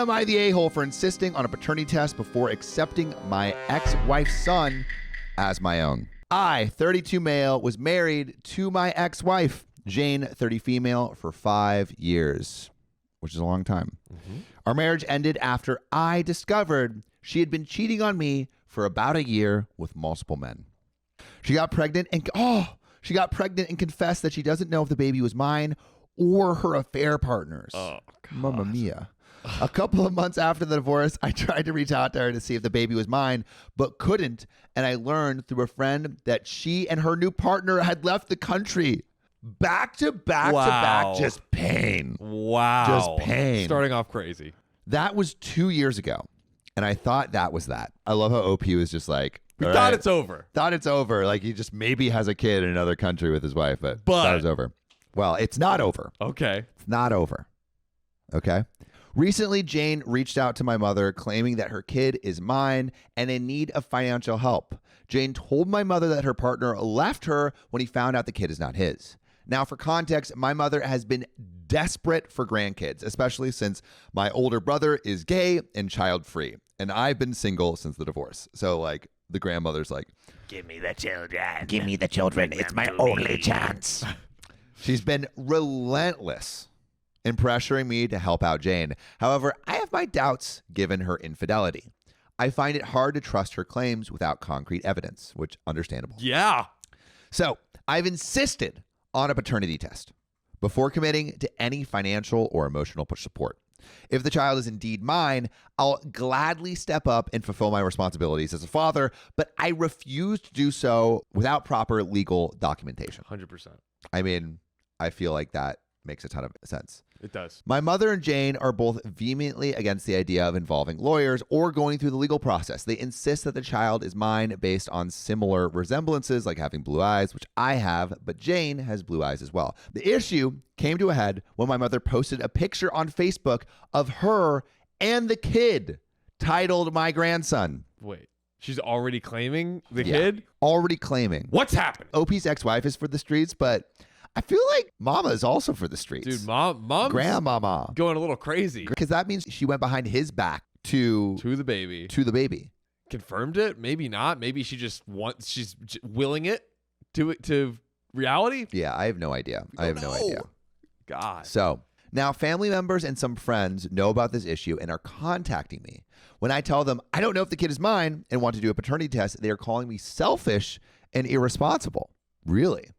am I the a-hole for insisting on a paternity test before accepting my ex-wife's son as my own? I, 32 male, was married to my ex-wife, Jane, 30 female, for 5 years, which is a long time. Mm-hmm. Our marriage ended after I discovered she had been cheating on me for about a year with multiple men. She got pregnant and confessed that she doesn't know if the baby was mine or her affair partner's. Oh, God. Mamma mia. A couple of months after the divorce, I tried to reach out to her to see if the baby was mine, but couldn't. And I learned through a friend that she and her new partner had left the country. Back to back, just pain. Wow. Just pain. Starting off crazy. That was 2 years ago. And I thought that was that. I love how OP was just like, we thought it's over. Thought it's over. Like he just maybe has a kid in another country with his wife, but thought it was over. Well, it's not over. Okay. It's not over. Okay. Recently, Jane reached out to my mother claiming that her kid is mine and in need of financial help. Jane told my mother that her partner left her when he found out the kid is not his. Now, for context, my mother has been desperate for grandkids, especially since my older brother is gay and child-free, and I've been single since the divorce. So, like, the grandmother's like, give me the children. Give me the children. It's my only chance. She's been relentless in pressuring me to help out Jane. However, I have my doubts given her infidelity. I find it hard to trust her claims without concrete evidence, which understandable. Yeah. So I've insisted on a paternity test before committing to any financial or emotional support. If the child is indeed mine, I'll gladly step up and fulfill my responsibilities as a father, but I refuse to do so without proper legal documentation. 100%. I mean, I feel like that makes a ton of sense. It does. My mother and Jane are both vehemently against the idea of involving lawyers or going through the legal process. They insist that the child is mine based on similar resemblances, like having blue eyes, which I have, but Jane has blue eyes as well. The issue came to a head when my mother posted a picture on Facebook of her and the kid titled My Grandson. Wait, she's already claiming the kid? Already claiming. What's happened? OP's ex-wife is for the streets, but I feel like Mama is also for the streets. Dude, mom's Grandmama going a little crazy. Because that means she went behind his back to the baby. To the baby. Confirmed it? Maybe not. Maybe she just she's willing it to reality? Yeah, I have no idea. I have no idea. God. So now family members and some friends know about this issue and are contacting me. When I tell them I don't know if the kid is mine and want to do a paternity test, they are calling me selfish and irresponsible. Really?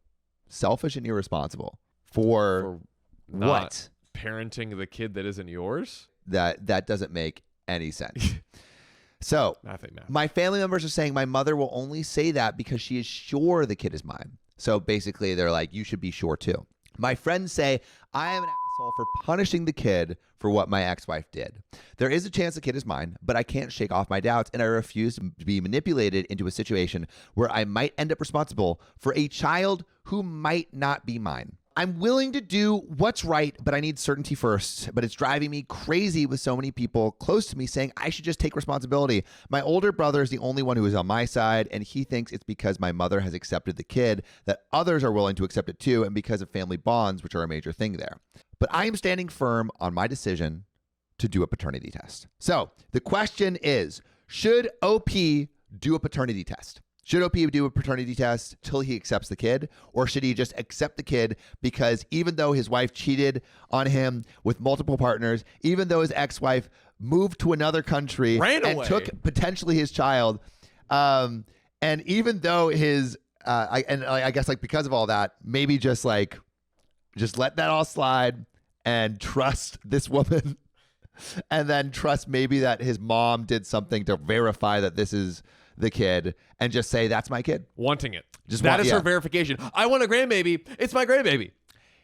Selfish and irresponsible for not what? Parenting the kid that isn't yours? That doesn't make any sense. So Nothing. My family members are saying my mother will only say that because she is sure the kid is mine. So basically they're like, you should be sure too. My friends say I am an asshole for punishing the kid for what my ex-wife did. There is a chance the kid is mine, but I can't shake off my doubts, and I refuse to be manipulated into a situation where I might end up responsible for a child who might not be mine. I'm willing to do what's right, but I need certainty first. But it's driving me crazy with so many people close to me saying I should just take responsibility. My older brother is the only one who is on my side, and he thinks it's because my mother has accepted the kid that others are willing to accept it too, and because of family bonds, which are a major thing there. But I am standing firm on my decision to do a paternity test. So the question is, should OP do a paternity test? Should OP do a paternity test till he accepts the kid? Or should he just accept the kid because even though his wife cheated on him with multiple partners, even though his ex-wife moved to another country and took potentially his child, and even though his, I guess like because of all that, maybe just let that all slide and trust this woman and then trust maybe that his mom did something to verify that this is the kid and just say, that's my kid. Wanting it. That is her verification. I want a grandbaby. It's my grandbaby.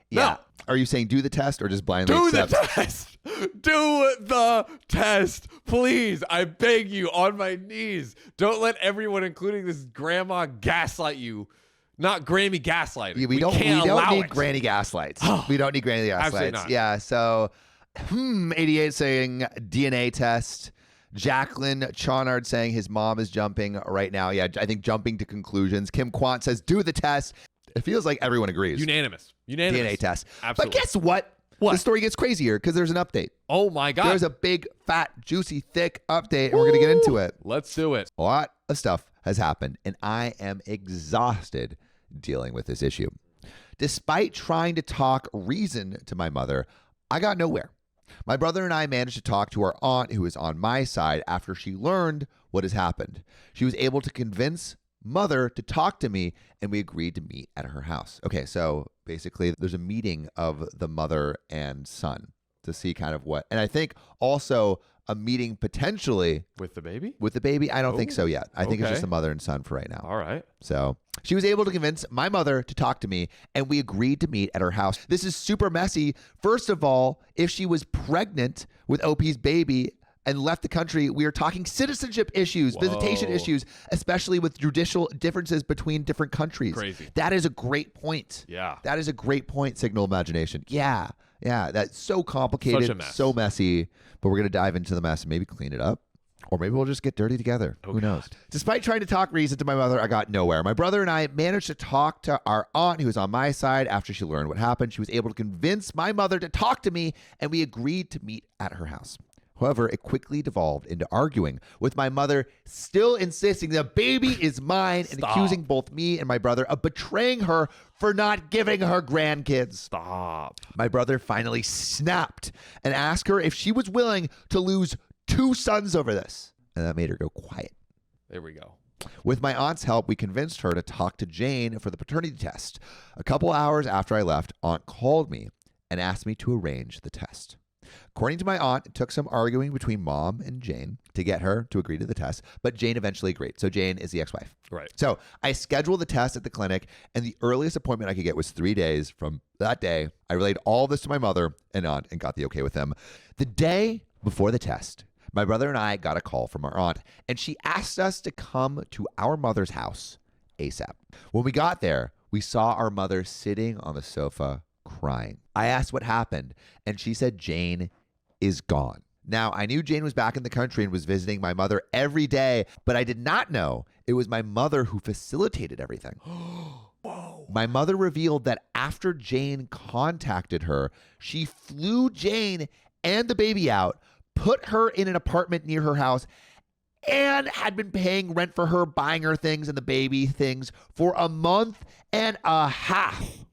Yeah. No. Are you saying do the test or just blindly accept? Do the test. Do the test. Please. I beg you on my knees. Don't let everyone, including this grandma, gaslight you. Not Grammy gaslighting. Yeah, we don't need granny gaslights. We don't need granny Absolutely gaslights. not. Yeah. So 88 saying DNA test. Jacqueline Chaunard saying his mom is jumping right now. Yeah, I think jumping to conclusions. Kim Quant says do the test. It feels like everyone agrees. Unanimous. DNA test. Absolutely. But guess what? What? The story gets crazier because there's an update. Oh my God. There's a big, fat, juicy, thick update, and we're going to get into it. Let's do it. A lot of stuff has happened, and I am exhausted dealing with this issue. Despite trying to talk reason to my mother, I got nowhere. My brother and I managed to talk to our aunt, who is on my side, after she learned what has happened. She was able to convince mother to talk to me, and we agreed to meet at her house. Okay, so basically there's a meeting of the mother and son to see kind of what, and I think also a meeting potentially With the baby? with the baby. I don't think so yet. I think it's okay. just the mother and son for right now. All right. So she was able to convince my mother to talk to me, and we agreed to meet at her house. This is super messy. First of all, if she was pregnant with OP's baby and left the country, we are talking citizenship issues, visitation Whoa. issues, especially with judicial differences between different countries. Crazy. That is a great point. Yeah. That is a great point, Signal Imagination. Yeah. That's so complicated, Such a mess. so messy, but we're going to dive into the mess and maybe clean it up. Or maybe we'll just get dirty together. Oh, Who knows? God. Despite trying to talk reason to my mother, I got nowhere. My brother and I managed to talk to our aunt, who was on my side. After she learned what happened, she was able to convince my mother to talk to me, and we agreed to meet at her house. However, it quickly devolved into arguing, with my mother still insisting the baby is mine and accusing both me and my brother of betraying her for not giving her grandkids. Stop. My brother finally snapped and asked her if she was willing to lose 2 sons over this. And that made her go quiet. There we go. With my aunt's help, we convinced her to talk to Jane for the paternity test. A couple hours after I left, Aunt called me and asked me to arrange the test. According to my aunt, it took some arguing between Mom and Jane to get her to agree to the test, but Jane eventually agreed. So Jane is the ex-wife. Right. So I scheduled the test at the clinic, and the earliest appointment I could get was 3 days from that day. I relayed all this to my mother and aunt and got the okay with them. The day before the test, my brother and I got a call from our aunt, and she asked us to come to our mother's house ASAP. When we got there, we saw our mother sitting on the sofa crying. I asked what happened, and she said Jane is gone. Now, I knew Jane was back in the country and was visiting my mother every day, but I did not know it was my mother who facilitated everything. Whoa. My mother revealed that after Jane contacted her, she flew Jane and the baby out, put her in an apartment near her house, and had been paying rent for her, buying her things and the baby things for a month and a half.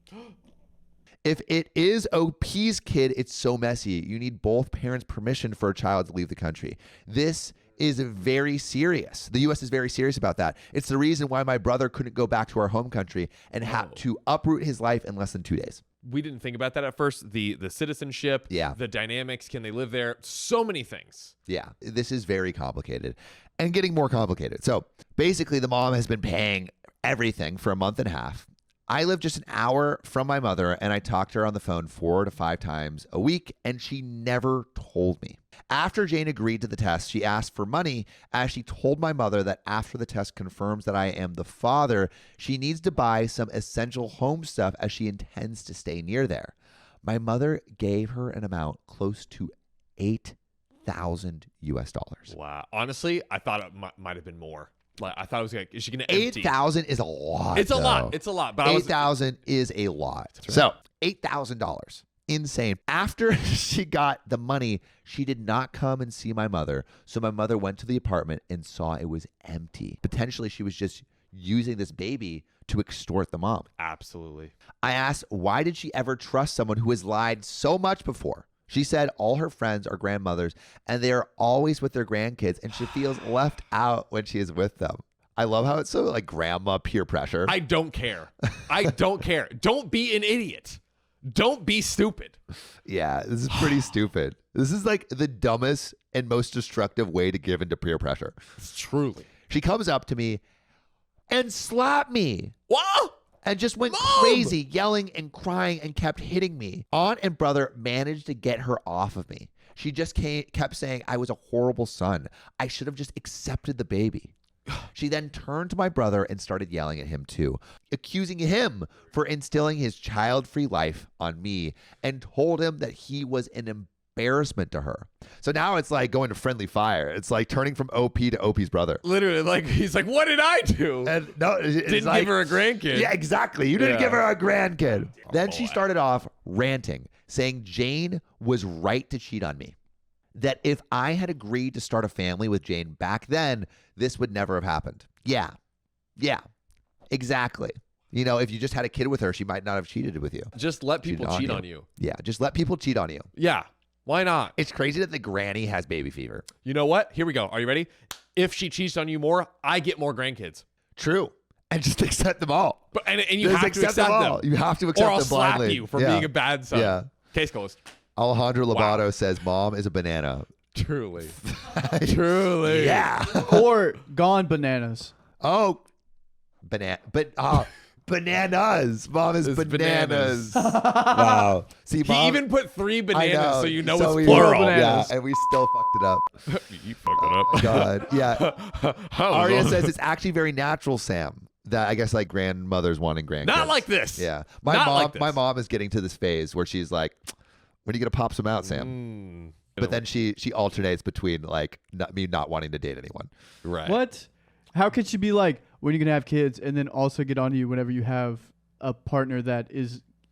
If it is OP's kid, it's so messy. You need both parents' permission for a child to leave the country. This is very serious. The U.S. is very serious about that. It's the reason why my brother couldn't go back to our home country and had to uproot his life in less than 2 days. We didn't think about that at first. The citizenship, Yeah. the dynamics, can they live there? So many things. Yeah, this is very complicated and getting more complicated. So basically, the mom has been paying everything for a month and a half. I live just an hour from my mother, and I talked to her on the phone 4 to 5 times a week, and she never told me. After Jane agreed to the test, she asked for money, as she told my mother that after the test confirms that I am the father, she needs to buy some essential home stuff as she intends to stay near there. My mother gave her an amount close to $8,000 US. Wow. Honestly, I thought it might have been more. Like, I thought it was like, is she going to empty? 8,000 is a lot. It's a though. lot. It's a lot. But 8,000 is a lot. Right. So $8,000. Insane. After she got the money, she did not come and see my mother. So my mother went to the apartment and saw it was empty. Potentially, she was just using this baby to extort the mom. Absolutely. I asked, why did she ever trust someone who has lied so much before? She said all her friends are grandmothers and they are always with their grandkids, and she feels left out when she is with them. I love how it's so like grandma peer pressure. I don't care. I don't care. Don't be an idiot. Don't be stupid. Yeah, this is pretty stupid. This is like the dumbest and most destructive way to give into peer pressure. Truly. She comes up to me and slapped me. What? And just went Mom! crazy, yelling and crying and kept hitting me. Aunt and brother managed to get her off of me. She just kept saying I was a horrible son. I should have just accepted the baby. She then turned to my brother and started yelling at him too, accusing him for instilling his child-free life on me, and told him that he was an embarrassment to her. So now it's like going to friendly fire. It's like turning from OP to OP's brother. Literally, like, he's like, what did I do? And no, it's Didn't like, give her a grandkid. Yeah, exactly. You didn't Yeah. give her a grandkid. Oh, Then she boy. started off ranting, saying Jane was right to cheat on me. That if I had agreed to start a family with Jane back then, this would never have happened. Yeah, exactly. You know, if you just had a kid with her, she might not have cheated with you. Just let people cheat on you. Yeah, just let people cheat on you. Yeah. Why not? It's crazy that the granny has baby fever. You know what? Here we go. Are you ready? If she cheats on you more, I get more grandkids. True. And just accept them all. But and you Just have to accept them. all. You have to accept Or I'll them blindly. slap you for Yeah. being a bad son. Yeah. Case closed. Alejandro Lobato says mom is a banana. Truly. Truly. Yeah. Or gone bananas. Oh, bananas. Mom is It's bananas. Wow. See, He mom, even put 3 I bananas, know. so you know So it's we- plural. Yeah, and we still fucked it up. You fucked it Oh my up. God. Yeah. How Aria was- says it's actually very natural, Sam. That I guess like grandmothers wanting grandkids. Not like this. Yeah. My mom is getting to this phase where she's like, when are you gonna pop some out, Sam? But then she alternates between like me not wanting to date anyone. right. What? How could she be like, when are you going to have kids, and then also get on you whenever you have a partner that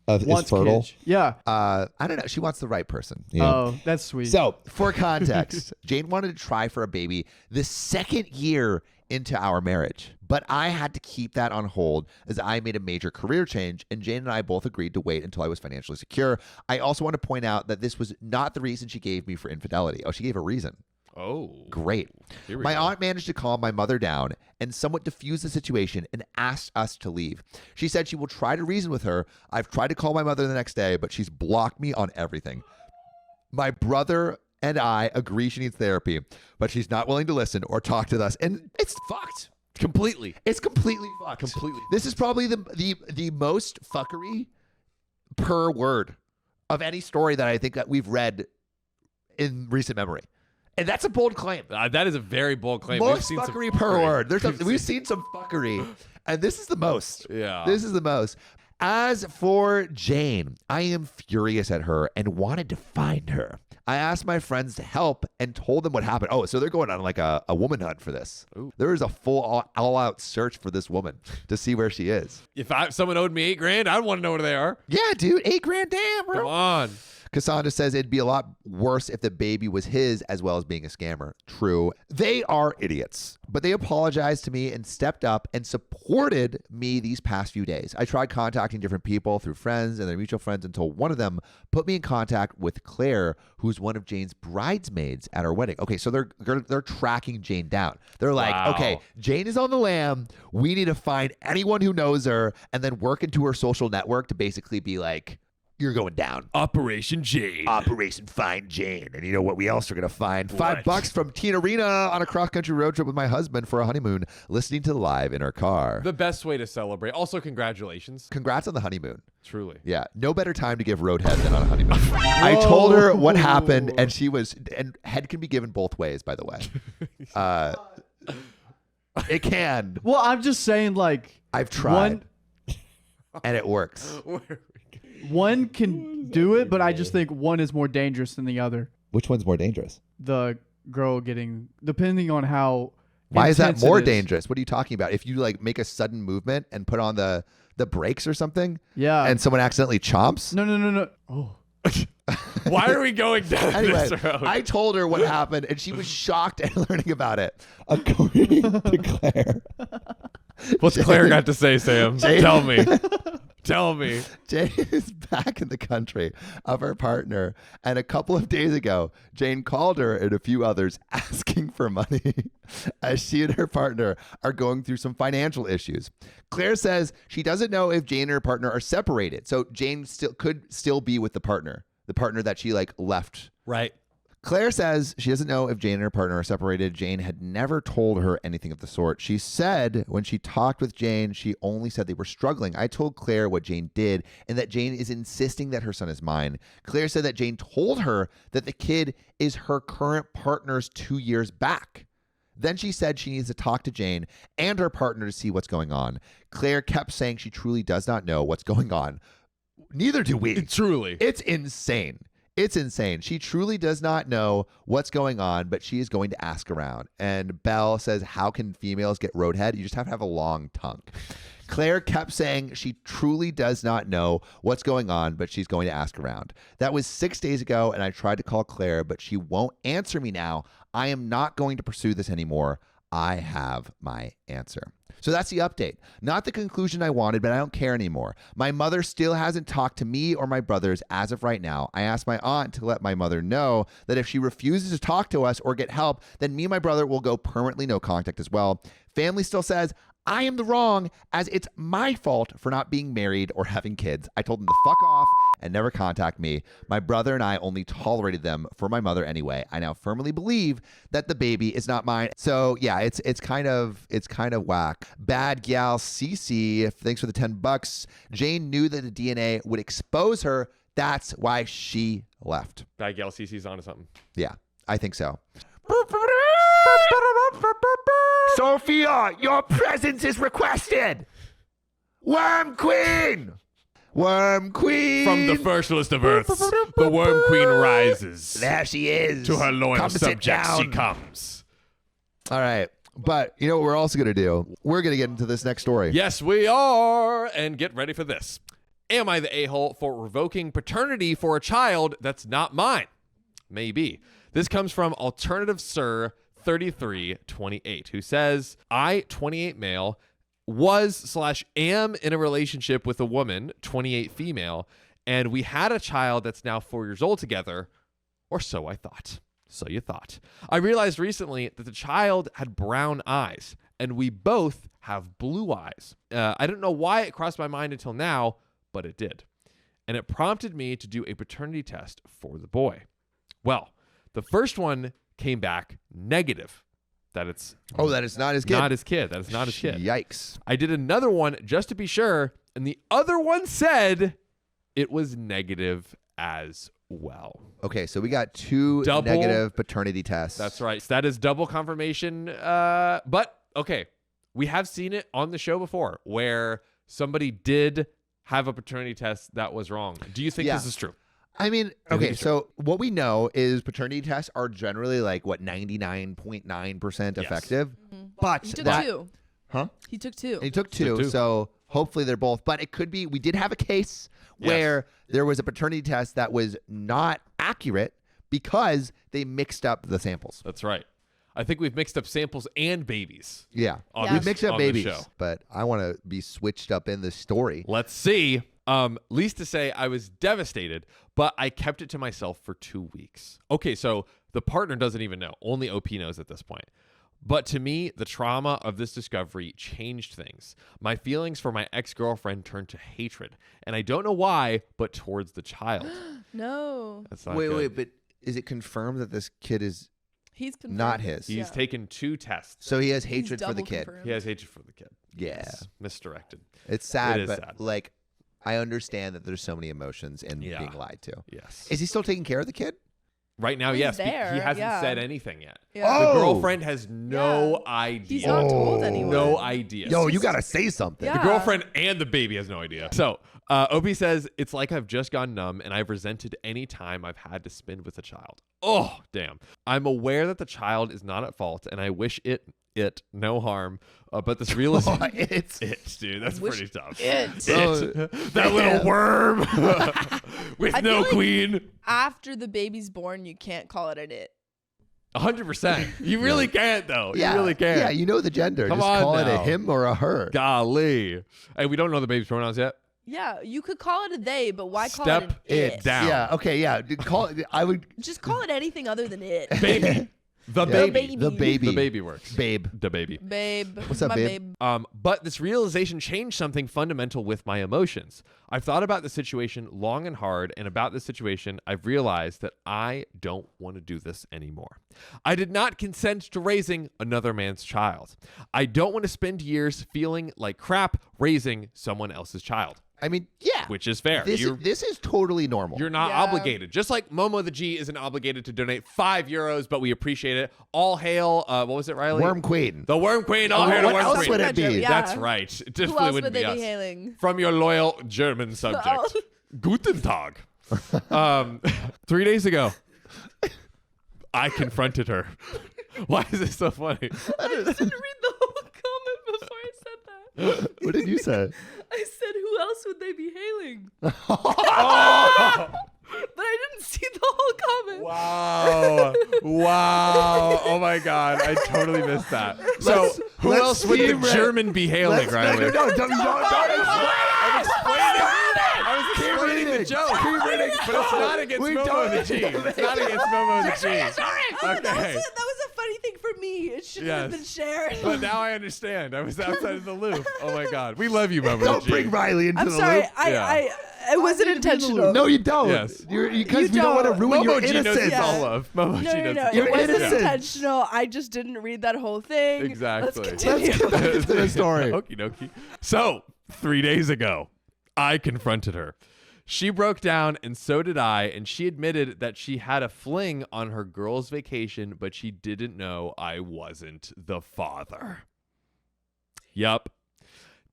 wants fertile? kids? Yeah. I don't know. She wants the right person. Oh, that's sweet. So, for context, Jane wanted to try for a baby the second year into our marriage, but I had to keep that on hold as I made a major career change, and Jane and I both agreed to wait until I was financially secure. I also want to point out that this was not the reason she gave me for infidelity. Oh, she gave a reason. Oh. Great. Here we My go. aunt managed to calm my mother down and somewhat diffuse the situation and asked us to leave. She said she will try to reason with her. I've tried to call my mother the next day, but she's blocked me on everything. My brother and I agree she needs therapy, but she's not willing to listen or talk to us, and it's fucked. Completely. It's completely fucked. Completely. This is probably the most fuckery per word of any story that I think that we've read in recent memory. And that's a bold claim. That is a very bold claim. Most We've seen fuckery some per word. We've We've seen some fuckery, and this is the most. Yeah. This is the most. As for Jane, I am furious at her and wanted to find her. I asked my friends to help and told them what happened. Oh, so they're going on like a woman hunt for this. Ooh. There is a full all-out search for this woman to see where she is. If someone owed me $8,000, I'd want to know where they are. Yeah, dude, $8,000, damn, bro. Come on. Cassandra says it'd be a lot worse if the baby was his as well as being a scammer. True. They are idiots, but they apologized to me and stepped up and supported me these past few days. I tried contacting different people through friends and their mutual friends until one of them put me in contact with Claire, who's one of Jane's bridesmaids at our wedding. Okay, so they're tracking Jane down. They're like, Wow. okay, Jane is on the lam. We need to find anyone who knows her and then work into her social network to basically be like, you're going down. Operation Jade. Operation Find Jane. And you know what we else are going to find? What? $5 from Tina Rena on a cross-country road trip with my husband for a honeymoon, listening to Live in our car. The best way to celebrate. Also, congratulations. Congrats on the honeymoon. Truly. Yeah, no better time to give roadhead than on a honeymoon. I told her what happened, and and head can be given both ways, by the way. It can. well, I'm just saying, like, I've tried, and it works. one can do it, but I just think one is more dangerous than the other. Which one's more dangerous? The girl getting, depending on how. Why is that intense it more is. dangerous? What are you talking about? If you like make a sudden movement and put on the brakes or something, Yeah. and someone accidentally chomps. No. Oh. Why are we going down Anyway, this road? I told her what happened, and she was shocked at learning about it. According to Claire, What's Claire got to say, Sam? Jane- Tell me. Tell me. Jane is back in the country of her partner, and a couple of days ago, Jane called her and a few others asking for money as she and her partner are going through some financial issues. Claire says she doesn't know if Jane and her partner are separated, so Jane could still be with the partner that she like left. Right. Claire says she doesn't know if Jane and her partner are separated. Jane had never told her anything of the sort. She said when she talked with Jane, she only said they were struggling. I told Claire what Jane did and that Jane is insisting that her son is mine. Claire said that Jane told her that the kid is her current partner's 2 years back. Then she said she needs to talk to Jane and her partner to see what's going on. Claire kept saying she truly does not know what's going on. Neither do we. Truly. It's insane. It's insane. She truly does not know what's going on, but she is going to ask around. And Belle says, how can females get roadhead? You just have to have a long tongue. Claire kept saying she truly does not know what's going on, but she's going to ask around. That was 6 days ago, and I tried to call Claire, but she won't answer me now. I am not going to pursue this anymore. I have my answer. So that's the update. Not the conclusion I wanted, but I don't care anymore. My mother still hasn't talked to me or my brothers as of right now. I asked my aunt to let my mother know that if she refuses to talk to us or get help, then me and my brother will go permanently no contact as well. Family still says I am the wrong, as it's my fault for not being married or having kids. I told them to fuck off and never contact me. My brother and I only tolerated them for my mother anyway. I now firmly believe that the baby is not mine. So yeah, it's kind of whack. Bad gal CC, thanks for the $10. Jane knew that the DNA would expose her. That's why she left. Bad gal CC's onto something. Yeah, I think so. Sophia, your presence is requested. Worm Queen. Worm Queen. From the fertilest of earths, the Worm Queen rises. There she is. To her loyal Come sit subjects she down. comes. All right. But you know what we're also going to do? We're going to get into this next story. Yes, we are. And get ready for this. Am I the a-hole for revoking paternity for a child that's not mine? Maybe. This comes from Alternative Sir 3328, who says, I, 28 male, was/am in a relationship with a woman, 28 female, and we had a child that's now 4 years old together, or so I thought. So you thought. I realized recently that the child had brown eyes, and we both have blue eyes. I don't know why it crossed my mind until now, but it did. And it prompted me to do a paternity test for the boy. Well, the first one came back negative. That it's that is not his kid. Not his kid. That is not his kid. Yikes. I did another one just to be sure, and the other one said it was negative as well. Okay, so we got two Double- negative paternity tests. That's right. That is double confirmation. But okay, we have seen it on the show before where somebody did have a paternity test that was wrong. Do you think Yeah. this is true? I mean, think okay, it's so what we know is paternity tests are generally like, what, 99.9% Yes. effective? But He took that, two. Huh? He took two. He took two, Took two. so hopefully they're both. But it could be, we did have a case Yes. where there was a paternity test that was not accurate because they mixed up the samples. That's right. I think we've mixed up samples and babies. Yeah. On Yeah. We this- mixed up on the babies, show. but I want to be switched up in this story. Let's see. Least to say, I was devastated, but I kept it to myself for 2 weeks. Okay, so the partner doesn't even know. Only OP knows at this point. But to me, the trauma of this discovery changed things. My feelings for my ex-girlfriend turned to hatred. And I don't know why, but towards the child. No. That's not Wait, good. but is it confirmed that this kid is He's confirmed. not his? He's taken 2 tests. So he has He's hatred for the double kid. confirmed. He has hatred for the kid. Yeah. Yes. Misdirected. It's sad, It is but sad. like, I understand that there's so many emotions in Yeah. being lied to. Yes. Is he still taking care of the kid? Right now, He's yes. there, He hasn't yeah. said anything yet. Yeah. Oh! The girlfriend has no idea. He's not told anyone. No idea. Yo, you gotta say something. Yeah. The girlfriend and the baby has no idea. So, Opie says, it's like I've just gone numb and I've resented any time I've had to spend with a child. Oh, damn. I'm aware that the child is not at fault and I wish it no harm. But this realization, It's dude, that's Wish pretty tough. it. That little worm with I no feel like- queen. After the baby's born, you can't call it an it. 100%. You really can't, though. yeah, You really can't. Yeah, you know the gender. Come Just on call it a now. him or a her. Golly. Hey, we don't know the baby's pronouns yet. Yeah, you could call it a they, but why call Step it an it down. Yeah. Okay. Yeah. Call it. I would. Just call it anything other than it. Baby. The Yeah. baby. The baby. The baby works. Babe. The baby. Babe. What's up, my babe? But this realization changed something fundamental with my emotions. I've thought about the situation long and hard, and about this situation, I've realized that I don't want to do this anymore. I did not consent to raising another man's child. I don't want to spend years feeling like crap raising someone else's child, I mean, yeah. which is fair. This is totally normal. You're not Yeah. obligated. Just like Momo the G isn't obligated to donate €5, but we appreciate it. All hail, what was it, Riley? Worm Queen. The Worm Queen. All hail to What Worm else Queen. would it be? Yeah. That's right. It Who definitely else wouldn't would they be be us. hailing? From your loyal German subject. Oh. Guten Tag. 3 days ago, I confronted her. Why is this so funny? I just didn't read the whole comment before I said that. What did you say? I said, who else would they be hailing? But I didn't see the whole comment. Wow. Wow. Oh my God. I totally missed that. So who let's else would the steam it. German be hailing, Riley? No, don't explain. I was explaining the joke. But it's not against Momo the G. It's not against Momo the G. That Okay. was a funny thing for me. It shouldn't have been shared. But now I understand. I was outside of the loop. Oh my God. We love you, Momo the Don't G. bring Riley into I'm the sorry. loop. It wasn't intentional. No, you don't. Yes. Because we don't want to don't. ruin your Momo G knows innocence. it's all love. Momo G knows No. You're It wasn't innocent. intentional. I just didn't read that whole thing. Exactly. Let's continue. Let's get back into the story. Okie dokie. So, 3 days ago, I confronted her. She broke down, and so did I, and she admitted that she had a fling on her girl's vacation, but she didn't know I wasn't the father. Yup.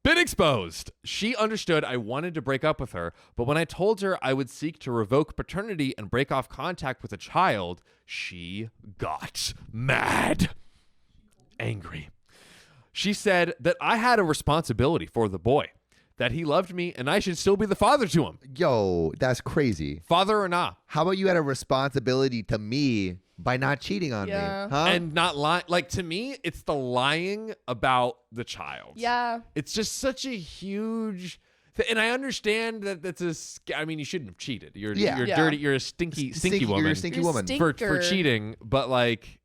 Been exposed. She understood I wanted to break up with her, but when I told her I would seek to revoke paternity and break off contact with a child, she got mad. Angry. She said that I had a responsibility for the boy, that he loved me and I should still be the father to him. Yo, that's crazy. Father or not. How about you had a responsibility to me by not cheating on Yeah. me? Huh? And not lying. Like, to me, it's the lying about the child. Yeah. It's just such a huge... And I understand that that's I mean, you shouldn't have cheated. You're Yeah. you're Yeah. dirty. You're a stinky woman You're a stinky You're a woman. stink- for stinker. cheating. But like,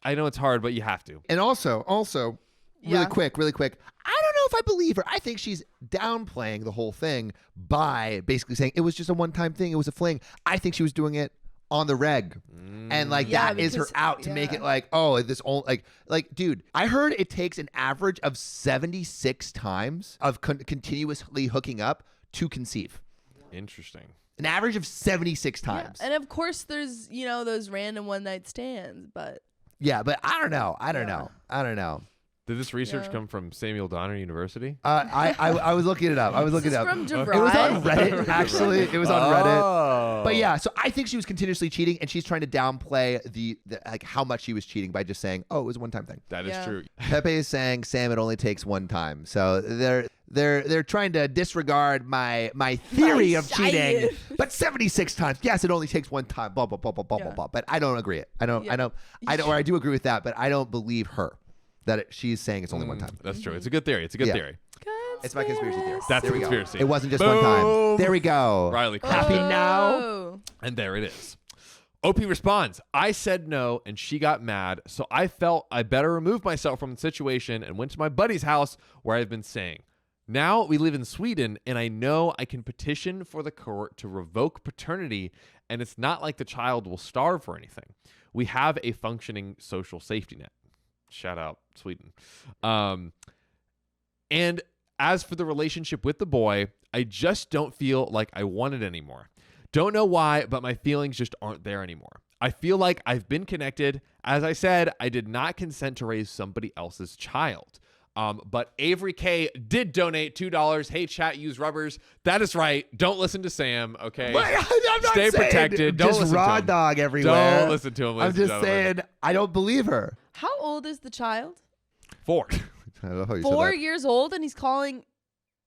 I know it's hard, but you have to. And also, really Yeah. quick, I don't know if I believe her. I think she's downplaying the whole thing by basically saying it was just a one-time thing. It was a fling. I think she was doing it on the reg. And like Yeah, that is her because- out to make yeah. it like, oh, this old like dude, I heard it takes an average of 76 times of continuously hooking up to conceive. Interesting. An average of 76 Yeah. times. And of course, there's those random one night stands, but Yeah, but I don't know. I don't Yeah. know. Did this research Yeah. come from Samuel Donner University? I was looking it up. this is from It was on DeVry. Reddit, actually. It was on Reddit. Oh. But yeah, so I think she was continuously cheating, and she's trying to downplay the like how much she was cheating by just saying, "Oh, it was a one-time thing." That is Yeah. true. Pepe is saying, "Sam, it only takes one time." So they're trying to disregard my theory My of cheating, science. but 76 times. Yes, it only takes one time. Blah blah blah blah blah Yeah. blah blah. But I don't agree it. I don't. Yeah. Or I do agree with that, but I don't believe her that she's saying it's only one time. That's true. It's a good theory. It's a good Yeah. theory. It's my conspiracy theory. That's There a we go. conspiracy. It wasn't just one time. Boom. There we go. Riley crushed Happy it. now? Oh. And there it is. OP responds, I said no, and she got mad, so I felt I better remove myself from the situation and went to my buddy's house where I've been staying. Now we live in Sweden, and I know I can petition for the court to revoke paternity, and it's not like the child will starve or anything. We have a functioning social safety net. Shout out Sweden. And as for the relationship with the boy, I just don't feel like I want it anymore. Don't know why, but my feelings just aren't there anymore. I feel like I've been connected. As I said, I did not consent to raise somebody else's child. But Avery K did donate $2. Hey, chat, use rubbers. That is right. Don't listen to Sam, okay? But I'm not Stay saying protected. Don't just listen raw to him. dog everywhere. Don't listen to him, I'm ladies and just gentlemen. saying I don't believe her. How old is the child? 4. I love how you 4 said years old, and he's calling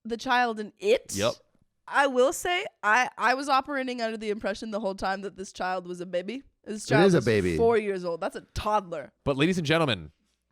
the child an it? Yep. I will say, I was operating under the impression the whole time that this child was a baby. This It child is a was baby. 4 years old. That's a toddler. But ladies and gentlemen,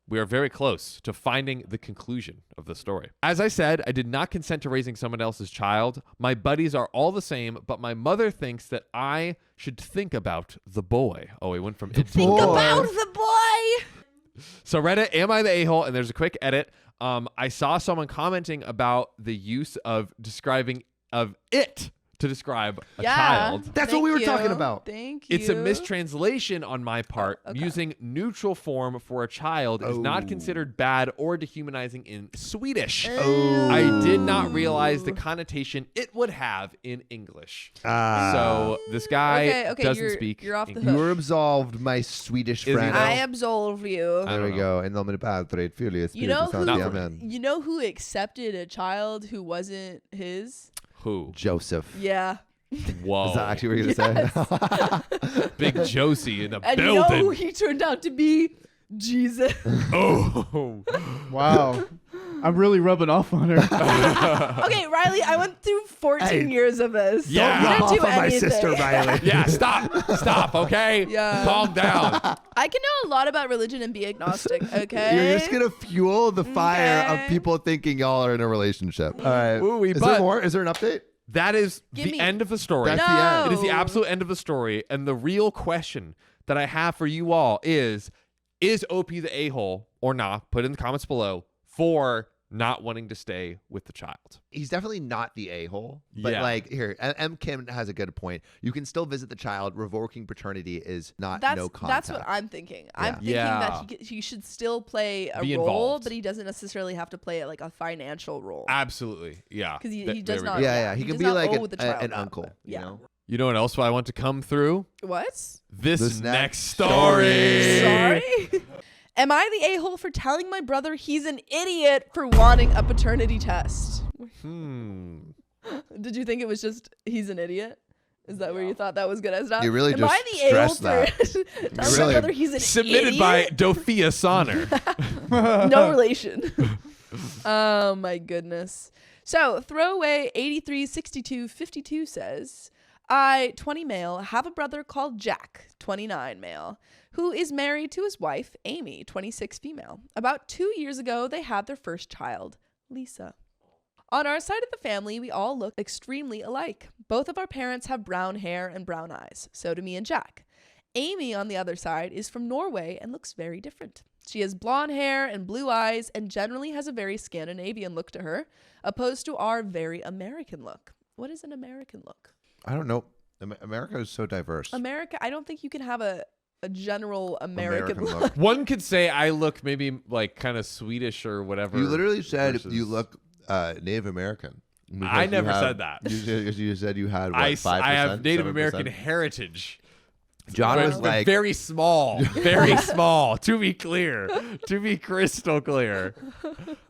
we are very close to finding the conclusion of the story. As I said, I did not consent to raising someone else's child. My buddies are all the same, but my mother thinks that I should think about the boy. Oh, he went from it to Think Boy. about the boy. So Reddit, am I the a-hole? And there's a quick edit. I saw someone commenting about the use of describing of it to describe a Yeah. child. That's what we were Thank talking you. about. Thank you. It's a mistranslation on my part. Okay. Using neutral form for a child is not considered bad or dehumanizing in Swedish. Oh. I did not realize the connotation it would have in English. So this guy Okay, doesn't you're- speak you're off the English. hook. You were absolved, my Swedish Is he friend. though? I absolve you. I There don't we know. go. In nomine Patri, et Filii, et You know Spiritus who? Sancti. Not for me. Amen. You know who accepted a child who wasn't his? Who? Joseph. Yeah. Whoa. Is that actually what you're gonna say? Big Josie in the And you know who building. he turned out to be? Jesus. Oh. Wow. I'm really rubbing off on her. Okay, Riley, I went through 14 years of this. Yeah. You Rub didn't off do on my anything. sister, Riley. Yeah, stop, okay? Yeah. Calm down. I can know a lot about religion and be agnostic, okay? You're just gonna fuel the fire Okay. of people thinking y'all are in a relationship. All right. Ooh-wee, Is but- there more? Is there an update? That is Give the me- end of the story. That's No. the end. It is the absolute end of the story. And the real question that I have for you all is OP the a-hole or not? Put it in the comments below for not wanting to stay with the child. He's definitely not the a-hole, but Yeah. like here, M. Kim has a good point. You can still visit the child. Revoking paternity is not no contact. That's what I'm thinking. I'm thinking Yeah. that he should still play a Be role, involved. but he doesn't necessarily have to play like a financial role. Absolutely. Yeah. Because he There does we not. go. Yeah. He can does be not like owe the child an that, uncle. but- You know. You know what else I want to come through? What? This next next story. Sorry? Am I the a-hole for telling my brother he's an idiot for wanting a paternity test? Did you think it was just he's an idiot? Is that where you thought that was gonna stop? You really Am just I the a-hole stressed for telling my really- brother he's an Submitted idiot? by Dofia Sonner. No relation. Oh my goodness. So throwaway 836252 says, I, 20 male, have a brother called Jack, 29 male, who is married to his wife, Amy, 26 female. About 2 years ago, they had their first child, Lisa. On our side of the family, we all look extremely alike. Both of our parents have brown hair and brown eyes. So do me and Jack. Amy, on the other side, is from Norway and looks very different. She has blonde hair and blue eyes and generally has a very Scandinavian look to her, opposed to our very American look. What is an American look? I don't know. America is so diverse. America, I don't think you can have a general American look. One could say I look maybe like kind of Swedish or whatever. You literally said versus- you look Native American. Because I you never have- said that. You said you had what, I 5%, have Native 7%? American heritage. John But was it's like, very small, very small. To be clear, to be crystal clear,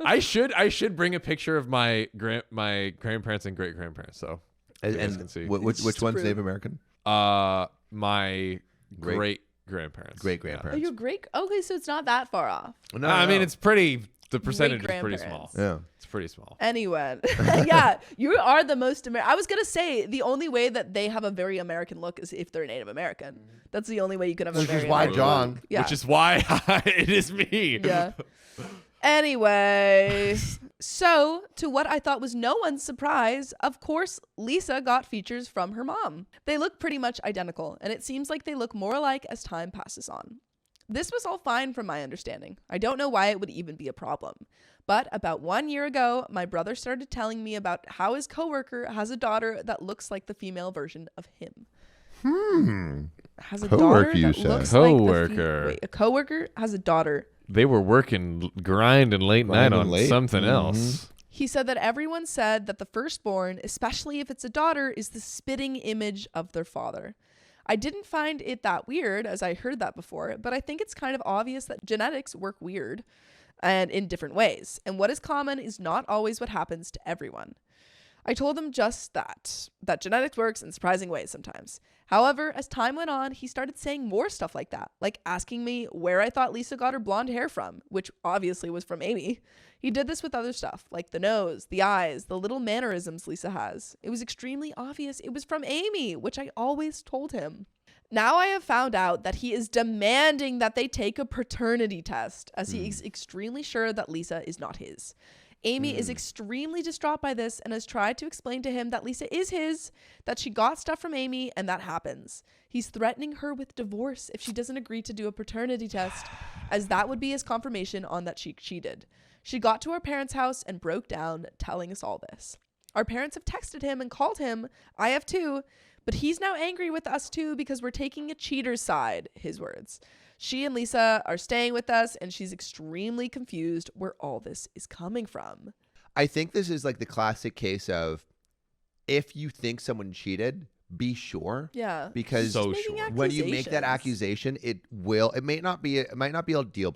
I should bring a picture of my grandparents and great grandparents. So you guys can see. which Just to one's prove. Native American? My Great- great grandparents. Great Oh, grandparents. you're great. Okay, so it's not that far off. No, I mean, no. it's pretty. The percentage is pretty small. Great-grandparents. Yeah. It's pretty small. Anyway, yeah, you are the most American. I was gonna say the only way that they have a very American look is if they're Native American. That's the only way you can have a Which is very why American John- look. Yeah. Which is why it is me. Yeah. Anyway, so to what I thought was no one's surprise, of course, Lisa got features from her mom. They look pretty much identical, and it seems like they look more alike as time passes on. This was all fine from my understanding. I don't know why it would even be a problem. But about 1 year ago, my brother started telling me about how his coworker has a daughter that looks like the female version of him. Has a Coworker, daughter you that said. looks like the Coworker. wait, a coworker has a daughter. They were working grinding late night Grinding on late. something Mhm. else. He said that everyone said that the firstborn, especially if it's a daughter, is the spitting image of their father. I didn't find it that weird, as I heard that before, but I think it's kind of obvious that genetics work weird and in different ways, and what is common is not always what happens to everyone. I told him just that genetics works in surprising ways sometimes. However, as time went on, he started saying more stuff like that, like asking me where I thought Lisa got her blonde hair from, which obviously was from Amy. He did this with other stuff, like the nose, the eyes, the little mannerisms Lisa has. It was extremely obvious it was from Amy, which I always told him. Now I have found out that he is demanding that they take a paternity test, as he is extremely sure that Lisa is not his. Amy is extremely distraught by this and has tried to explain to him that Lisa is his, that she got stuff from Amy, and that happens. He's threatening her with divorce if she doesn't agree to do a paternity test, as that would be his confirmation on that she cheated. She got to our parents' house and broke down, telling us all this. Our parents have texted him and called him. I have too, but he's now angry with us too because we're taking a cheater's side, his words. She and Lisa are staying with us, and she's extremely confused where all this is coming from. I think this is like the classic case of if you think someone cheated, be sure. Yeah. Because So Making sure. when you make that accusations. accusation, it might not be a deal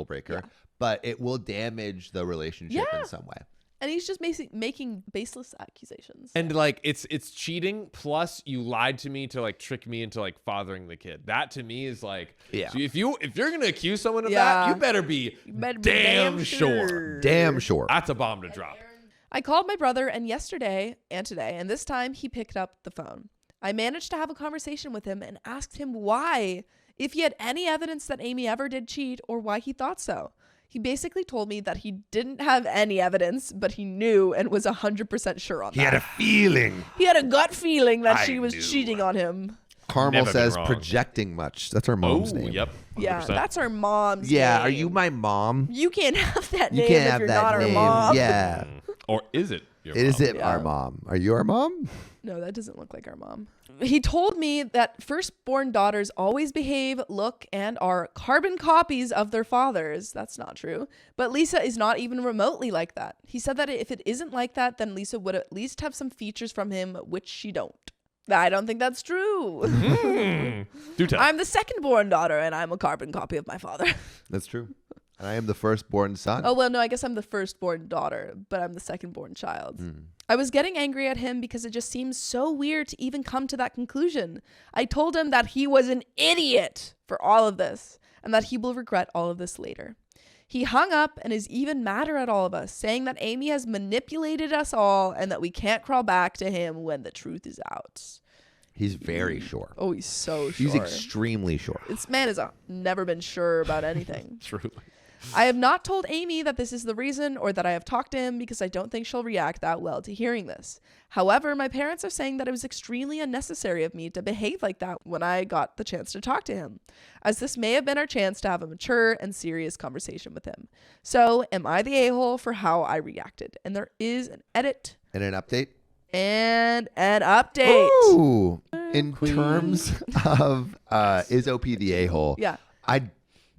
breaker, but it will damage the relationship Yeah. in some way. And he's just making baseless accusations. And like it's cheating plus you lied to me to like trick me into like fathering the kid. That to me is like, Yeah. so if you're gonna accuse someone of Yeah. that, you better be damn sure. Damn sure. That's a bomb to drop. I called my brother and yesterday and today, and this time he picked up the phone. I managed to have a conversation with him and asked him why, if he had any evidence that Amy ever did cheat or why he thought so. He basically told me that he didn't have any evidence, but he knew and was 100% sure on He that. had a feeling. He had a gut feeling that I she was knew. cheating on him. Carmel Never been says wrong. projecting much. That's our mom's name. Yep. Yeah, 100%. that's our mom's Yeah, name. are you my mom? You can't have that You name can't if have you're that not name. our mom. Yeah. Or is it your Is mom? it Yeah. our mom? Are you our mom? No, that doesn't look like our mom. He told me that firstborn daughters always behave, look, and are carbon copies of their fathers. That's not true. But Lisa is not even remotely like that. He said that if it isn't like that, then Lisa would at least have some features from him, which she don't. I don't think that's true. Do tell. I'm the second-born daughter, and I'm a carbon copy of my father. That's true. And I am the firstborn son. Oh, well, no, I guess I'm the firstborn daughter, but I'm the second-born child. I was getting angry at him because it just seems so weird to even come to that conclusion. I told him that he was an idiot for all of this and that he will regret all of this later. He hung up and is even madder at all of us, saying that Amy has manipulated us all and that we can't crawl back to him when the truth is out. He's very sure. Oh, he's so sure. He's extremely sure. This man has never been sure about anything. Truly. I have not told Amy that this is the reason or that I have talked to him because I don't think she'll react that well to hearing this. However, my parents are saying that it was extremely unnecessary of me to behave like that when I got the chance to talk to him, as this may have been our chance to have a mature and serious conversation with him. So, am I the a-hole for how I reacted? And there is an edit And an update? and an update. Ooh. In terms of is OP the a-hole? Yeah. I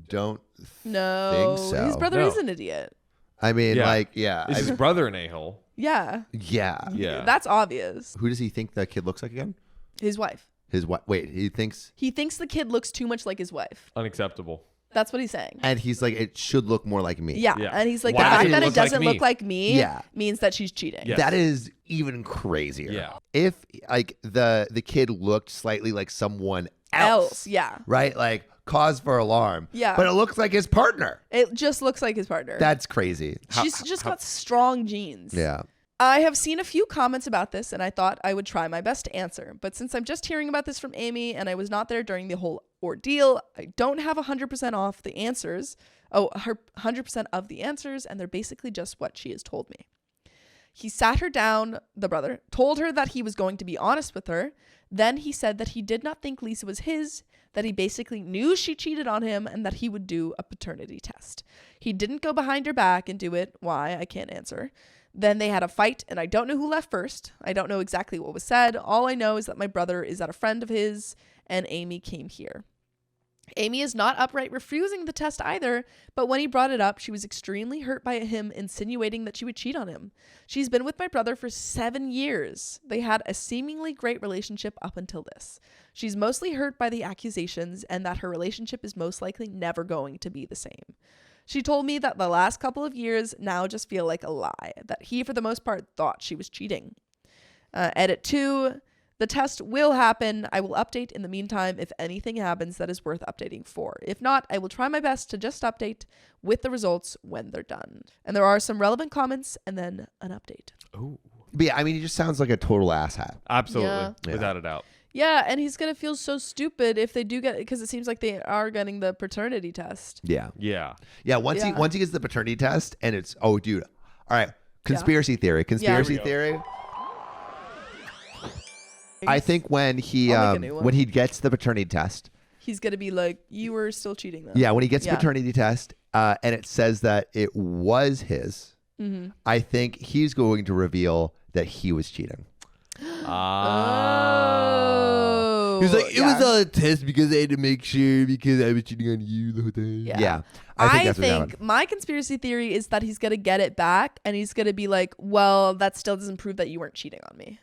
don't No, think so. his brother No. is an idiot. I mean, Yeah. like, yeah. Is his brother an a-hole? Yeah. Yeah. Yeah. That's obvious. Who does he think the kid looks like again? His wife. His what? Wait, he thinks, He thinks the kid looks too much like his wife. Unacceptable. That's what he's saying. and he's like, it should look more like me. Yeah. Yeah. And he's like, Why the does fact it that it look like doesn't me? look like me Yeah. means that she's cheating. Yeah. That is even crazier. Yeah. If like the kid looked slightly like someone else, Yeah. right? Like cause for alarm. Yeah. But it looks like his partner. It just looks like his partner. That's crazy. She's just got strong genes. Yeah. I have seen a few comments about this and I thought I would try my best to answer. But since I'm just hearing about this from Amy and I was not there during the whole ordeal, I don't have 100% off the answers. Oh, her 100% of the answers, and they're basically just what she has told me. He sat her down, the brother, told her that he was going to be honest with her. Then he said that he did not think Lisa was his, that he basically knew she cheated on him, and that he would do a paternity test. He didn't go behind her back and do it. Why? I can't answer. Then they had a fight, and I don't know who left first. I don't know exactly what was said. All I know is that my brother is at a friend of his, and Amy came here. Amy is not outright refusing the test either, but when he brought it up, she was extremely hurt by him insinuating that she would cheat on him. She's been with my brother for 7 years. They had a seemingly great relationship up until this. She's mostly hurt by the accusations and that her relationship is most likely never going to be the same. She told me that the last couple of years now just feel like a lie, that he, for the most part, thought she was cheating. Edit 2. The test will happen. I will update in the meantime if anything happens that is worth updating for. If not, I will try my best to just update with the results when they're done. And there are some relevant comments and then an update. Oh. But yeah, I mean, he just sounds like a total asshat. Absolutely. Yeah. Without a doubt. Yeah, and he's going to feel so stupid if they do get, because it seems like they are getting the paternity test. Yeah. Yeah. Yeah. Once Yeah. he gets the paternity test and it's, oh, dude. All right. Conspiracy theory. Conspiracy Here we go. theory. I think when he I'll make a new one. when he gets the paternity test, He's going to be like, you were still cheating though. yeah, when he gets the Yeah. paternity test, and it says that it was his, Mm-hmm. I think he's going to reveal that he was cheating. Oh. He's like, it was yeah. all a test because I had to make sure because I was cheating on you the whole time. Yeah. I think I that's what happened. think my conspiracy theory is that he's going to get it back and he's going to be like, well, that still doesn't prove that you weren't cheating on me.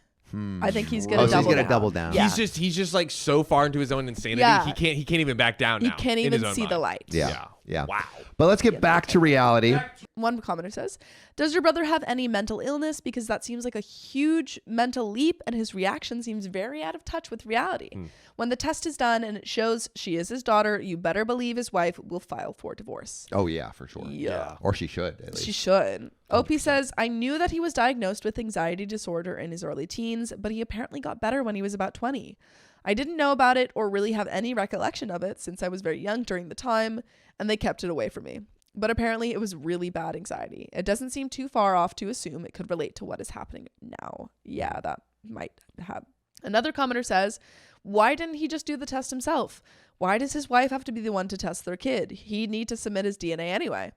I think he's going to Oh, so double he's gonna down. double down. Yeah. He's just like so far into his own insanity. Yeah. He can't even back down He now. can't in even his own see the mind. light. Yeah. Yeah. Wow. But let's get back to reality. One commenter says, does your brother have any mental illness? Because that seems like a huge mental leap and his reaction seems very out of touch with reality. When the test is done and it shows she is his daughter, you better believe his wife will file for divorce. Oh, yeah, for sure. Yeah. Or she should, at least. She should. OP says, I knew that he was diagnosed with anxiety disorder in his early teens, but he apparently got better when he was about 20. I didn't know about it or really have any recollection of it since I was very young during the time, and they kept it away from me. But apparently it was really bad anxiety. It doesn't seem too far off to assume it could relate to what is happening now. Yeah, that might have. Another commenter says, why didn't he just do the test himself? Why does his wife have to be the one to test their kid? He'd need to submit his DNA anyway.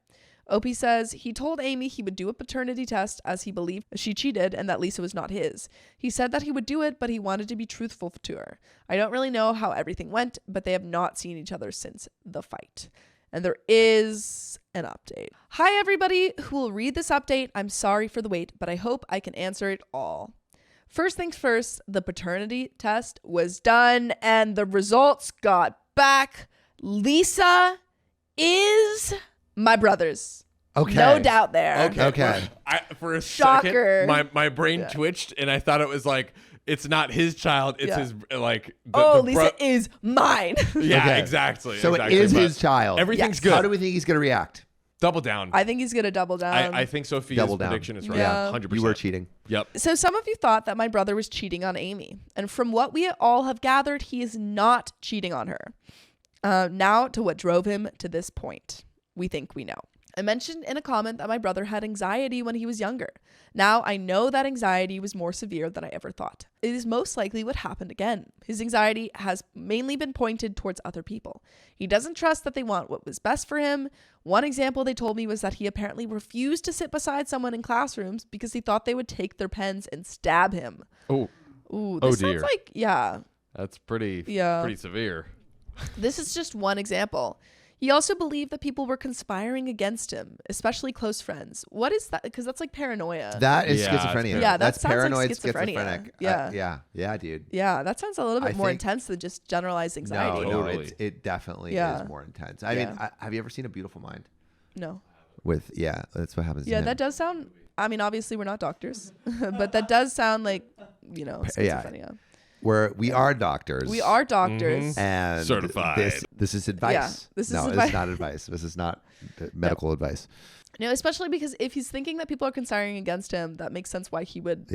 OP says he told Amy he would do a paternity test as he believed she cheated and that Lisa was not his. He said that he would do it, but he wanted to be truthful to her. I don't really know how everything went, but they have not seen each other since the fight. And there is an update. Hi, everybody who will read this update. I'm sorry for the wait, but I hope I can answer it all. First things first, the paternity test was done and the results got back. Lisa is my brother's. Okay. No doubt there. Okay. For a Shocker. second, my brain twitched and I thought it was like, it's not his child. It's Yeah. his, like, Lisa is mine. yeah, Okay. exactly. So exactly. it is But his child. Everything's Yes. good. How do we think he's going to react? Double down. I think he's going to double down. I think Sophia's Double down. prediction is right. Yeah. 100%. You were cheating. Yep. So some of you thought that my brother was cheating on Amy. And from what we all have gathered, he is not cheating on her. Now to what drove him to this point. We think we know. I mentioned in a comment that my brother had anxiety when he was younger. Now I know that anxiety was more severe than I ever thought. It is most likely what happened again. His anxiety has mainly been pointed towards other people. He doesn't trust that they want what was best for him. One example they told me was that he apparently refused to sit beside someone in classrooms because he thought they would take their pens and stab him. Oh, Ooh, Oh, this dear. sounds like, yeah. that's pretty severe. This is just one example. He also believed that people were conspiring against him, especially close friends. What is that? Because that's like paranoia. That is Yeah, schizophrenia. Yeah, that That's sounds like paranoid schizophrenia. schizophrenic. Yeah. Yeah, dude. Yeah, that sounds a little bit I more think- intense than just generalized anxiety. No, Totally. it definitely Yeah. is more intense. I Yeah. mean, have you ever seen A Beautiful Mind? No. That's what happens. Yeah, to him. that does sound. I mean, obviously we're not doctors, but that does sound like, schizophrenia. Where we are doctors. We are doctors. and Certified. This is advice. Yeah, this is no, advice. it's not advice. This is not medical advice. No, especially because if he's thinking that people are conspiring against him, that makes sense why he would,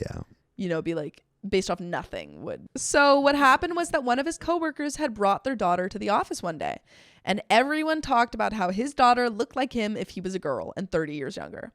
Yeah. be like based off nothing would. So what happened was that one of his coworkers had brought their daughter to the office one day, and everyone talked about how his daughter looked like him if he was a girl and 30 years younger.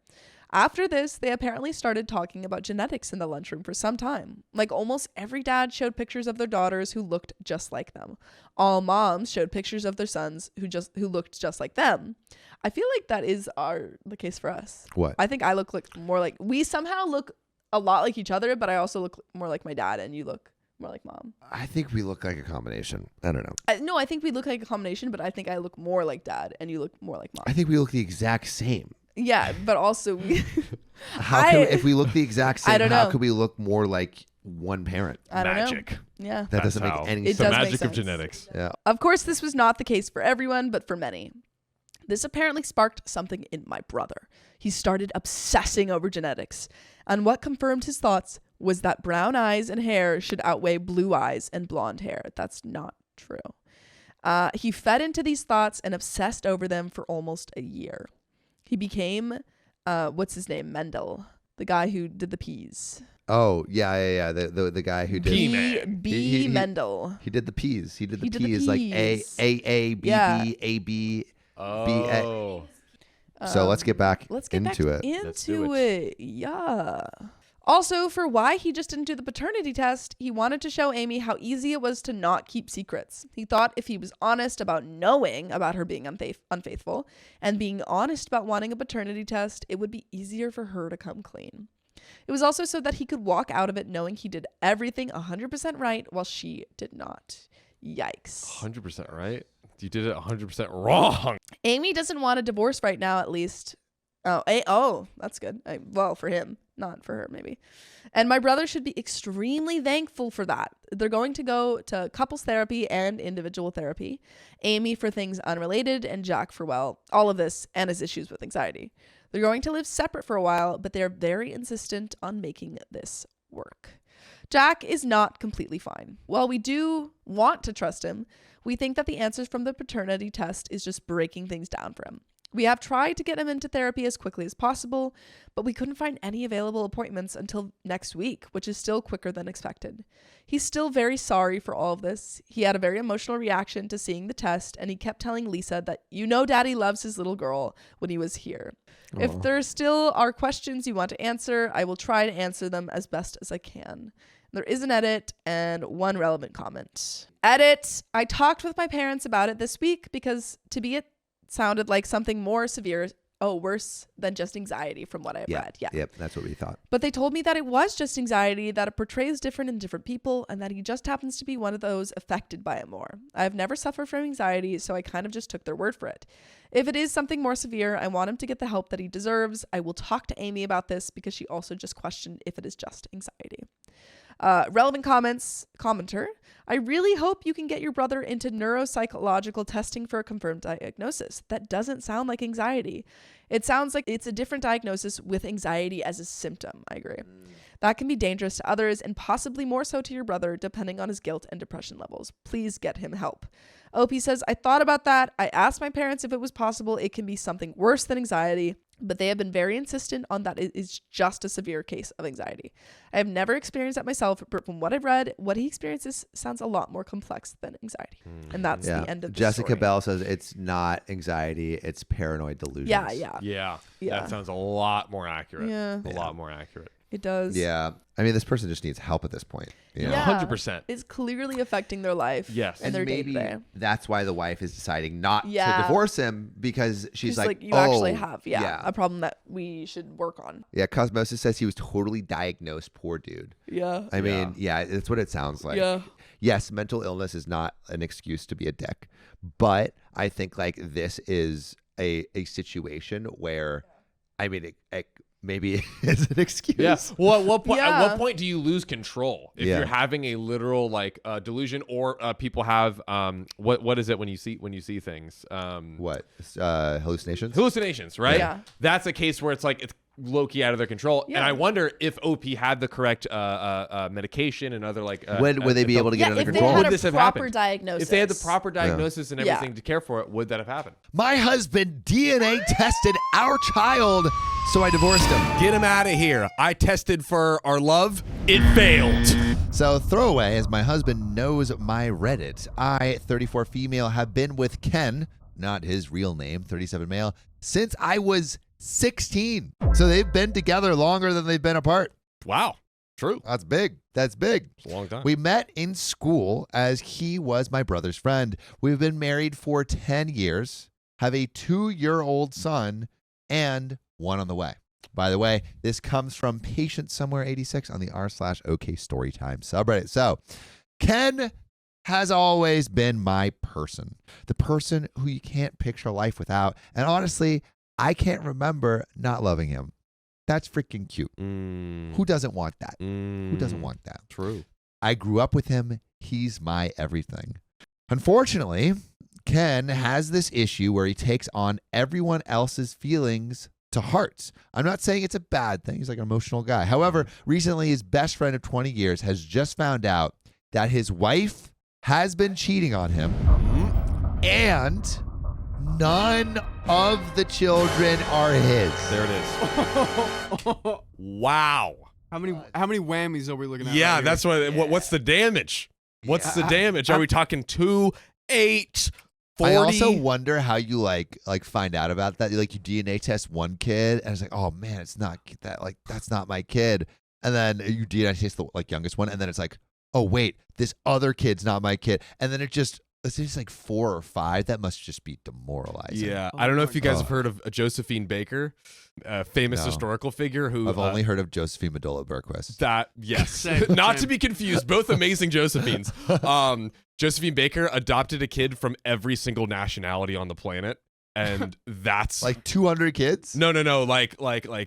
After this, they apparently started talking about genetics in the lunchroom for some time. Like almost every dad showed pictures of their daughters who looked just like them. All moms showed pictures of their sons who looked just like them. I feel like that is the case for us. What? I think I look like more like, we somehow look a lot like each other, but I also look more like my dad and you look more like mom. I think we look like a combination. I don't know. No, I think we look like a combination, but I think I look more like dad and you look more like mom. I think we look the exact same. Yeah, but also If we look the exact same, I don't how know. could we look more like one parent? I don't Magic. know. Yeah. That doesn't make how. any It sense. does make Magic of sense. genetics. Yeah. Of course, this was not the case for everyone, but for many. This apparently sparked something in my brother. He started obsessing over genetics, and what confirmed his thoughts was that brown eyes and hair should outweigh blue eyes and blonde hair. That's not true. He fed into these thoughts and obsessed over them for almost a year. He became, what's his name? Mendel, the guy who did the peas. Oh, yeah. The guy who did P-Man. B. Mendel. He did the peas. He did the He did the peas like peas. A B Yeah. B A B. Oh. So let's get back Let's get into back it. Let's do into it. Yeah. Also, for why he just didn't do the paternity test, he wanted to show Amy how easy it was to not keep secrets. He thought if he was honest about knowing about her being unfaithful and being honest about wanting a paternity test, it would be easier for her to come clean. It was also so that he could walk out of it knowing he did everything 100% right while she did not. Yikes. 100% right? You did it 100% wrong. Amy doesn't want a divorce right now, at least. Oh, that's good. Well, for him. not for her, maybe. And my brother should be extremely thankful for that. They're going to go to couples therapy and individual therapy. Amy for things unrelated, and Jack for, well, all of this and his issues with anxiety. They're going to live separate for a while, but they're very insistent on making this work. Jack is not completely fine. While we do want to trust him, we think that the answers from the paternity test is just breaking things down for him. We have tried to get him into therapy as quickly as possible, but we couldn't find any available appointments until next week, which is still quicker than expected. He's still very sorry for all of this. He had a very emotional reaction to seeing the test, and he kept telling Lisa that, Daddy loves his little girl when he was here. Aww. If there still are questions you want to answer, I will try to answer them as best as I can. There is an edit and one relevant comment. Edit. I talked with my parents about it this week because to be it sounded like something more severe, worse than just anxiety from what I've read. Yeah. Yep, that's what we thought. But they told me that it was just anxiety, that it portrays different in different people, and that he just happens to be one of those affected by it more. I've never suffered from anxiety, so I kind of just took their word for it. If it is something more severe, I want him to get the help that he deserves. I will talk to Amy about this because she also just questioned if it is just anxiety. Relevant commenter. I really hope you can get your brother into neuropsychological testing for a confirmed diagnosis. That doesn't sound like anxiety. It sounds like it's a different diagnosis with anxiety as a symptom. I agree. That can be dangerous to others and possibly more so to your brother, depending on his guilt and depression levels. Please get him help. OP says, I thought about that. I asked my parents if it was possible it can be something worse than anxiety, but they have been very insistent on that it is just a severe case of anxiety. I have never experienced that myself, but from what I've read, what he experiences sounds a lot more complex than anxiety. And that's the end of the Jessica story. Bell says it's not anxiety, it's paranoid delusions. Yeah. That sounds a lot more accurate. Yeah. A lot more accurate. It does. Yeah. I mean, this person just needs help at this point. You know? 100%. It's clearly affecting their life. Yes. And And their maybe day-to-day. that's why the wife is deciding not to Yeah. divorce him, because she's like, you oh, actually have a problem that we should work on. Yeah, Cosmosis says he was totally diagnosed. Poor dude. Yeah. I mean, yeah, it's what it sounds like. Yeah. Yes, mental illness is not an excuse to be a dick, but I think like this is a situation where, I mean, it maybe it is an excuse. Yeah. Well, at what point? Yeah. At what point do you lose control if you're having a literal like delusion, or people have what is it when you see things? What hallucinations? Hallucinations, right? Yeah. That's a case where it's like it's low key out of their control. Yeah. And I wonder if OP had the correct medication and other like Would they be able to get under if control? they had Would a this have proper happened? diagnosis. If they had the proper diagnosis and everything to care for it, would that have happened? My husband DNA tested our child, so I divorced him. Get him out of here. I tested for our love. It failed. So throwaway, as my husband knows my Reddit. I, 34 female, have been with Ken, not his real name, 37 male, since I was 16. So they've been together longer than they've been apart. Wow. True. That's big. That's big. It's a long time. We met in school as he was my brother's friend. We've been married for 10 years, have a 2-year-old son, and one on the way. By the way, this comes from Patient Somewhere 86 on the r/OK Storytime subreddit. So, Ken has always been my person, the person who you can't picture life without. And honestly, I can't remember not loving him. That's freaking cute. Who doesn't want that? Who doesn't want that? True. I grew up with him. He's my everything. Unfortunately, Ken has this issue where he takes on everyone else's feelings to heart. I'm not saying it's a bad thing. He's like an emotional guy. However, recently his best friend of 20 years has just found out that his wife has been cheating on him, and none of the children are his. There it is. Wow. How many whammies are we looking at? Yeah, right that's here? what's the damage? What's the damage? Are we talking 2, 8, 40? I also wonder how you like find out about that. Like you DNA test one kid, and it's like, oh man, it's not that. Like that's not my kid. And then you DNA test the youngest one, and then it's like, oh wait, this other kid's not my kid. And then it's just like 4 or 5. That must just be demoralizing. Yeah. Oh I don't know my if you guys God. have heard of Josephine Baker, a famous No. historical figure who I've only heard of Josephine Medola Berquist. that yes, Same, not same. to be confused, both amazing Josephines. Josephine Baker adopted a kid from every single nationality on the planet and that's Like 200 kids? no, like an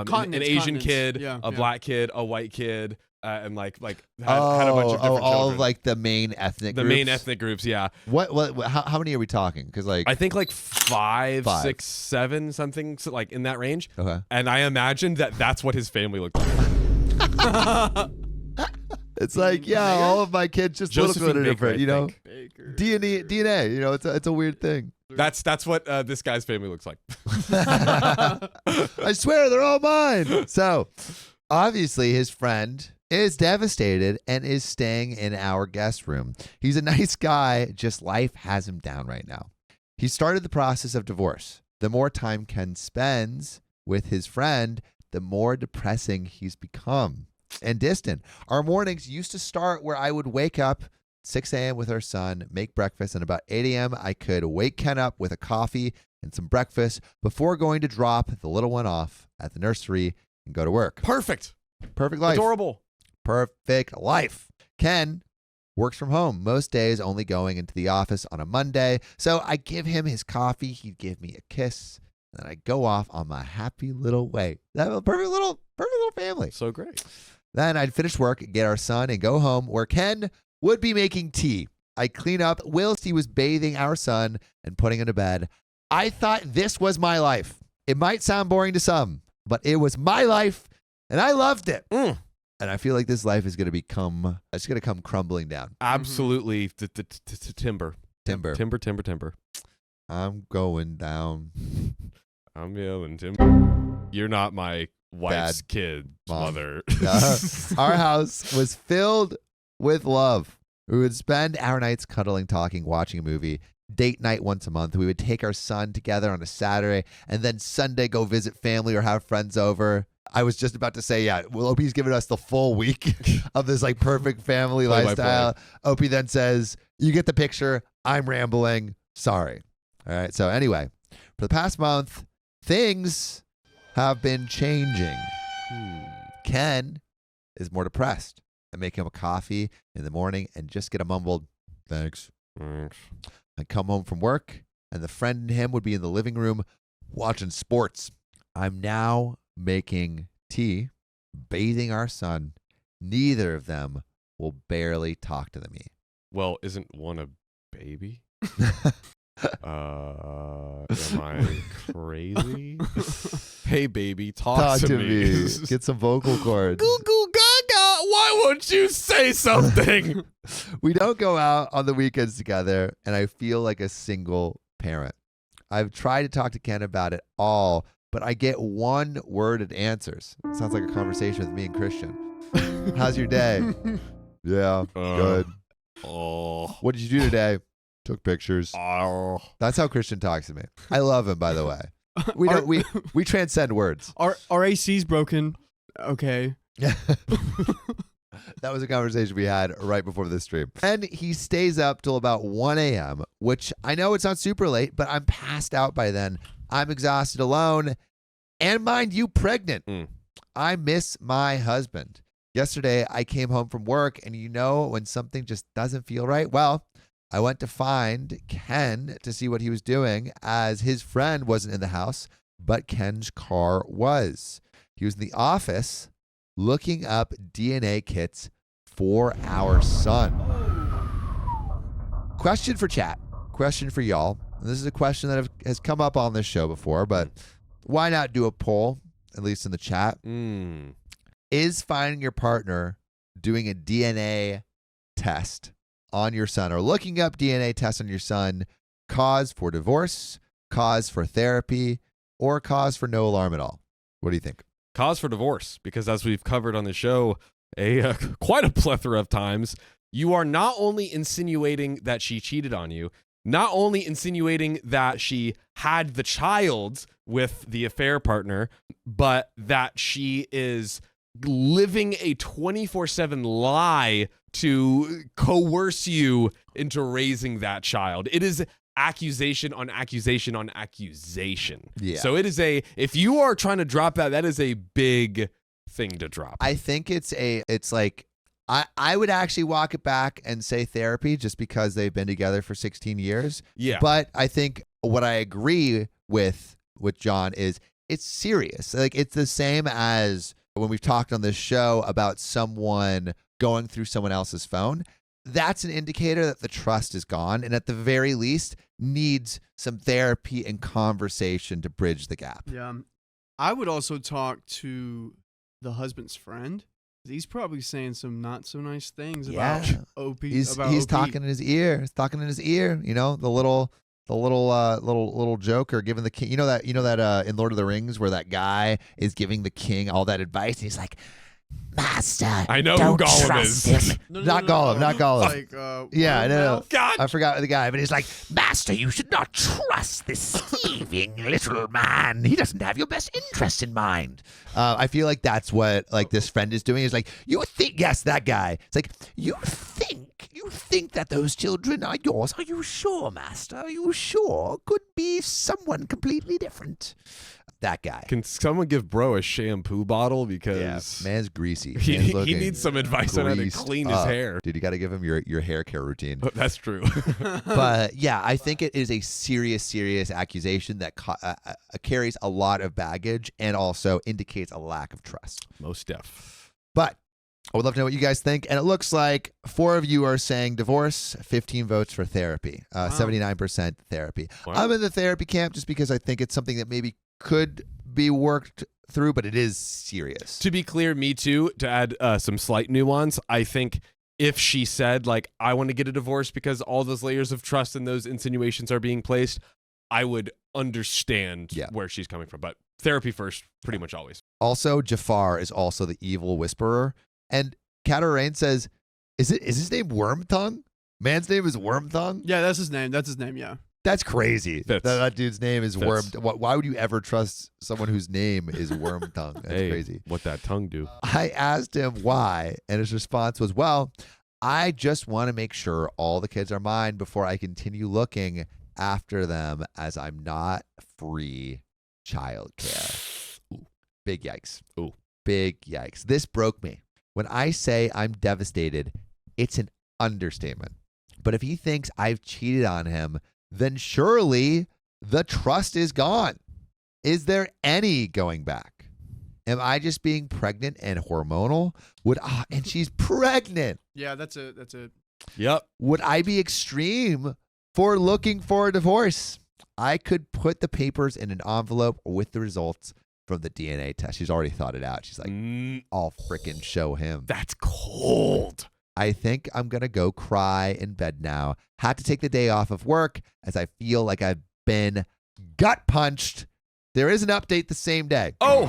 Continents, Asian continents. kid, Yeah, a yeah. black kid, a white kid, and like had a bunch of Oh, different all children. of like the main ethnic the groups? main ethnic groups, yeah. What how many are we talking? Because like I think like five, Five. 6, 7, something so like in that range. okay. And I imagined that that's what his family looked like. It's like, yeah, all of my kids just look a Josephine little Baker, different, I you know? think. DNA, you know, it's a weird thing. That's what this guy's family looks like. I swear they're all mine. So, obviously, his friend is devastated and is staying in our guest room. He's a nice guy, just life has him down right now. He started the process of divorce. The more time Ken spends with his friend, the more depressing he's become and distant. Our mornings used to start where I would wake up 6 a.m. with our son, make breakfast, and about 8 a.m. I could wake Ken up with a coffee and some breakfast before going to drop the little one off at the nursery and go to work. Perfect. Perfect life. Adorable. Perfect life. Ken works from home, most days only going into the office on a Monday. So I give him his coffee, he'd give me a kiss, and then I go off on my happy little way. That was a perfect little family. So great. Then I'd finish work, get our son, and go home where Ken would be making tea. I'd clean up whilst he was bathing our son and putting him to bed. I thought this was my life. It might sound boring to some, but it was my life, and I loved it. And I feel like this life is going to come crumbling down. Absolutely. Timber. Timber. I'm going down. I'm yelling timber. You're not my wife's Dad, kid's Mom. mother. Our house was filled with love. We would spend our nights cuddling, talking, watching a movie. Date night once a month. We would take our son together on a Saturday and then Sunday go visit family or have friends over. I was just about to say, yeah, well, Opie's giving us the full week of this like perfect family Play by lifestyle. Opie then says, you get the picture. I'm rambling. Sorry. All right. So anyway, for the past month, things have been changing. Ken is more depressed. I make him a coffee in the morning and just get a mumbled, thanks. I'd come home from work and the friend and him would be in the living room watching sports. I'm now making tea, bathing our son. Neither of them will barely talk to me. Well, isn't one a baby? Am I crazy? Hey, baby, talk to me. Get some vocal cords. Goo goo gaga. Why won't you say something? We don't go out on the weekends together, and I feel like a single parent. I've tried to talk to Ken about it all, but I get one-worded answers. It sounds like a conversation with me and Christian. How's your day? Yeah, good. Oh. What did you do today? Took pictures. Oh. That's how Christian talks to me. I love him, by the way. We don't. We transcend words. Our AC's broken. Okay. That was a conversation we had right before this stream. And he stays up till about 1 a.m., which I know it's not super late, but I'm passed out by then. I'm exhausted alone. And mind you, pregnant. I miss my husband. Yesterday, I came home from work, and you know when something just doesn't feel right? Well, I went to find Ken to see what he was doing, as his friend wasn't in the house, but Ken's car was. He was in the office looking up DNA kits for our son. Question for chat. Question for y'all. And this is a question that has come up on this show before, but why not do a poll, at least in the chat? Is finding your partner doing a DNA test on your son or looking up DNA tests on your son cause for divorce, cause for therapy, or cause for no alarm at all? What do you think? Cause for divorce, because as we've covered on the show quite a plethora of times, you are not only insinuating that she cheated on you, not only insinuating that she had the child with the affair partner, but that she is living a 24/7 lie to coerce you into raising that child. It is accusation on accusation on accusation. Yeah. So it is if you are trying to drop that is a big thing to drop. I think it's like, I would actually walk it back and say therapy just because they've been together for 16 years. Yeah. But I think what I agree with John is it's serious. Like it's the same as when we've talked on this show about someone going through someone else's phone. That's an indicator that the trust is gone, and at the very least needs some therapy and conversation to bridge the gap. Yeah. I would also talk to the husband's friend. He's probably saying some not so nice things about OP. He's OP. talking in his ear. He's talking in his ear. You know, the little joker giving the king. You know that in Lord of the Rings where that guy is giving the king all that advice, and he's like, Master, I know don't who Gollum trust is. him. not Gollum, not Gollum. Like, Yeah, I know. God. I forgot the guy, but he's like, Master, you should not trust this thieving little man. He doesn't have your best interests in mind. I feel like that's what like this friend is doing. Is like, you think, yes, that guy. It's like, You think that those children are yours? Are you sure, Master? Are you sure? Could be someone completely different. that guy. Can someone give bro a shampoo bottle? Because Man's greasy. he Man's looking needs some advice on how to greased clean his up. hair. Dude, you got to give him your hair care routine. That's true. But yeah, I think it is a serious accusation that carries a lot of baggage and also indicates a lack of trust. Most deaf. But I would love to know what you guys think. And it looks like 4 of you are saying divorce, 15 votes for therapy, 79% therapy. Wow. I'm in the therapy camp just because I think it's something that maybe could be worked through, but it is serious. To be clear, me too, to add some slight nuance, I think if she said, like, I want to get a divorce because all those layers of trust and those insinuations are being placed, I would understand where she's coming from. But therapy first, pretty much always. Also, Jafar is also the evil whisperer. And Catarain says, is his name Wormtongue? Man's name is Wormtongue? Yeah, that's his name. Yeah. That's crazy. Fits. That dude's name is Worm. Fits. Why would you ever trust someone whose name is Wormtongue? That's Hey, crazy. what that tongue do? I asked him why, and his response was, well, I just want to make sure all the kids are mine before I continue looking after them as I'm not free childcare. Big yikes. Ooh. Big yikes. This broke me. When I say I'm devastated, it's an understatement. But if he thinks I've cheated on him, then surely the trust is gone. Is there any going back? Am I just being pregnant and hormonal? And she's pregnant. Yeah, that's it. Yep. Would I be extreme for looking for a divorce? I could put the papers in an envelope with the results from the DNA test. She's already thought it out. She's like, I'll frickin' show him. That's cold. I think I'm going to go cry in bed now. Had to take the day off of work as I feel like I've been gut punched. There is an update the same day. Oh.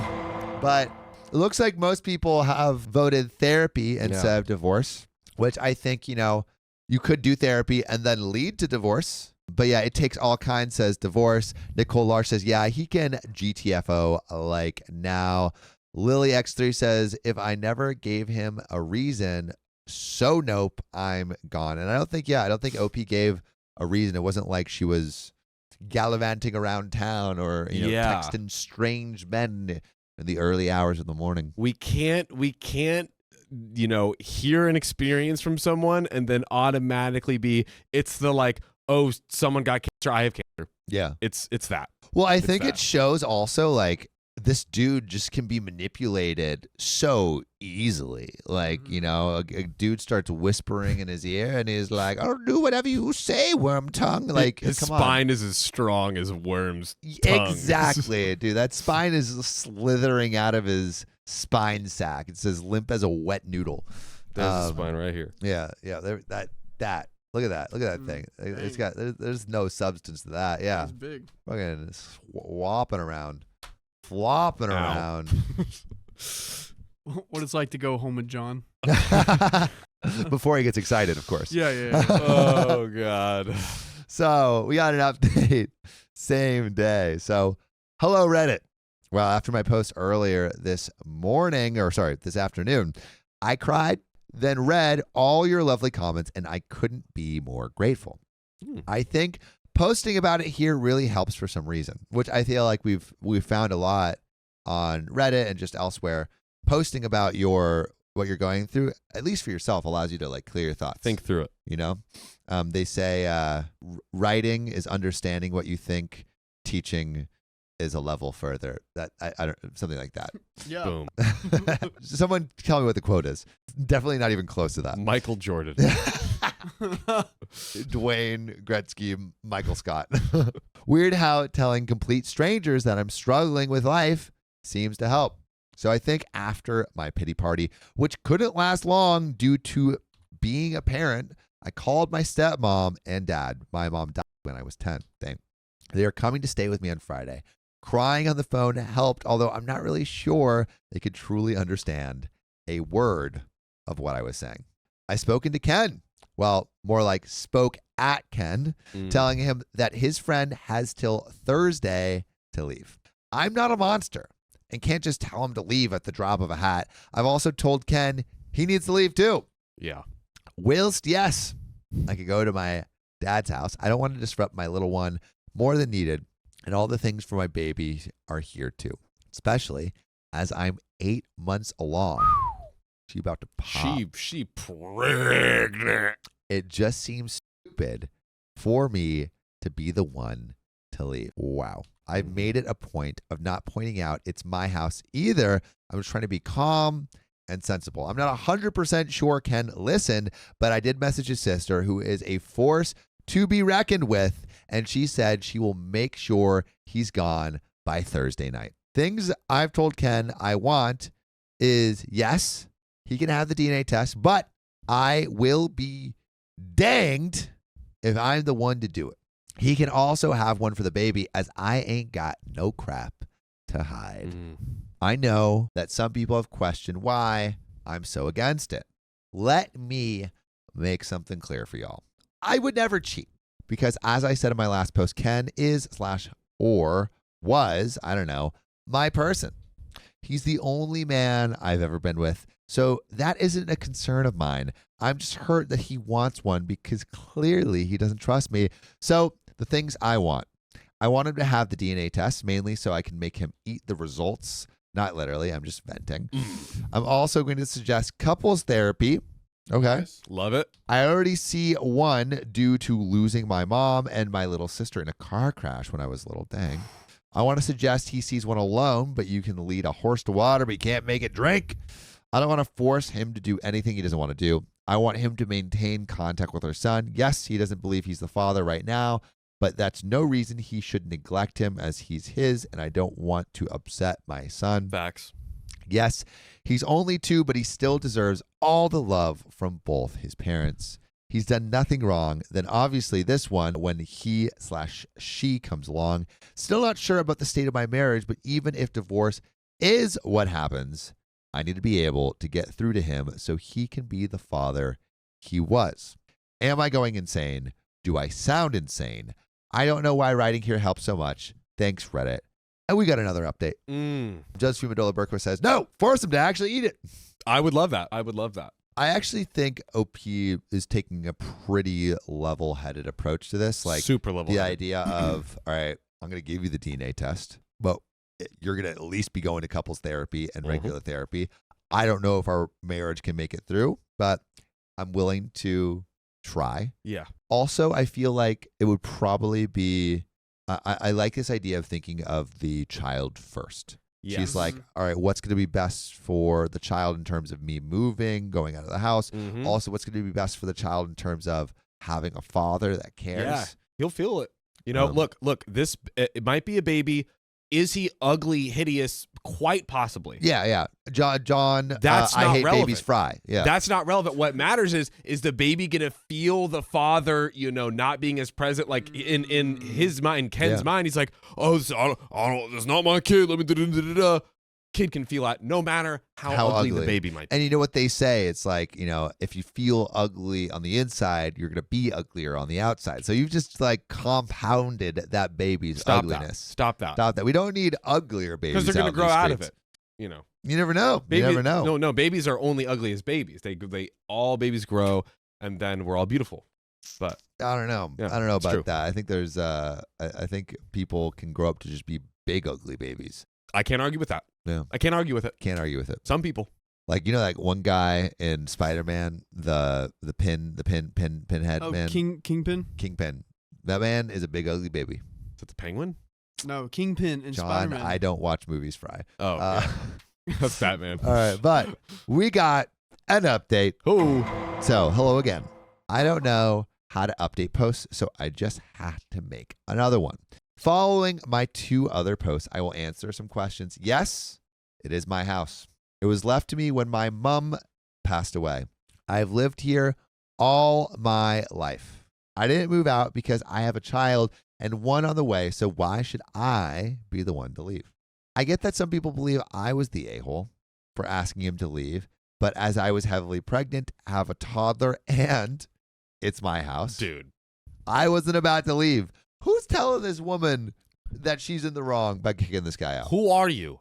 But it looks like most people have voted therapy instead of divorce, which I think, you could do therapy and then lead to divorce. But yeah, it takes all kinds, says divorce. Nicole Larch says, yeah, he can GTFO like now. Lily X3 says, if I never gave him a reason, so nope, I'm gone. And I don't think OP gave a reason. It wasn't like she was gallivanting around town or, texting strange men in the early hours of the morning. We can't hear an experience from someone and then automatically it's the like, oh, someone got cancer, I have cancer. Yeah. It's that. Well, I think it shows also like this dude just can be manipulated so easily. Like, a dude starts whispering in his ear and he's like, I'll do whatever you say, Wormtongue. Like, his come spine is as strong as Worm's tongue. Exactly, dude. That spine is slithering out of his spine sack. It says limp as a wet noodle. There's the spine right here. Yeah. That. Look at that thing. It's got. There's no substance to that. Yeah. It's big. Fucking flopping around. What it's like to go home with John. Before he gets excited, of course. Yeah. Oh, God. So we got an update same day. So hello, Reddit. Well, after my post earlier this afternoon, I cried, then read all your lovely comments, and I couldn't be more grateful. I think posting about it here really helps for some reason, which I feel like we've found a lot on Reddit and just elsewhere. Posting about your what you're going through, at least for yourself, allows you to like clear your thoughts. Think through it. You know, they say writing is understanding what you think. Teaching is a level further. That I don't something like that. Yeah. Boom. Someone tell me what the quote is. Definitely not even close to that. Michael Jordan. Dwayne Gretzky, Michael Scott. Weird how telling complete strangers that I'm struggling with life seems to help. So I think after my pity party, which couldn't last long due to being a parent, I called my stepmom and dad. My mom died when I was 10. They are coming to stay with me on Friday. Crying on the phone helped, although I'm not really sure they could truly understand a word of what I was saying. I spoken to Ken. Well, more like spoke at Ken, telling him that his friend has till Thursday to leave. I'm not a monster and can't just tell him to leave at the drop of a hat. I've also told Ken he needs to leave too. Yeah. Whilst, yes, I could go to my dad's house, I don't want to disrupt my little one more than needed, and all the things for my baby are here too, especially as I'm 8 months along. She about to pop. She pregnant. It just seems stupid for me to be the one to leave. Wow. I've made it a point of not pointing out it's my house either. I'm just trying to be calm and sensible. I'm not 100% sure Ken listened, but I did message his sister, who is a force to be reckoned with, and she said she will make sure he's gone by Thursday night. Things I've told Ken I want is, yes, he can have the DNA test, but I will be danged if I'm the one to do it. He can also have one for the baby, as I ain't got no crap to hide. I know that some people have questioned why I'm so against it. Let me make something clear for y'all. I would never cheat because, as I said in my last post, Ken is / or was, I don't know, my person. He's the only man I've ever been with, so that isn't a concern of mine. I'm just hurt that he wants one because clearly he doesn't trust me. So the things I want him to have the DNA test, mainly so I can make him eat the results. Not literally, I'm just venting. I'm also going to suggest couples therapy. Okay. Nice. Love it. I already see one due to losing my mom and my little sister in a car crash when I was little. Dang. I want to suggest he sees one alone, but you can lead a horse to water, but you can't make it drink. I don't want to force him to do anything he doesn't want to do. I want him to maintain contact with our son. Yes, he doesn't believe he's the father right now, but that's no reason he should neglect him, as he's his, and I don't want to upset my son. Facts. Yes, he's only 2, but he still deserves all the love from both his parents. He's done nothing wrong. Then obviously this one, when he / she comes along, still not sure about the state of my marriage, but even if divorce is what happens, I need to be able to get through to him so he can be the father he was. Am I going insane? Do I sound insane? I don't know why writing here helps so much. Thanks, Reddit. And we got another update. Josephine Medola Berkowitz says, no, force him to actually eat it. I would love that. I would love that. I actually think OP is taking a pretty level-headed approach to this. Like, super level. The idea of, all right, I'm going to give you the DNA test, but you're going to at least be going to couples therapy and regular therapy. I don't know if our marriage can make it through, but I'm willing to try. Yeah. Also, I feel like it would probably be, I like this idea of thinking of the child first. Yes. She's like, all right, what's going to be best for the child in terms of me moving, going out of the house? Also, what's going to be best for the child in terms of having a father that cares? Yeah, he'll feel it. You know, look, this, it might be a baby. Is he ugly, hideous? Quite possibly. Yeah. John, that's I not hate relevant. babies fry. Yeah. That's not relevant. What matters is the baby going to feel the father, not being as present? Like in his mind, Ken's mind, he's like, oh, I don't, that's not my kid. Let me Kid can feel that no matter how ugly the baby might be. And you know what they say? It's like, if you feel ugly on the inside, you're going to be uglier on the outside. So you've just like compounded that baby's ugliness. Stop that. Stop that. We don't need uglier babies. Because they're going to grow out of it. You never know. You never know. No, babies are only ugly as babies. They all babies grow, and then we're all beautiful. But I don't know. Yeah, I don't know about true. that. I think there's I think people can grow up to just be big ugly babies. I can't argue with that. Yeah. I can't argue with it. Can't argue with it. Some people. Like, like one guy in Spider-Man, the pinhead Oh, man. Kingpin? Kingpin. That man is a big ugly baby. Is that the penguin? No, Kingpin in John, Spider-Man. I don't watch movies, Fry. Oh, Uh, that's Batman. all right, but we got an update. Oh, So, hello again. I don't know how to update posts, so I just had to make another one. Following my 2 other posts, I will answer some questions. Yes, it is my house. It was left to me when my mom passed away. I've lived here all my life. I didn't move out because I have a child and one on the way, so why should I be the one to leave? I get that some people believe I was the a-hole for asking him to leave, but as I was heavily pregnant, have a toddler, and it's my house, dude. I wasn't about to leave. Who's telling this woman that she's in the wrong by kicking this guy out? Who are you?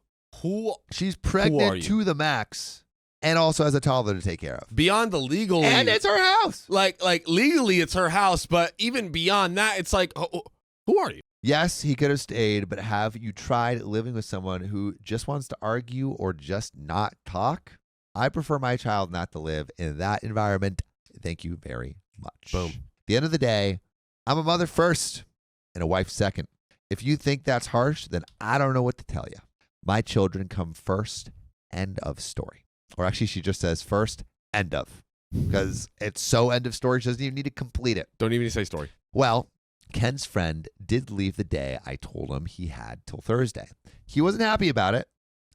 She's are pregnant you? to the max and also has a toddler to take care of. Beyond the legal, And it's her house. like legally, it's her house. But even beyond that, it's like, who are you? Yes, he could have stayed, but have you tried living with someone who just wants to argue or just not talk? I prefer my child not to live in that environment. Thank you very much. Boom. At the end of the day, I'm a mother first and a wife second. If you think that's harsh, then I don't know what to tell you. My children come first, end of story. Or actually, she just says first, end of. Because it's so end of story, she doesn't even need to complete it. Don't even say story. Well, Ken's friend did leave the day I told him he had till Thursday. He wasn't happy about it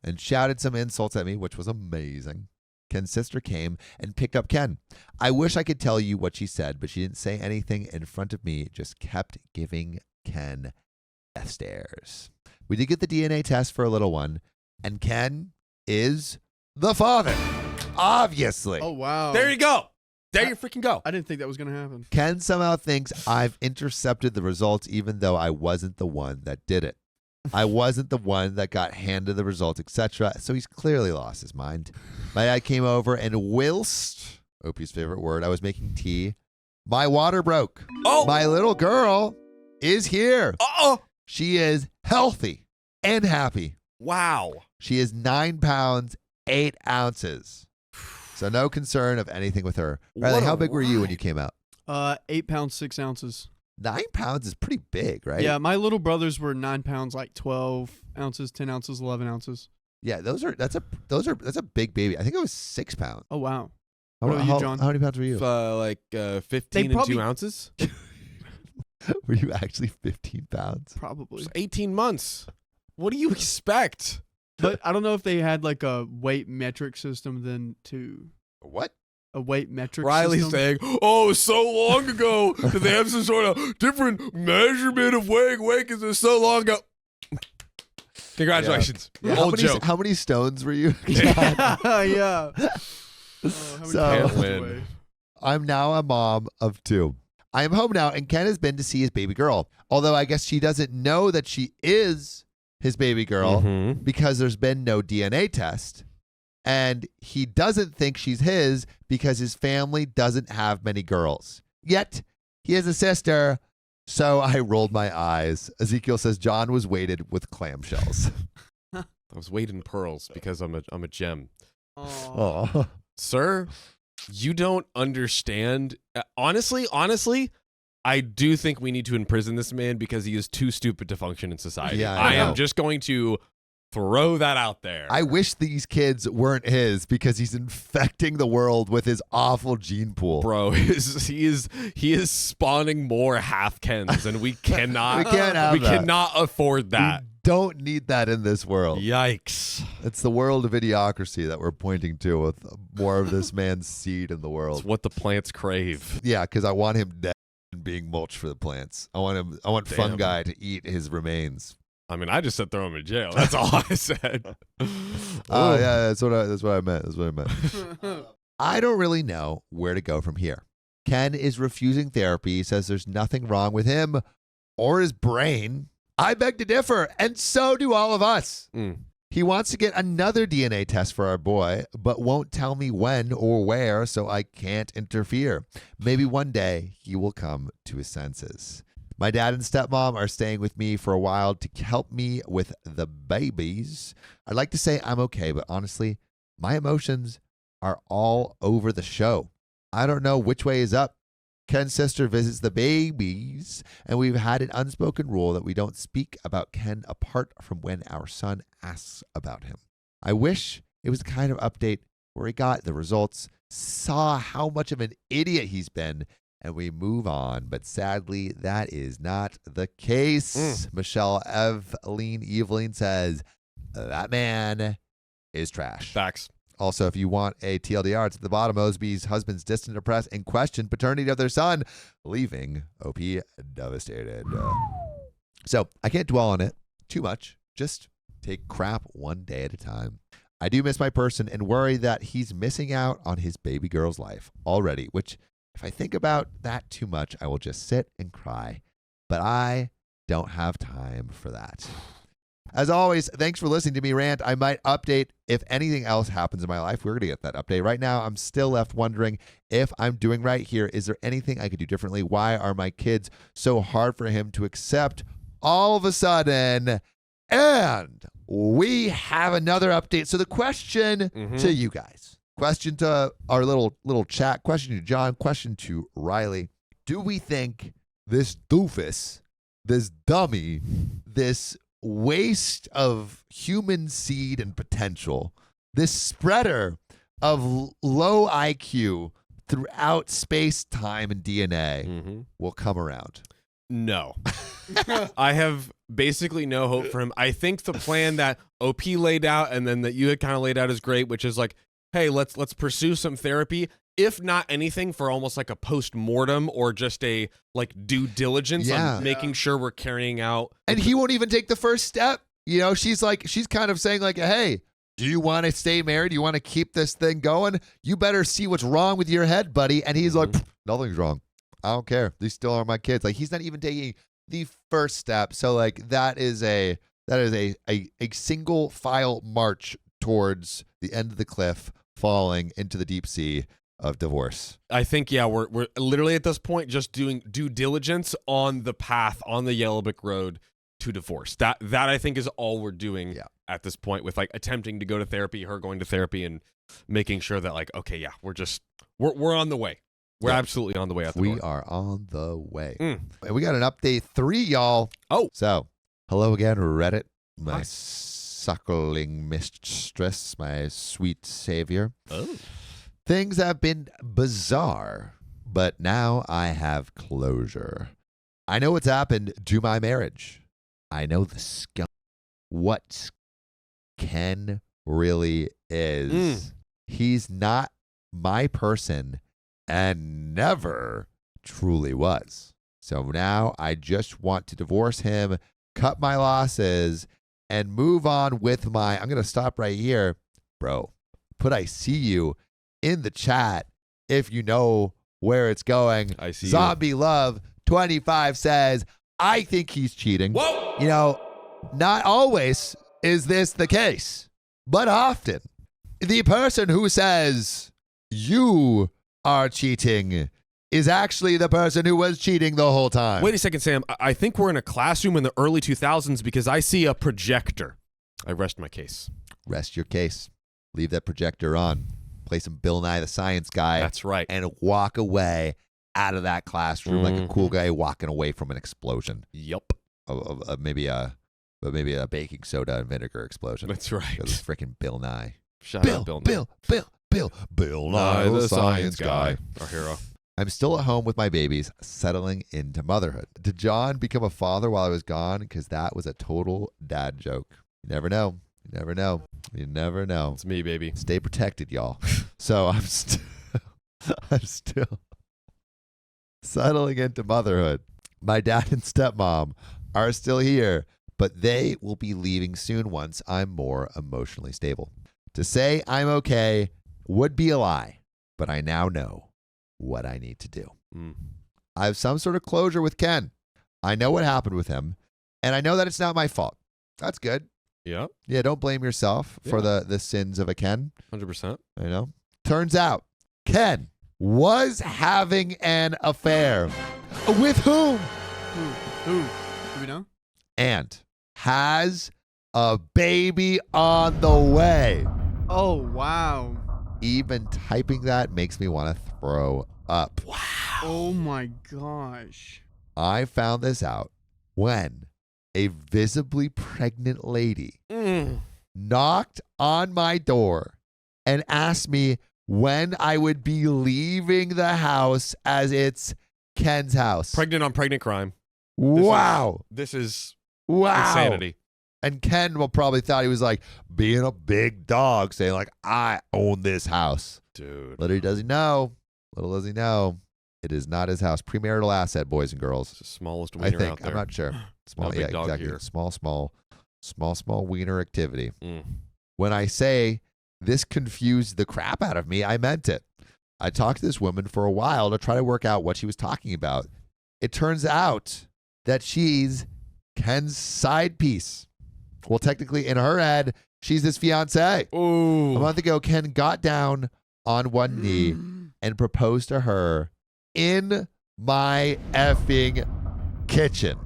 and shouted some insults at me, which was amazing. Ken's sister came and picked up Ken. I wish I could tell you what she said, but she didn't say anything in front of me, just kept giving Ken death stares. We did get the DNA test for a little one, and Ken is the father, obviously. Oh, wow. There you go. There you freaking go. I didn't think that was going to happen. Ken somehow thinks I've intercepted the results, even though I wasn't the one that did it. I wasn't the one that got handed the results, etc. So he's clearly lost his mind. My dad came over, and whilst, Opie's favorite word, I was making tea, my water broke. Oh. My little girl is here. Oh. She is healthy and happy. Wow. She is 9 pounds, 8 ounces. So no concern of anything with her. Riley, What a how big were you when ride. you came out? 8 pounds, 6 ounces. 9 pounds is pretty big, right? Yeah, my little brothers were 9 pounds, like 12 ounces, 10 ounces, 11 ounces. Yeah, that's a big baby. I think it was 6 pounds. Oh, wow. How, What about you, how- John? how many pounds were you? Like 15 and probably- 2 ounces. Were you actually 15 pounds? Probably. It's 18 months. What do you expect? But I don't know if they had like a weight metric system then too. What? A weight metric Riley's system. saying, "Oh, so long ago that they have some sort of different measurement of weight because it was so long ago." Congratulations. Yeah, Old joke. how many stones were you? yeah. Oh, how many So- pounds Can't win. away? I'm now a mom of 2. I am home now, and Ken has been to see his baby girl. Although I guess she doesn't know that she is his baby girl Mhm. because there's been no DNA test. And he doesn't think she's his because his family doesn't have many girls. Yet, he has a sister. So I rolled my eyes. Ezekiel says John was weighted with clamshells. I was weighed in pearls because I'm a gem. Oh. Oh. Sir, you don't understand. Honestly, I do think we need to imprison this man because he is too stupid to function in society. Yeah, I I know. am just going to throw that out there. I wish these kids weren't his because he's infecting the world with his awful gene pool. Bro, he is spawning more half Kens, and we cannot. We can't have we that. cannot afford that. We don't need that in this world. Yikes! It's the world of idiocracy that we're pointing to with more of this man's seed in the It's world. what the plants crave. Yeah, because I want him dead and being mulch for the plants. I want Damn. fungi to eat his remains. I mean, I just said throw him in jail. That's all I said. Oh yeah, that's what I meant. That's what I meant. I don't really know where to go from here. Ken is refusing therapy. He says there's nothing wrong with him or his brain. I beg to differ, and so do all of us. Mm. He wants to get another DNA test for our boy, but won't tell me when or where, so I can't interfere. Maybe one day he will come to his senses. My dad and stepmom are staying with me for a while to help me with the babies. I'd like to say I'm okay, but honestly, My emotions are all over the show. I don't know which way is up. Ken's sister visits the babies, and we've had an unspoken rule that we don't speak about Ken apart from when our son asks about him. I wish it was the kind of update where he got the results, saw how much of an idiot he's been, and we move on. But sadly, that is not the case. Michelle Eveline says, that man is trash. Facts. Also, if you want a TLDR, it's at the bottom. Osby's husband's distant, depressed, and questioned paternity of their son, leaving OP devastated. So I can't dwell on it too much. Just take crap one day at a time. I do miss my person and worry that he's missing out on his baby girl's life already, which if I think about that too much, I will just sit and cry. But I don't have time for that. As always, thanks for listening to me rant. I might update if anything else happens in my life. We're going to get that update. Right now, I'm still left wondering if I'm doing right here. Is there anything I could do differently? Why are my kids so hard for him to accept all of a sudden? And we have another update. So the question to you guys, question to our little chat, question to John, question to Riley. Do we think this doofus, this dummy, this waste of human seed and potential, this spreader of low IQ throughout space, time, and DNA will come around? No. I have basically no hope for him. I think the plan that OP laid out and then that you had kind of laid out is great, which is like, hey, let's pursue some therapy. If not anything, for almost like a post-mortem or just a like due diligence on making sure we're carrying out. And he won't even take the first step. You know, she's kind of saying like, hey, do you want to stay married? Do you want to keep this thing going? You better see what's wrong with your head, buddy. And he's like, nothing's wrong. I don't care. These still are my kids. Like, he's not even taking the first step. So like that is a single file march towards the end of the cliff, falling into the deep sea of divorce. I think, yeah, we're literally at this point just doing due diligence on the path on the Yellow Brick Road to divorce. That I think is all we're doing at this point, with like attempting to go to therapy, her going to therapy, and making sure that like, okay, yeah, we're on the way. We're absolutely on the way out the door. We are on the way. And we got an update 3, y'all. Oh. So, hello again, Reddit, my suckling mistress, my sweet savior. Oh. Things have been bizarre, but now I have closure. I know what's happened to my marriage. I know the scum. What Ken really is. He's not my person and never truly was. So now I just want to divorce him, cut my losses, and move on with my, I'm going to stop right here. Bro, put I see you in the chat if you know where it's going. I see Zombie Love 25 says, I think he's cheating. Whoa! You know, not always is this the case, but often the person who says you are cheating is actually the person who was cheating the whole time. Wait a second, Sam. I think we're in a classroom in the early 2000s because I see a projector. I rest my case. Rest your case. Leave that projector on. Play some Bill Nye the Science Guy. That's right. And walk away out of that classroom like a cool guy walking away from an explosion. Yep. Maybe a baking soda and vinegar explosion. That's right. It was freaking Bill Nye. Shout out Bill Nye. Bill Nye the Science Guy. Our hero. I'm still at home with my babies, settling into motherhood. Did John become a father while I was gone? Because that was a total dad joke. You never know. You never know. You never know. It's me, baby. Stay protected, y'all. So I'm still settling into motherhood. My dad and stepmom are still here, but they will be leaving soon once I'm more emotionally stable. To say I'm okay would be a lie, but I now know what I need to do. I have some sort of closure with Ken. I know what happened with him, and I know that it's not my fault. That's good. Yep. Yeah, don't blame yourself for the sins of a Ken. 100%. You know? Turns out, Ken was having an affair. With whom? Who? Do we know? And has a baby on the way. Oh, wow. Even typing that makes me want to throw up. Oh, my gosh. I found this out when a visibly pregnant lady knocked on my door and asked me when I would be leaving the house, as it's Ken's house. Pregnant on pregnant crime. Wow. This is Wow. insanity. And Ken will probably thought he was like being a big dog, saying like, I own this house. Dude. Little does he know. Little does he know. It is not his house. Premarital asset, boys and girls. It's the smallest I wiener think. out there. I'm not sure. Small, No big yeah, dog exactly. here. Small wiener activity. Mm. When I say this confused the crap out of me, I meant it. I talked to this woman for a while to try to work out what she was talking about. It turns out that she's Ken's side piece. Well, technically, in her head, she's his fiance. Ooh. A month ago, Ken got down on one knee and proposed to her in my effing kitchen.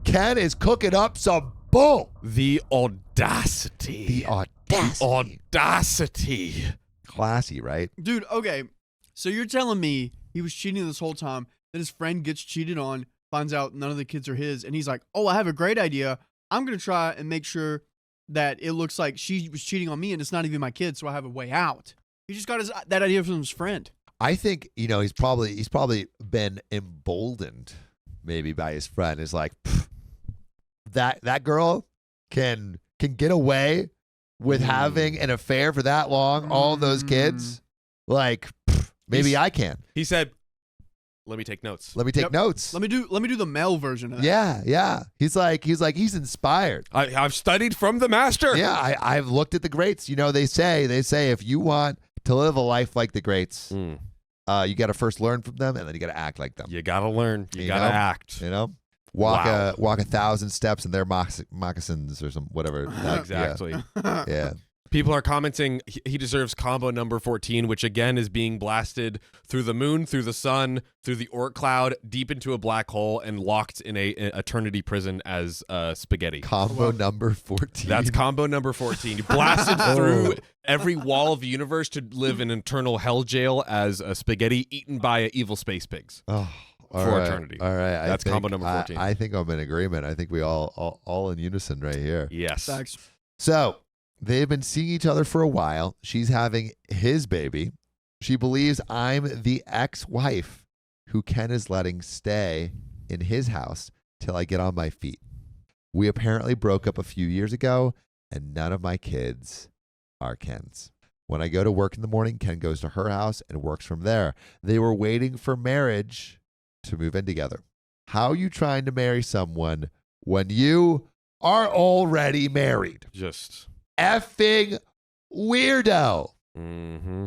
Ken is cooking up some bull. The audacity. The audacity. Audacity. Classy, right? Dude, okay. So you're telling me he was cheating this whole time, then his friend gets cheated on, finds out none of the kids are his, and he's like, oh, I have a great idea. I'm going to try and make sure that it looks like she was cheating on me and it's not even my kid, so I have a way out. He just got that idea from his friend. I think, he's probably been emboldened maybe by his friend. Is like, that girl can get away with having an affair for that long, all those kids. Like, maybe I can. He said, let me take notes. Let me take Yep. notes. Let me do the male version of that. Yeah. He's inspired. I've studied from the master. Yeah, I've looked at the greats. They say if you want to live a life like the greats, you got to first learn from them, and then you got to act like them. You got to learn. You got to know? act. Walk Wow. 1,000 steps in their moccasins or some whatever. Exactly. Yeah. People are commenting he deserves combo number 14, which again is being blasted through the moon, through the sun, through the Oort cloud, deep into a black hole, and locked in a eternity prison as spaghetti. Combo number 14. That's combo number 14. Blasted through every wall of the universe to live in eternal hell jail as a spaghetti eaten by evil space pigs. Oh, all for right. eternity. All right. That's combo number 14. I think I'm in agreement. I think we all in unison right here. Yes. Thanks. So they've been seeing each other for a while. She's having his baby. She believes I'm the ex-wife who Ken is letting stay in his house till I get on my feet. We apparently broke up a few years ago, and none of my kids are Ken's. When I go to work in the morning, Ken goes to her house and works from there. They were waiting for marriage to move in together. How are you trying to marry someone when you are already married? Just. Effing weirdo. Mm-hmm.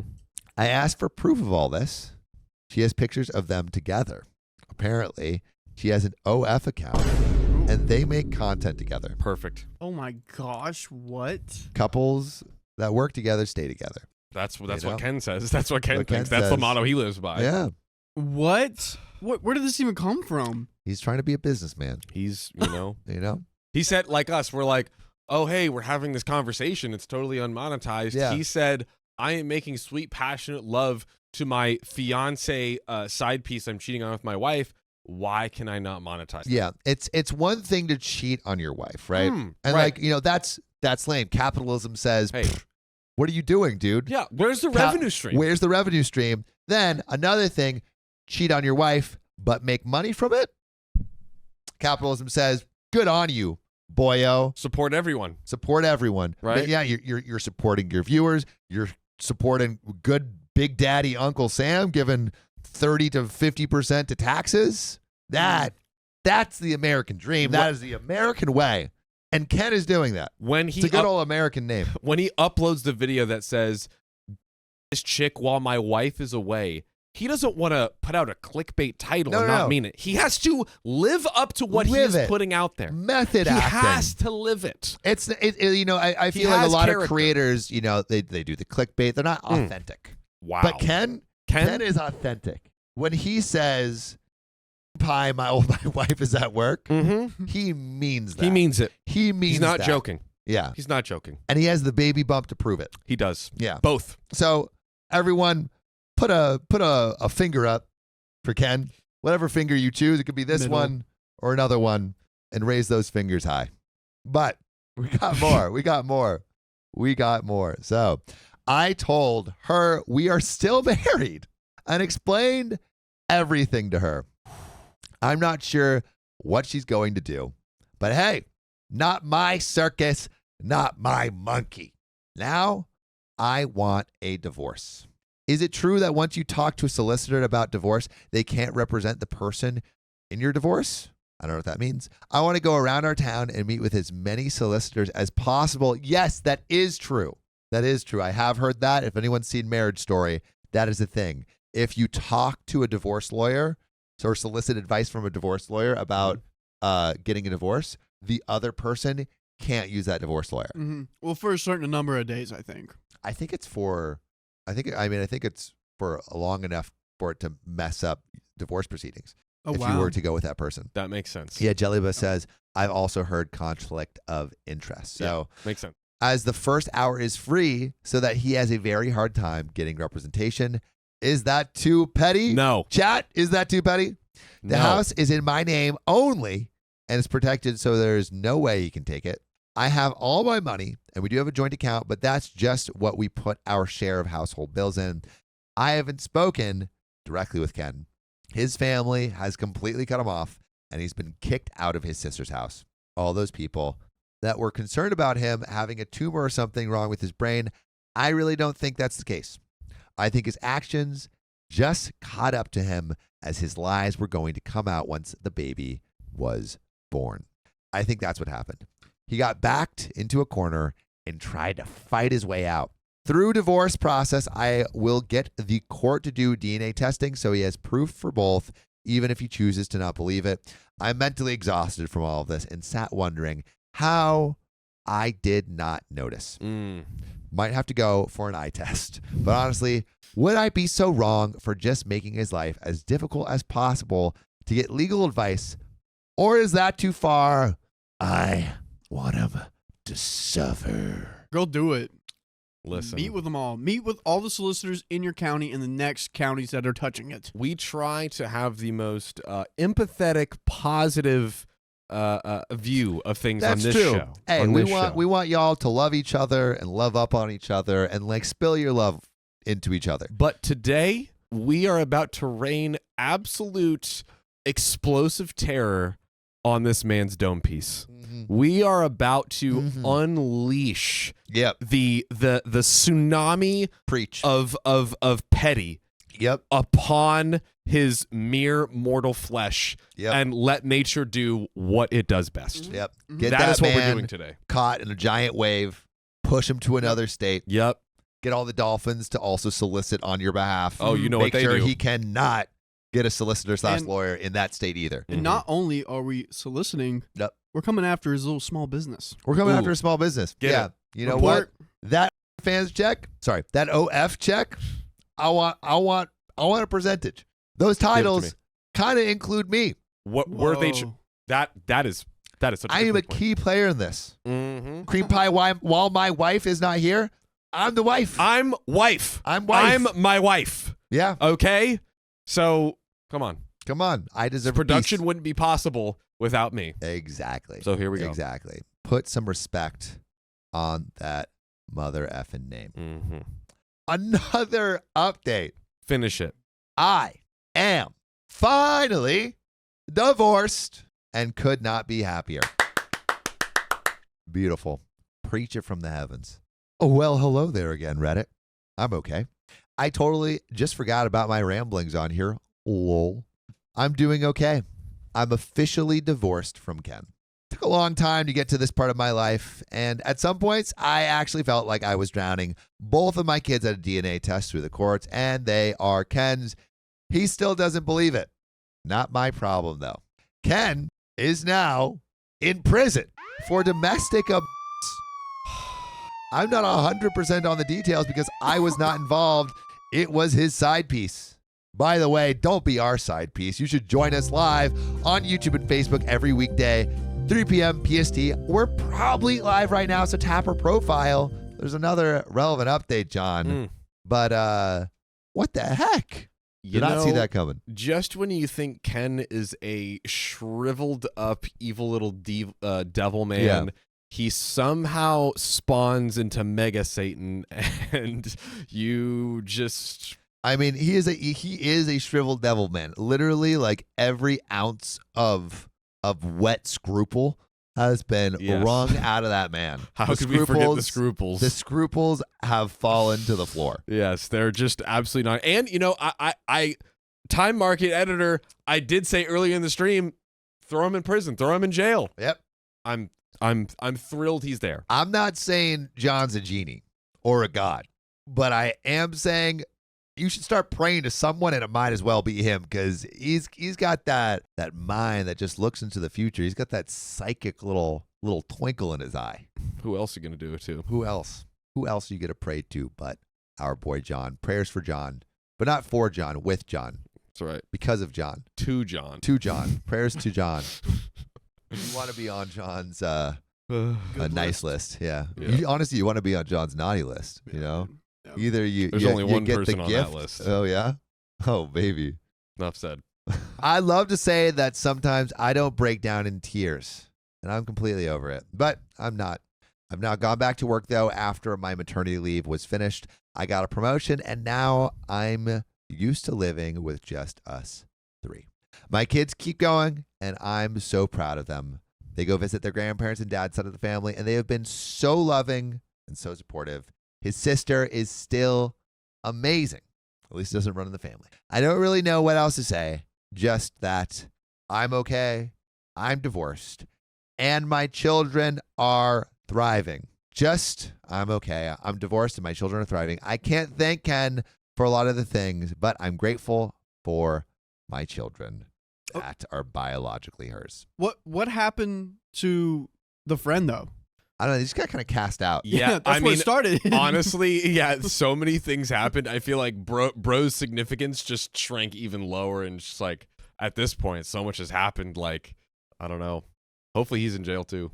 I asked for proof of all this. She has pictures of them together. Apparently, she has an OF account, and they make content together. Perfect. Oh my gosh, what? Couples that work together stay together. That's know? what Ken says. That's what Ken What Ken thinks. That's the says. motto he lives by. Yeah. What? Where did this even come from? He's trying to be a businessman, He's, he said, like us, we're like, oh, hey, we're having this conversation. It's totally unmonetized. Yeah. He said, I am making sweet, passionate love to my fiance side piece I'm cheating on with my wife. Why can I not monetize that? Yeah. It's one thing to cheat on your wife, right? And right. that's lame. Capitalism says, Hey. what are you doing, dude? Yeah, where's the revenue stream? Where's the revenue stream? Then another thing, cheat on your wife, but make money from it. Capitalism says, good on you, boyo. Support everyone. Support everyone. Right. But yeah, you're supporting your viewers. You're supporting good Big Daddy Uncle Sam, giving 30 to 50% to taxes. That's the American dream. That is the American way. And Ken is doing that. When It's a good old American name. when he uploads the video that says, this chick while my wife is away, he doesn't want to put out a clickbait title and not mean it. He has to live up to what he Live is it. putting out there. Method He acting. has to live it. I He feel like a has lot character. of creators, they do the clickbait. They're not authentic. Wow. But Ken is authentic. When he says, "Pie, my wife is at work," Mm-hmm. he means that. He means it. He means He's not that. joking. Yeah. He's not joking. And he has the baby bump to prove it. He does. Yeah. Both. So everyone put a finger up for Ken. Whatever finger you choose. It could be this Middle. one or another one, and raise those fingers high. But we got more. We got more. We got more. So I told her we are still married and explained everything to her. I'm not sure what she's going to do, but hey, not my circus, not my monkey. Now I want a divorce. Is it true that once you talk to a solicitor about divorce, they can't represent the person in your divorce? I don't know what that means. I want to go around our town and meet with as many solicitors as possible. Yes, that is true. That is true. I have heard that. If anyone's seen Marriage Story, that is a thing. If you talk to a divorce lawyer or solicit advice from a divorce lawyer about getting a divorce, the other person can't use that divorce lawyer. Mm-hmm. Well, for a certain number of days, I think. I think it's for long enough for it to mess up divorce proceedings. Oh, if wow. you were to go with that person. That makes sense. Yeah, Jellyba says, I've also heard conflict of interest. So Makes sense. as the first hour is free so that he has a very hard time getting representation, is that too petty? No. Chat, is that too petty? The No. house is in my name only and it's protected, so there's no way he can take it. I have all my money and we do have a joint account, but that's just what we put our share of household bills in. I haven't spoken directly with Ken. His family has completely cut him off and he's been kicked out of his sister's house. All those people that were concerned about him having a tumor or something wrong with his brain, I really don't think that's the case. I think his actions just caught up to him as his lies were going to come out once the baby was born. I think that's what happened. He got backed into a corner and tried to fight his way out. Through divorce process, I will get the court to do DNA testing so he has proof for both, even if he chooses to not believe it. I'm mentally exhausted from all of this and sat wondering how I did not notice. Might have to go for an eye test. But honestly, would I be so wrong for just making his life as difficult as possible to get legal advice? Or is that too far? I want him to suffer. Go do it. Listen. Meet with them all. Meet with all the solicitors in your county and the next counties that are touching it. We try to have the most empathetic, positive view of things That's on this true. show. Hey, on we this want show. we want y'all to love each other and love up on each other and like spill your love into each other. But today, we are about to rain absolute explosive terror on this man's dome piece. We are about to unleash Yep. the tsunami Preach. of petty Yep. upon his mere mortal flesh Yep. and let nature do what it does best. Yep. Get That that is what we're man doing today. caught in a giant wave, push him to another state, Yep. get all the dolphins to also solicit on your behalf. Oh, you know Make what they sure do. he cannot get a solicitor / And- lawyer in that state either. And not only are we soliciting, Yep. we're coming after his little small business. We're coming Ooh. after a small business. Get yeah. it. You know Report. what? That fans check. Sorry, that OF check. I want a percentage. Those me. titles kind of include me. What were they? Whoa. That is such a I am a good point. key player in this. Mhm. Cream pie. While my wife is not here, I'm the wife. I'm wife. I'm wife. I'm my wife. Yeah. Okay? So, come on. Come on. I deserve Production a piece. wouldn't be possible without me. Exactly. So here we go. Exactly. Put some respect on that mother effing name. Mm-hmm. Another update. Finish it. I am finally divorced and could not be happier. Beautiful. Preach it from the heavens. Oh, well, hello there again, Reddit. I'm okay. I totally just forgot about my ramblings on here. Lol. I'm doing okay. I'm officially divorced from Ken. Took a long time to get to this part of my life, and at some points, I actually felt like I was drowning. Both of my kids had a DNA test through the courts, and they are Ken's. He still doesn't believe it. Not my problem, though. Ken is now in prison for domestic abuse. I'm not 100% on the details because I was not involved. It was his side piece. By the way, don't be our side piece. You should join us live on YouTube and Facebook every weekday. 3 p.m. PST. We're probably live right now, so tap her profile. There's another relevant update, John. But what the heck? Did not see that coming. Just when you think Ken is a shriveled up evil little devil man, he somehow spawns into Mega Satan, and you just... I mean, he is a shriveled devil man. Literally, like every ounce of wet scruple has been wrung out of that man. How could we forget the scruples? The scruples have fallen to the floor. Yes, they're just absolutely not. And you know, I Time Market editor, I did say earlier in the stream, throw him in prison, throw him in jail. Yep. I'm thrilled he's there. I'm not saying John's a genie or a god, but I am saying you should start praying to someone, and it might as well be him, because he's got that mind that just looks into the future. He's got that psychic little twinkle in his eye. Who else are you gonna do it to? Who else? Who else are you gonna pray to but our boy John? Prayers for John, but not for John, with John. That's right. Because of John. To John. To John. Prayers to John. You want to be on John's nice list. Yeah. Honestly, you want to be on John's naughty list, you know? Yeah. Either There's only one get person the on gift. that list. Oh, yeah? Oh, baby. Enough said. I love to say that sometimes I don't break down in tears, and I'm completely over it. But I'm not. I've now gone back to work, though, after my maternity leave was finished. I got a promotion, and now I'm used to living with just us 3. My kids keep going, and I'm so proud of them. They go visit their grandparents and dad's side of the family, and they have been so loving and so supportive. His sister is still amazing. At least doesn't run in the family. I don't really know what else to say, just that I'm okay, I'm divorced, and my children are thriving. Just, I'm okay. I'm divorced and my children are thriving. I can't thank Ken for a lot of the things, but I'm grateful for my children that are biologically hers. What happened to the friend though? I don't know. They just got kind of cast out. Yeah, that's where it started. Honestly, yeah, so many things happened. I feel like bro's significance just shrank even lower, and just like at this point, so much has happened. Like, I don't know. Hopefully, he's in jail too.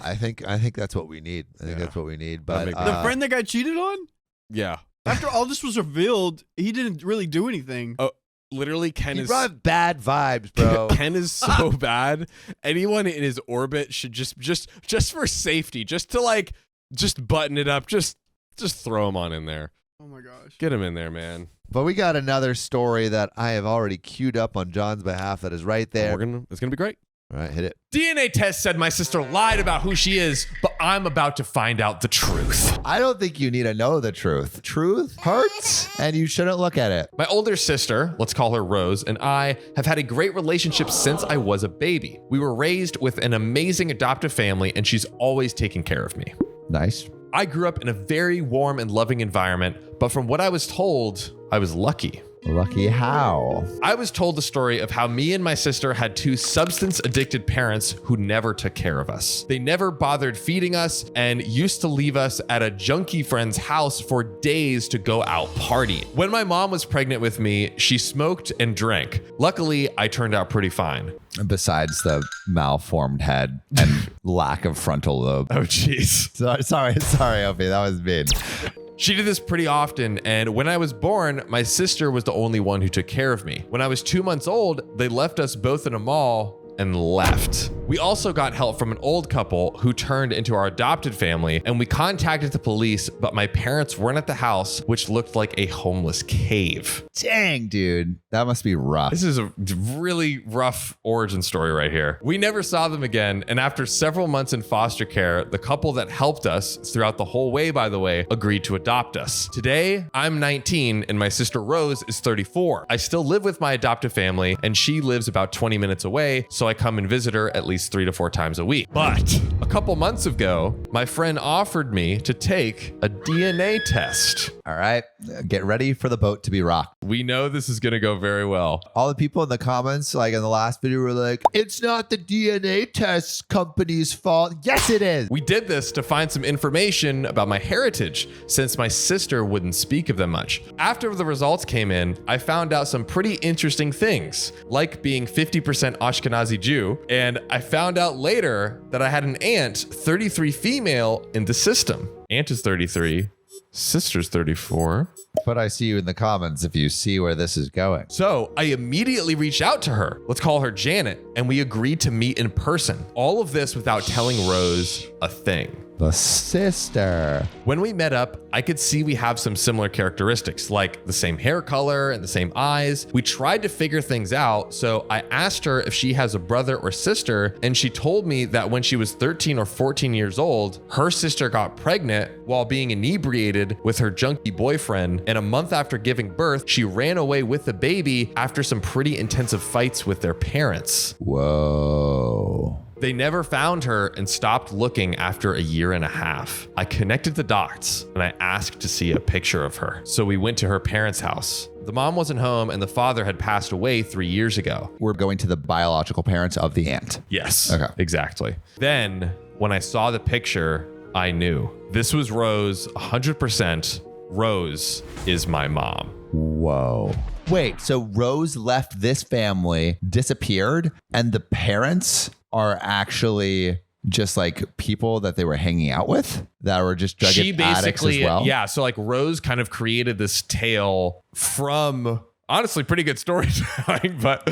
I think that's what we need. I think that's what we need. But The friend that got cheated on? Yeah. After all this was revealed, he didn't really do anything. Oh, literally, Ken you is brought bad vibes, bro. Ken is so bad. Anyone in his orbit should just for safety, just button it up, just throw him on in there. Oh my gosh. Get him in there, man. But we got another story that I have already queued up on John's behalf that is right there. It's gonna be great. All right, hit it. DNA test said my sister lied about who she is, but I'm about to find out the truth. I don't think you need to know the truth. Truth hurts, and you shouldn't look at it. My older sister, let's call her Rose, and I have had a great relationship since I was a baby. We were raised with an amazing adoptive family, and she's always taken care of me. Nice. I grew up in a very warm and loving environment, but from what I was told, I was lucky. Lucky how? I was told the story of how me and my sister had 2 substance-addicted parents who never took care of us. They never bothered feeding us and used to leave us at a junkie friend's house for days to go out partying. When my mom was pregnant with me, she smoked and drank. Luckily, I turned out pretty fine. Besides the malformed head and lack of frontal lobe. Oh, jeez. Sorry, Opie. That was mean. She did this pretty often, and when I was born, my sister was the only one who took care of me. When I was 2 months old, they left us both in a mall and left. We also got help from an old couple who turned into our adopted family, and we contacted the police, but my parents weren't at the house, which looked like a homeless cave. Dang, dude. That must be rough. This is a really rough origin story right here. We never saw them again, and after several months in foster care, the couple that helped us throughout the whole way, by the way, agreed to adopt us. Today, I'm 19 and my sister Rose is 34. I still live with my adoptive family, and she lives about 20 minutes away, so I come and visit her at least 3 to 4 times a week. But a couple months ago, my friend offered me to take a DNA test. All right. Get ready for the boat to be rocked. We know this is going to go very well. All the people in the comments, like in the last video, were like, it's not the DNA test company's fault. Yes, it is. We did this to find some information about my heritage, since my sister wouldn't speak of them much. After the results came in, I found out some pretty interesting things, like being 50% Ashkenazi Jew. And I found out later that I had an aunt, 33 female, in the system. Aunt is 33, sister's 34. But I see you in the comments if you see where this is going. So I immediately reached out to her. Let's call her Janet. And we agreed to meet in person. All of this without telling Rose a thing. The sister. When we met up, I could see we have some similar characteristics, like the same hair color and the same eyes. We tried to figure things out, so I asked her if she has a brother or sister, and she told me that when she was 13 or 14 years old, her sister got pregnant while being inebriated with her junkie boyfriend, and a month after giving birth, she ran away with the baby after some pretty intensive fights with their parents. Whoa. They never found her and stopped looking after a year and a half. I connected the dots and I asked to see a picture of her. So we went to her parents' house. The mom wasn't home and the father had passed away 3 years ago. We're going to the biological parents of the aunt. Yes. Okay. Exactly. Then when I saw the picture, I knew this was Rose 100%. Rose is my mom. Whoa. Wait, so Rose left this family, disappeared, and the parents are actually just like people that they were hanging out with that were just drug addicts as well? Yeah. So like Rose kind of created this tale from honestly pretty good storytelling, but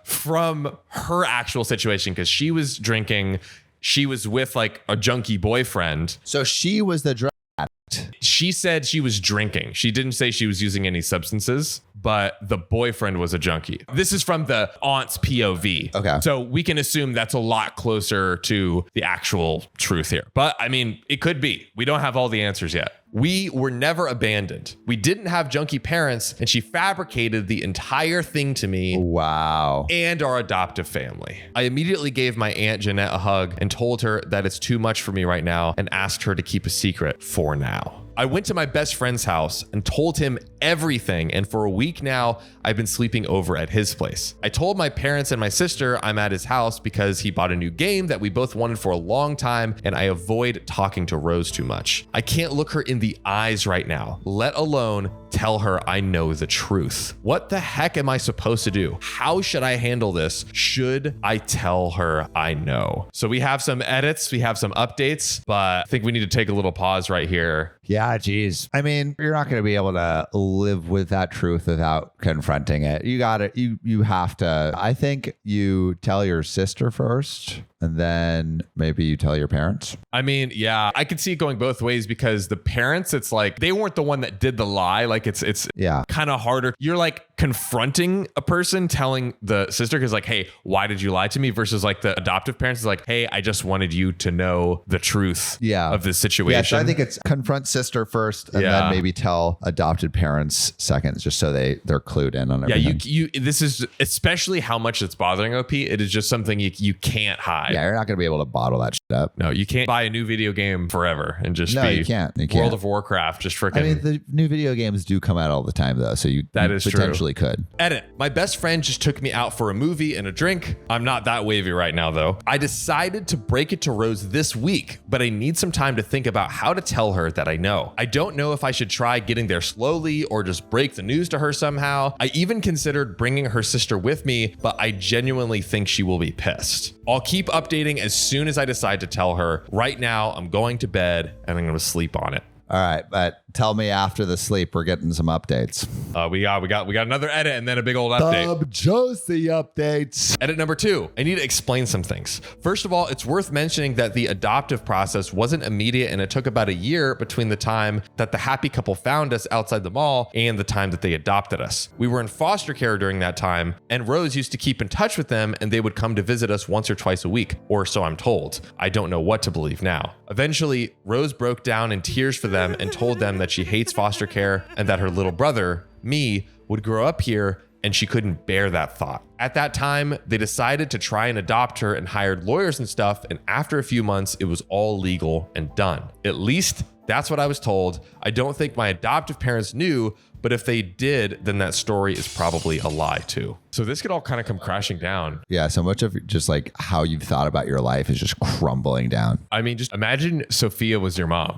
from her actual situation, because she was drinking. She was with like a junkie boyfriend. So she was the drug addict. She said she was drinking. She didn't say she was using any substances, but the boyfriend was a junkie. This is from the aunt's POV. Okay. So we can assume that's a lot closer to the actual truth here. But I mean, it could be. We don't have all the answers yet. We were never abandoned. We didn't have junkie parents, and she fabricated the entire thing to me. Wow. And our adoptive family. I immediately gave my Aunt Jeanette a hug and told her that it's too much for me right now and asked her to keep a secret for now. I went to my best friend's house and told him everything, and for a week now, I've been sleeping over at his place. I told my parents and my sister I'm at his house because he bought a new game that we both wanted for a long time, and I avoid talking to Rose too much. I can't look her in the eyes right now, let alone tell her I know the truth. What the heck am I supposed to do? How should I handle this? Should I tell her I know? So we have some edits, we have some updates, but I think we need to take a little pause right here. Yeah, geez. I mean, you're not going to be able to live with that truth without confronting it. You got it. You have to. I think you tell your sister first, and then maybe you tell your parents. I mean, yeah, I could see it going both ways, because the parents, it's like they weren't the one that did the lie. Like it's yeah, kind of harder. You're like confronting a person, telling the sister, because like, hey, why did you lie to me? Versus like the adoptive parents is like, hey, I just wanted you to know the truth of this situation. Yeah, so I think it's confront sister first, and then maybe tell adopted parents second, just so they're clued in on everything. Yeah, you this is especially how much it's bothering OP. It is just something you can't hide. Yeah, you're not going to be able to bottle that shit up. No, you can't buy a new video game forever and just no, you can't. World of Warcraft, just freaking. I mean, the new video games do come out all the time, though, so you potentially could. Edit. My best friend just took me out for a movie and a drink. I'm not that wavy right now, though. I decided to break it to Rose this week, but I need some time to think about how to tell her that I know. I don't know if I should try getting there slowly or just break the news to her somehow. I even considered bringing her sister with me, but I genuinely think she will be pissed. I'll keep updating as soon as I decide to tell her. Right now, I'm going to bed and I'm going to sleep on it. All right, but tell me after the sleep, we're getting some updates. We got another edit and then a big old update. Josie updates. Edit number 2. I need to explain some things. First of all, it's worth mentioning that the adoptive process wasn't immediate, and it took about a year between the time that the happy couple found us outside the mall and the time that they adopted us. We were in foster care during that time, and Rose used to keep in touch with them, and they would come to visit us once or twice a week, or so I'm told. I don't know what to believe now. Eventually, Rose broke down in tears for them and told them that she hates foster care and that her little brother, me, would grow up here, and she couldn't bear that thought. At that time, they decided to try and adopt her and hired lawyers and stuff, and after a few months, it was all legal and done. At least that's what I was told. I don't think my adoptive parents knew, but if they did, then that story is probably a lie too. So this could all kind of come crashing down. Yeah, so much of just like how you've thought about your life is just crumbling down. I mean, just imagine Sophia was your mom.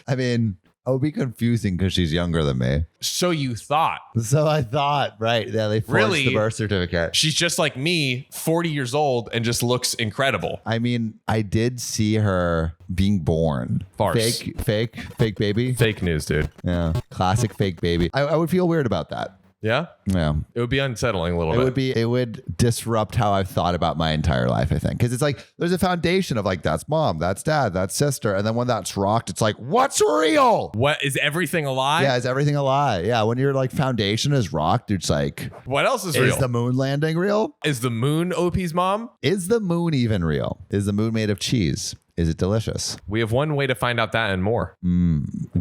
I mean, It would be confusing because she's younger than me. So you thought. So I thought, right? Yeah, they forged Really? the birth certificate. She's just like me, 40 years old, and just looks incredible. I mean, I did see her being born. Farce. Fake baby. Fake news, dude. Yeah, classic fake baby. I would feel weird about that. Yeah? Yeah. It would be unsettling a little bit. It would disrupt how I've thought about my entire life, I think. Because it's like there's a foundation of like that's mom, that's dad, that's sister. And then when that's rocked, it's like, what's real? What, is everything a lie? Yeah, is everything a lie? Yeah, when your like foundation is rocked, it's like, What else is real? is the moon landing real? Is the moon OP's mom? Is the moon even real? Is the moon made of cheese? Is it delicious? We have one way to find out that and more.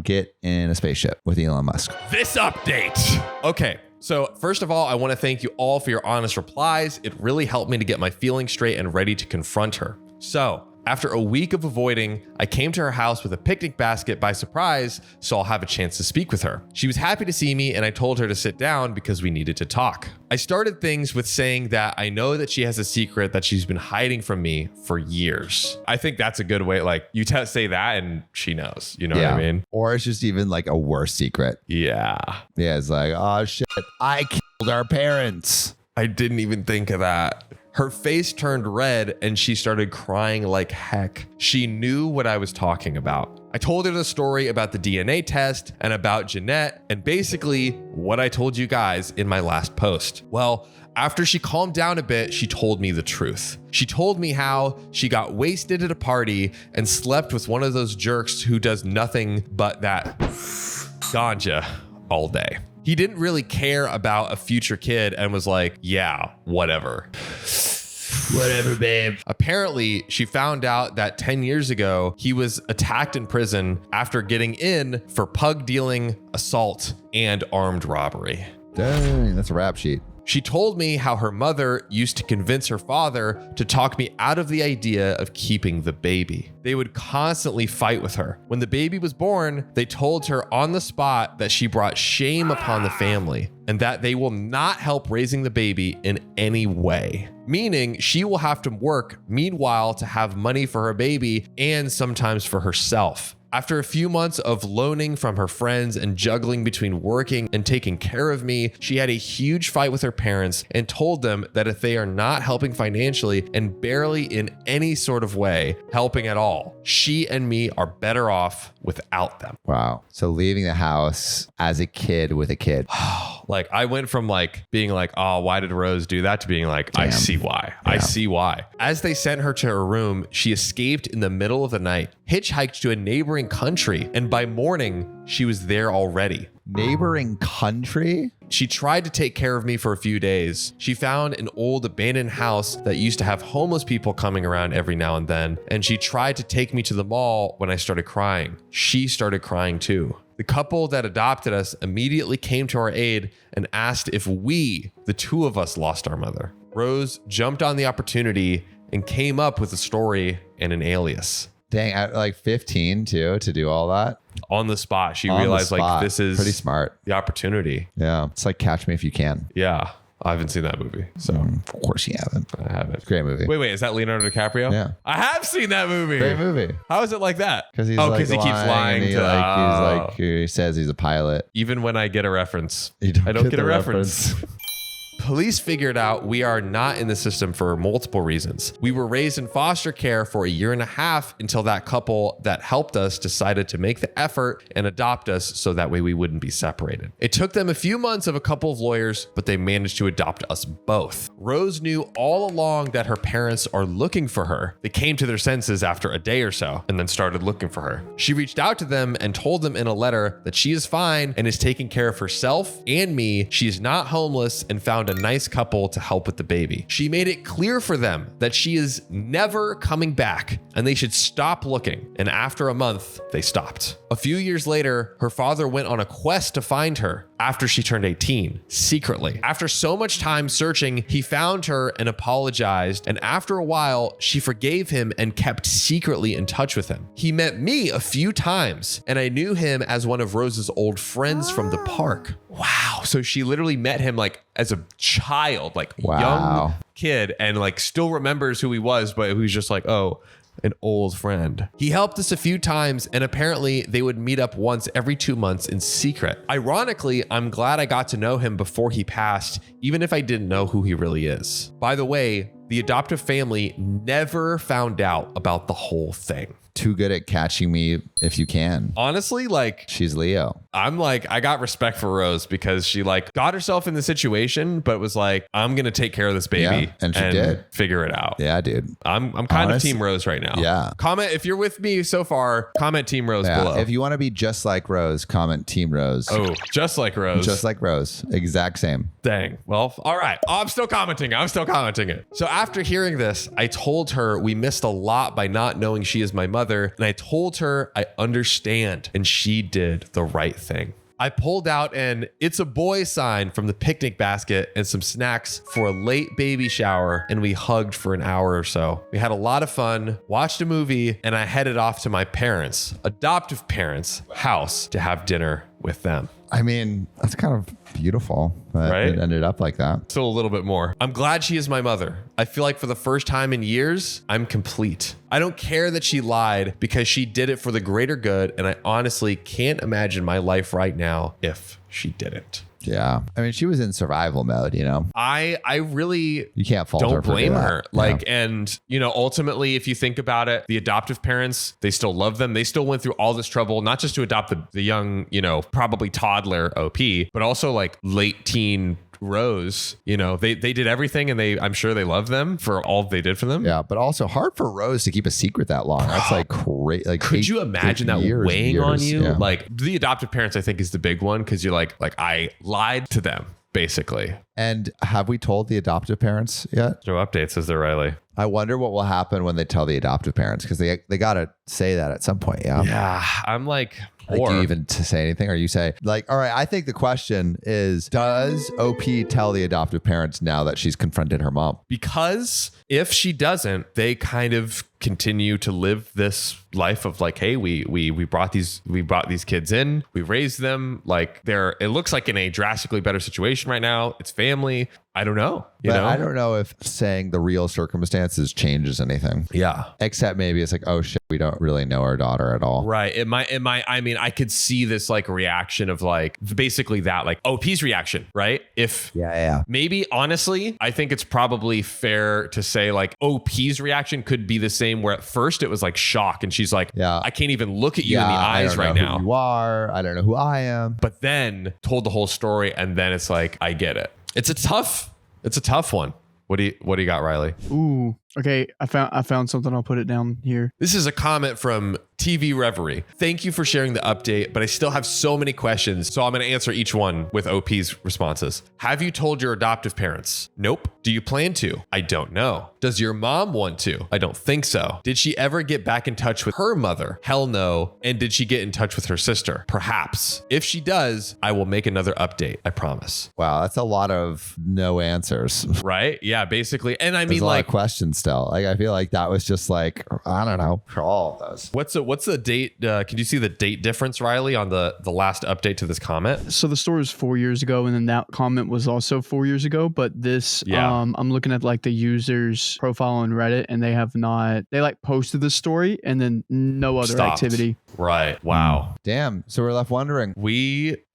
Get in a spaceship with Elon Musk. This update. Okay. So first of all, I want to thank you all for your honest replies. It really helped me to get my feelings straight and ready to confront her. So after a week of avoiding, I came to her house with a picnic basket by surprise, so I'll have a chance to speak with her. She was happy to see me and I told her to sit down because we needed to talk. I started things with saying that I know that she has a secret that she's been hiding from me for years. I think that's a good way. Like you say that and she knows, you know what I mean? Or it's just even like a worse secret. Yeah. Yeah, it's like, oh shit, I killed our parents. I didn't even think of that. Her face turned red and she started crying like heck. She knew what I was talking about. I told her the story about the DNA test and about Jeanette and basically what I told you guys in my last post. Well, after she calmed down a bit, she told me the truth. She told me how she got wasted at a party and slept with one of those jerks who does nothing but that ganja all day. He didn't really care about a future kid and was like, yeah, whatever. Whatever, babe. Apparently, she found out that 10 years ago, he was attacked in prison after getting in for pug dealing, assault, and armed robbery. Dang, that's a rap sheet. She told me how her mother used to convince her father to talk me out of the idea of keeping the baby. They would constantly fight with her. When the baby was born, they told her on the spot that she brought shame upon the family and that they will not help raising the baby in any way. Meaning she will have to work meanwhile to have money for her baby and sometimes for herself. After a few months of loaning from her friends and juggling between working and taking care of me, she had a huge fight with her parents and told them that if they are not helping financially and barely in any sort of way helping at all, she and me are better off without them. Wow. So leaving the house as a kid with a kid. Like I went from like being like, oh, why did Rose do that to being like, I see why. I see why. As they sent her to her room, she escaped in the middle of the night, hitchhiked to a neighboring country, and by morning, she was there already. Neighboring country? She tried to take care of me for a few days. She found an old abandoned house that used to have homeless people coming around every now and then, and she tried to take me to the mall when I started crying. She started crying too. The couple that adopted us immediately came to our aid and asked if we, the two of us, lost our mother. Rose jumped on the opportunity and came up with a story and an alias. Dang, at like 15 too, to do all that. On the spot, she On the realized spot. like this is pretty smart. the opportunity. Yeah. It's like Catch Me If You Can. Yeah. I haven't seen that movie, so Of course you haven't. I haven't. Great movie. Wait, is that Leonardo DiCaprio? Yeah. I have seen that movie. Great movie. How is it like that? Because he's because he keeps lying and he, to like, he says he's a pilot. even when I get a reference, You I don't get the a reference. Police figured out we are not in the system for multiple reasons. We were raised in foster care for a year and a half until that couple that helped us decided to make the effort and adopt us so that way we wouldn't be separated. It took them a few months of a couple of lawyers, but they managed to adopt us both. Rose knew all along that her parents are looking for her. They came to their senses after a day or so and then started looking for her. She reached out to them and told them in a letter that she is fine and is taking care of herself and me. She is not homeless and found a nice couple to help with the baby. She made it clear for them that she is never coming back and they should stop looking. And after a month, they stopped. A few years later, her father went on a quest to find her after she turned 18, secretly. After so much time searching, he found her and apologized. And after a while, she forgave him and kept secretly in touch with him. He met me a few times and I knew him as one of Rose's old friends from the park. Wow. So she literally met him like as a child, like young kid, and like still remembers who he was, but who's just like, oh, an old friend. He helped us a few times, and apparently they would meet up once every 2 months in secret. Ironically, I'm glad I got to know him before he passed, even if I didn't know who he really is. By the way, the adoptive family never found out about the whole thing. Too good at catching me if you can. Honestly, like, She's Leo. I'm like, I got respect for Rose because she like got herself in the situation, but was like, I'm going to take care of this baby. Yeah, and she did. Figure it out. Yeah, dude. I'm kind of Honest- Team Rose right now. Yeah. Comment if you're with me so far, comment Team Rose below. If you want to be just like Rose, comment Team Rose. Oh, just like Rose. Just like Rose. Exact same. Dang. Well, all right. I'm still commenting. it. So after hearing this, I told her we missed a lot by not knowing she is my mother. And I told her I understand. And she did the right thing. I pulled out an "it's a boy" sign from the picnic basket and some snacks for a late baby shower, and we hugged for an hour or so. We had a lot of fun, watched a movie, and I headed off to my parents, adoptive parents' house to have dinner with them. I mean, that's kind of beautiful that Right? it ended up like that. Still a little bit more. I'm glad she is my mother. I feel like for the first time in years, I'm complete. I don't care that she lied because she did it for the greater good, and I honestly can't imagine my life right now if she didn't. Yeah. I mean, she was in survival mode, you know? I really You can't fault her don't for doing blame that. her. Like, and you know, ultimately, if you think about it, the adoptive parents, they still love them. They still went through all this trouble, not just to adopt the young, you know, probably toddler OP, but also like late teen Rose. You know, they did everything, and I'm sure they love them for all they did for them. Yeah, but also hard for Rose to keep a secret that long. That's like great. Like, Could you imagine that years, weighing on you? Yeah. Like the adoptive parents, I think, is the big one because you're like I lied to them, basically. And have we told the adoptive parents yet? No updates, is there, Riley? I wonder what will happen when they tell the adoptive parents, because they got to say that at some point. Yeah. Yeah, I'm like, Like, do you even to say anything, or you say like, all right, I think the question is, does OP tell the adoptive parents now that she's confronted her mom? because if she doesn't, they kind of continue to live this life of like, hey, we brought these kids in, we raised them, like it looks like in a drastically better situation right now. It's family. I don't know. You But know? I don't know if saying the real circumstances changes anything. Yeah. Except maybe it's like, oh shit, we don't really know our daughter at all. Right. It might, I mean, I could see this like reaction of like basically that, like OP's reaction, right? If Yeah. maybe honestly, I think it's probably fair to say like OP's reaction could be the same, where at first it was like shock and she's like, Yeah. I can't even look at you in the I eyes don't right know now. Who you are. I don't know who I am. But then told the whole story, and then it's like, I get it. It's a tough one. What do you got, Riley? Ooh. Okay, I found something. I'll put it down here. This is a comment from TV Reverie. Thank you for sharing the update, but I still have so many questions, so I'm going to answer each one with OP's responses. Have you told your adoptive parents? Nope. Do you plan to? I don't know. Does your mom want to? I don't think so. Did she ever get back in touch with her mother? Hell no. And did she get in touch with her sister? Perhaps. If she does, I will make another update. I promise. Wow, that's a lot of no answers. Right? Yeah, basically. And I There's mean, a lot like, of questions still. Like, I feel like that was just like, I don't know, for all of those. what's the date? Can you see the date difference, Riley, on the last update to this comment? So the story was 4 years ago, and then that comment was also 4 years ago. But this, Yeah. I'm looking at like the user's profile on Reddit, and they have not. They like posted the story, and then no other Stopped. activity. Right. Wow. Damn. So we're left wondering,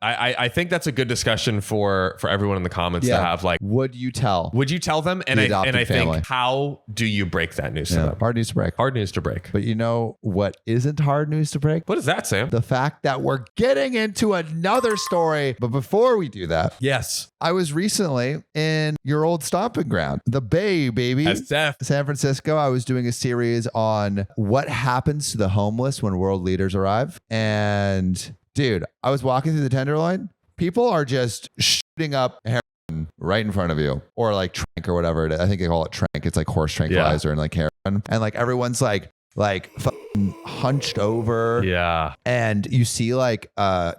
I think that's a good discussion for everyone in the comments to have. Like, would you tell? would you tell them? And The I adopted family. think, how do you break that news to Yeah, them? hard news to break. Hard news to break. But you know what isn't hard news to break? What is that, Sam? The fact that we're getting into another story. But before we do that, Yes. I was recently in your old stomping ground, the Bay, baby. SF. San Francisco. I was doing a series on what happens to the homeless when world leaders arrive. And dude, I was walking through the Tenderloin. People are just shooting up heroin right in front of you, or like trank or whatever it is. I think they call it trank. It's like horse tranquilizer and like heroin. And like everyone's like hunched over. Yeah. And you see like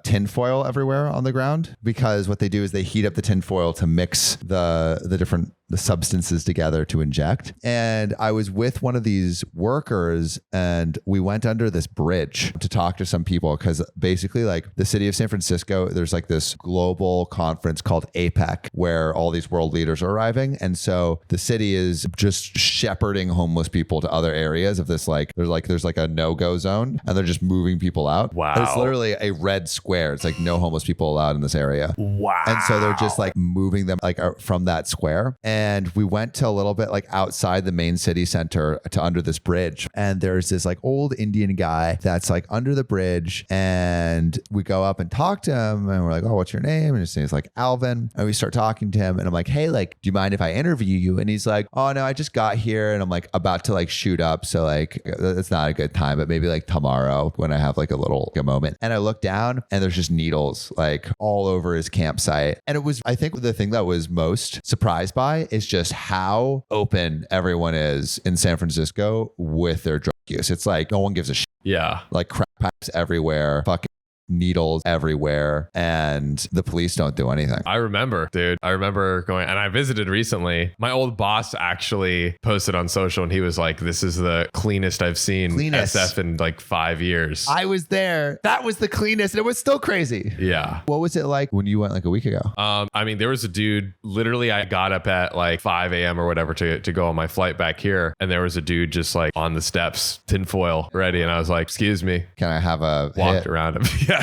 tinfoil everywhere on the ground, because what they do is they heat up the tinfoil to mix the substances together to inject. And I was with one of these workers and we went under this bridge to talk to some people, because basically like the city of San Francisco, there's like this global conference called APEC where all these world leaders are arriving. And so the city is just shepherding homeless people to other areas of this, like there's like a no-go zone, and they're just moving people out. Wow. And it's literally a red square. It's like no homeless people allowed in this area. Wow. And so they're just like moving them like from that square. And we went to a little bit like outside the main city center to under this bridge. And there's this like old Indian guy that's like under the bridge. And we go up and talk to him and we're like, oh, what's your name? And his name's like Alvin. And we start talking to him and I'm like, hey, like, do you mind if I interview you? And he's like, oh no, I just got here and I'm like about to like shoot up. So like, it's not a good time, but maybe like tomorrow when I have like a moment. And I look down and there's just needles like all over his campsite. And it was, I think the thing that was most surprised by is just how open everyone is in San Francisco with their drug use. It's like no one gives a shit. Yeah. Like crack pipes everywhere, fucking needles everywhere, and the police don't do anything. I remember, dude. I remember going, and I visited recently. My old boss actually posted on social and he was like, this is the cleanest I've seen SF in like 5 years. I was there. That was the cleanest. And it was still crazy. Yeah. What was it like when you went like a week ago? I mean, there was a dude, literally I got up at like 5 a.m. or whatever to go on my flight back here. And there was a dude just like on the steps, tinfoil ready. And I was like, excuse me. Can I have a Walked hit? around him. Yeah.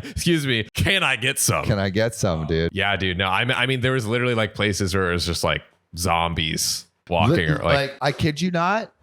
Excuse me. Can I get some? Can I get some, dude? Yeah, dude. No, I mean, there was literally like places where it was just like zombies walking or like I kid you not.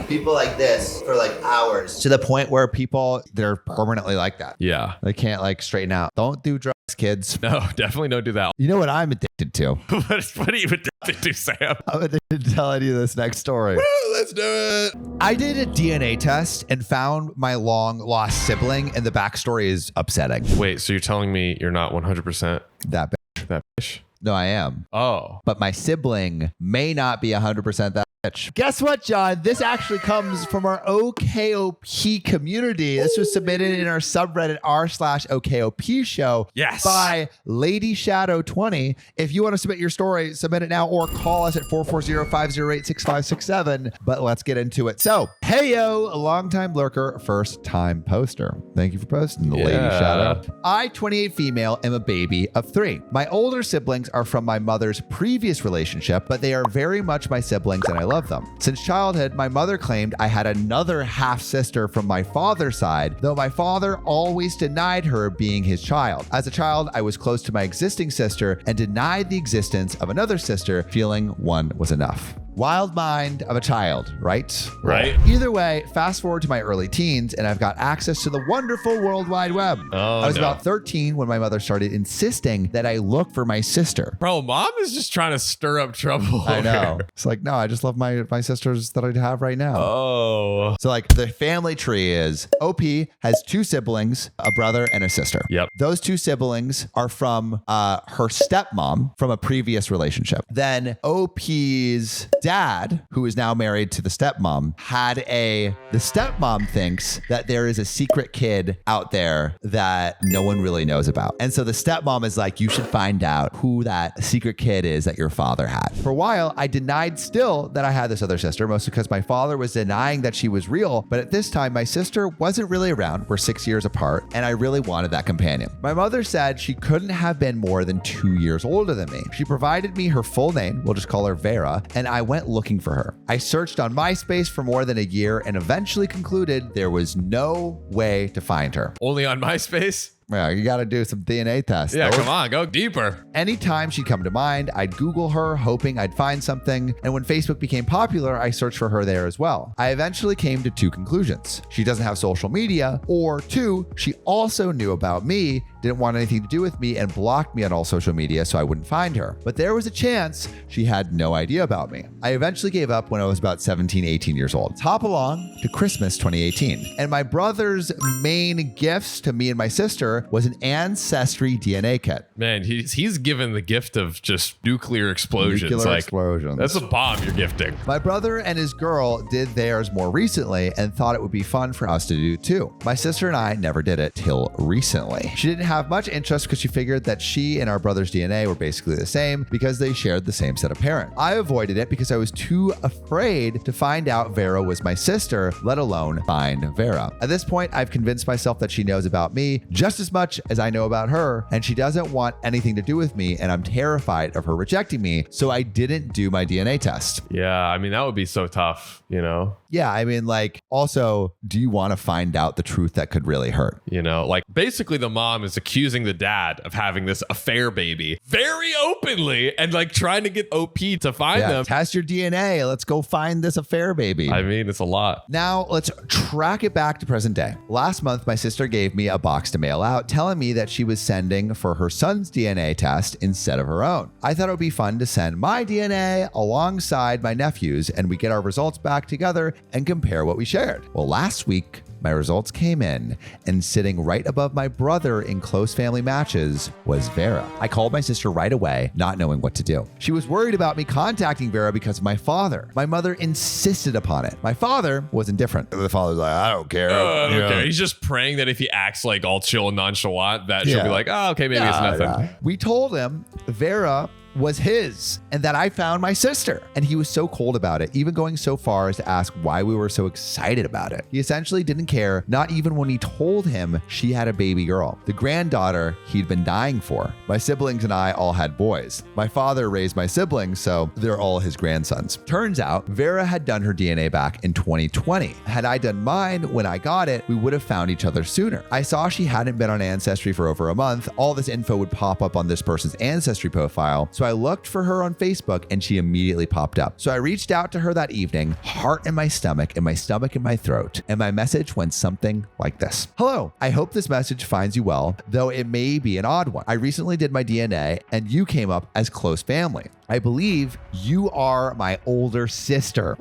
People like this for like hours, to the point where people, they're permanently like that. yeah. They can't like straighten out. Don't do drugs, kids. No, definitely don't do that. You know what I'm addicted to? What are you addicted to, Sam? I'm addicted to telling you this next story. Let's do it. I did a DNA test and found my long lost sibling, and the backstory is upsetting. Wait, so you're telling me you're not 100% That that bitch? No, I am. Oh. But my sibling may not be 100% that bitch. Guess what, John? This actually comes from our OKOP community. This was submitted in our subreddit r/OKOP show. Yes. By Lady Shadow 20. If you want to submit your story, submit it now or call us at 440-508-6567. But let's get into it. So, hey yo, a longtime lurker, first time poster. Thank you for posting, the Lady Shadow. I, 28 female, am a baby of 3. My older siblings are from my mother's previous relationship, but they are very much my siblings and I love them. Since childhood, my mother claimed I had another half sister from my father's side, though my father always denied her being his child. As a child, I was close to my existing sister and denied the existence of another sister, feeling one was enough. Wild mind of a child, right? Right. Either way, fast forward to my early teens and I've got access to the wonderful World Wide Web. Oh, I was no. about 13 when my mother started insisting that I look for my sister. Bro, mom is just trying to stir up trouble. I over know. here. It's like, no, I just love my sisters that I have right now. Oh. So like the family tree is OP has 2 siblings, a brother and a sister. Yep. Those 2 siblings are from her stepmom from a previous relationship. Then OP's dad, who is now married to the stepmom, the stepmom thinks that there is a secret kid out there that no one really knows about. And so the stepmom is like, you should find out who that secret kid is that your father had. For a while, I denied still that I had this other sister, mostly because my father was denying that she was real. But at this time, my sister wasn't really around. We're 6 years apart, and I really wanted that companion. My mother said she couldn't have been more than 2 years older than me. She provided me her full name, we'll just call her Vera, and I went looking for her. I searched on MySpace for more than a year and eventually concluded there was no way to find her. Only on MySpace? Yeah, you got to do some DNA tests. Yeah, though. come on, go deeper. Anytime she'd come to mind, I'd Google her, hoping I'd find something. And when Facebook became popular, I searched for her there as well. I eventually came to 2 conclusions. She doesn't have social media, or 2, she also knew about me, didn't want anything to do with me, and blocked me on all social media so I wouldn't find her. But there was a chance she had no idea about me. I eventually gave up when I was about 17, 18 years old. Hop along to Christmas 2018. And my brother's main gifts to me and my sister brother was an Ancestry DNA kit. Man, he's given the gift of just nuclear explosions. Nuclear like, explosions. That's a bomb you're gifting. My brother and his girl did theirs more recently and thought it would be fun for us to do too. My sister and I never did it till recently. She didn't have much interest because she figured that she and our brother's DNA were basically the same because they shared the same set of parents. I avoided it because I was too afraid to find out Vera was my sister, let alone find Vera. At this point, I've convinced myself that she knows about me just as much as I know about her, and she doesn't want anything to do with me, and I'm terrified of her rejecting me, so I didn't do my DNA test. Yeah, I mean, that would be so tough, you know? Yeah, I mean, like, also, do you want to find out the truth that could really hurt? You know, like basically the mom is accusing the dad of having this affair baby very openly and like trying to get OP to find them. Test your DNA. Let's go find this affair baby. I mean, it's a lot. Now, let's track it back to present day. Last month, my sister gave me a box to mail out, telling me that she was sending for her son's DNA test instead of her own. I thought it would be fun to send my DNA alongside my nephew's, and we get our results back together and compare what we shared. Well, last week, my results came in, and sitting right above my brother in close family matches was Vera. I called my sister right away, not knowing what to do. She was worried about me contacting Vera because of my father. My mother insisted upon it. My father was indifferent. The father's like, I don't care. Okay. He's just praying that if he acts like all chill and nonchalant, that she'll be like, oh, okay, maybe it's nothing. We told him Vera was his and that I found my sister. And he was so cold about it, even going so far as to ask why we were so excited about it. He essentially didn't care, not even when he told him she had a baby girl, the granddaughter he'd been dying for. My siblings and I all had boys. My father raised my siblings, so they're all his grandsons. Turns out Vera had done her DNA back in 2020. Had I done mine when I got it, we would have found each other sooner. I saw she hadn't been on Ancestry for over a month. All this info would pop up on this person's Ancestry profile. So I looked for her on Facebook and she immediately popped up. So I reached out to her that evening, heart in my stomach and my stomach in my throat. And my message went something like this. Hello, I hope this message finds you well, though it may be an odd one. I recently did my DNA and you came up as close family. I believe you are my older sister.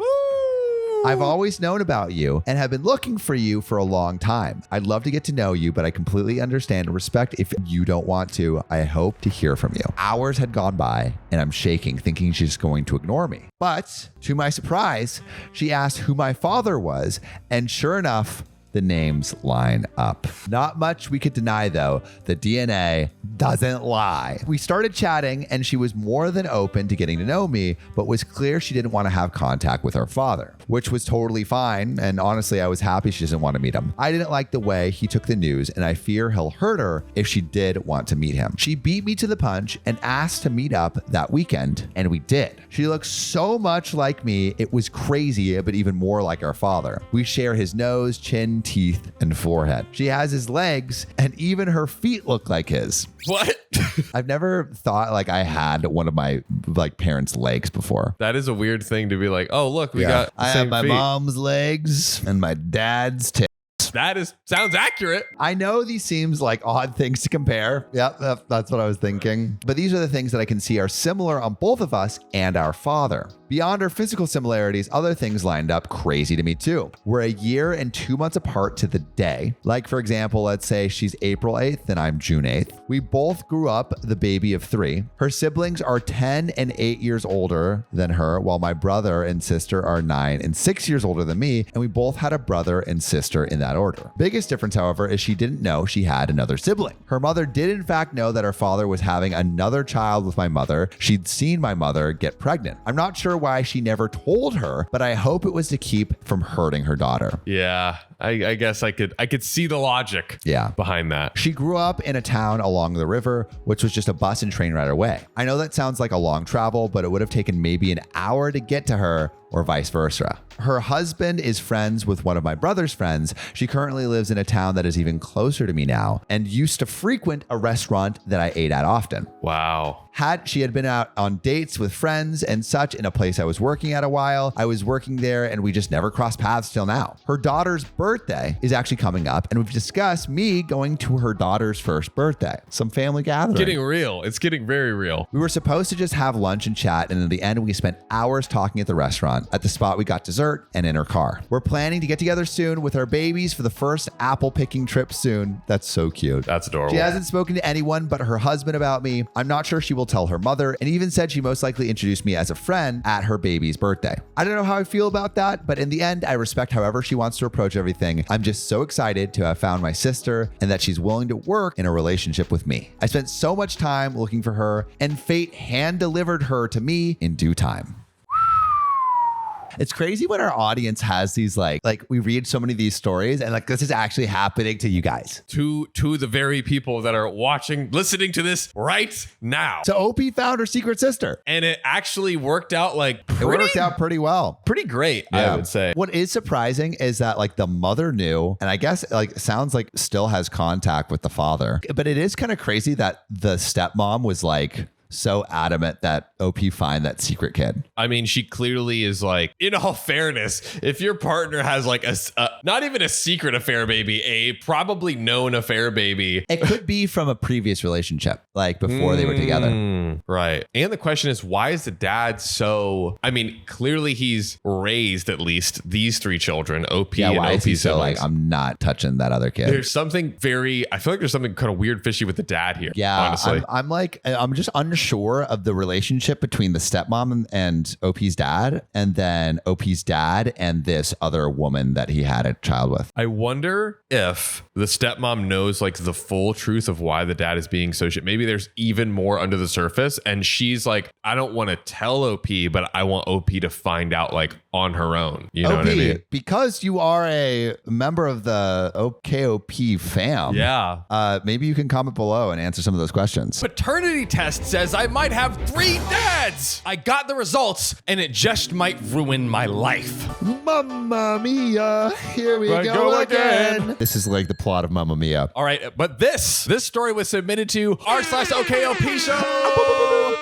I've always known about you and have been looking for you for a long time. I'd love to get to know you, but I completely understand and respect if you don't want to. I hope to hear from you. Hours had gone by and I'm shaking, thinking she's going to ignore me. But to my surprise, she asked who my father was, and sure enough, the names line up. Not much we could deny though. The DNA doesn't lie. We started chatting and she was more than open to getting to know me, but was clear she didn't want to have contact with her father, which was totally fine. And honestly, I was happy she doesn't want to meet him. I didn't like the way he took the news and I fear he'll hurt her if she did want to meet him. She beat me to the punch and asked to meet up that weekend, and we did. She looks so much like me, it was crazy, but even more like our father. We share his nose, chin, teeth, and forehead. She has his legs, and even her feet look like his. What? I've never thought like I had one of my like parents' legs before. That is a weird thing to be like, oh, look, we got the I same have my feet. mom's legs and my dad's tits. That sounds accurate. I know these seems like odd things to compare. Yep, that's what I was thinking. But these are the things that I can see are similar on both of us and our father. Beyond our physical similarities, other things lined up crazy to me too. We're a year and 2 months apart to the day. Like for example, let's say she's April 8th and I'm June 8th. We both grew up the baby of 3. Her siblings are 10 and 8 years older than her, while my brother and sister are 9 and 6 years older than me, and we both had a brother and sister in that order. Biggest difference, however, is she didn't know she had another sibling. Her mother did in fact know that her father was having another child with my mother. She'd seen my mother get pregnant. I'm not sure why she never told her, but I hope it was to keep from hurting her daughter. Yeah, I guess I could see the logic behind that. She grew up in a town along the river, which was just a bus and train ride away. I know that sounds like a long travel, but it would have taken maybe an hour to get to her, or vice versa. Her husband is friends with one of my brother's friends. She currently lives in a town that is even closer to me now and used to frequent a restaurant that I ate at often. Wow. She had been out on dates with friends and such in a place I was working at a while. I was working there and we just never crossed paths till now. Her daughter's birthday is actually coming up and we've discussed me going to her daughter's first birthday. Some family gathering. Getting real. It's getting very real. We were supposed to just have lunch and chat, and in the end, we spent hours talking at the restaurant. At the spot, we got dessert and in her car. We're planning to get together soon with our babies for the first apple picking trip soon. That's so cute. That's adorable. She hasn't spoken to anyone but her husband about me. I'm not sure she will tell her mother, and even said she most likely introduced me as a friend at her baby's birthday. I don't know how I feel about that, but in the end, I respect however she wants to approach everything. I'm just so excited to have found my sister and that she's willing to work in a relationship with me. I spent so much time looking for her, and fate hand-delivered her to me in due time. It's crazy when our audience has these like we read so many of these stories and like this is actually happening to you guys. To the very people that are listening to this right now. So OP found her secret sister. And it actually worked out It worked out pretty well. pretty great, Yeah. I would say. What is surprising is that like the mother knew, and I guess like sounds like still has contact with the father. But it is kind of crazy that the stepmom was like so adamant that OP find that secret kid. I mean, she clearly is like, in all fairness, if your partner has like a not even a secret affair baby, a probably known affair baby. It could be from a previous relationship, like before they were together. Right. And the question is, why is the dad so, I mean, clearly he's raised at least these three children, OP Yeah, and why is he OP's so siblings. like, I'm not touching that other kid? There's something I feel like there's something kind of weird fishy with the dad here. Yeah, honestly. I'm just unsure of the relationship between the stepmom and OP's dad, and then OP's dad and this other woman that he had a child with. I wonder if the stepmom knows like the full truth of why the dad is being so shit. Maybe there's even more under the surface, and she's like, I don't want to tell OP, but I want OP to find out like on her own. You know OP, what I mean? because you are a member of the OKOP fam. Yeah. Maybe you can comment below and answer some of those questions. Paternity test says I might have 3 dads. I got the results, and it just might ruin my life. Mamma Mia, here we go again. This is like the plot of Mamma Mia. All right, but this story was submitted to r/OKOP show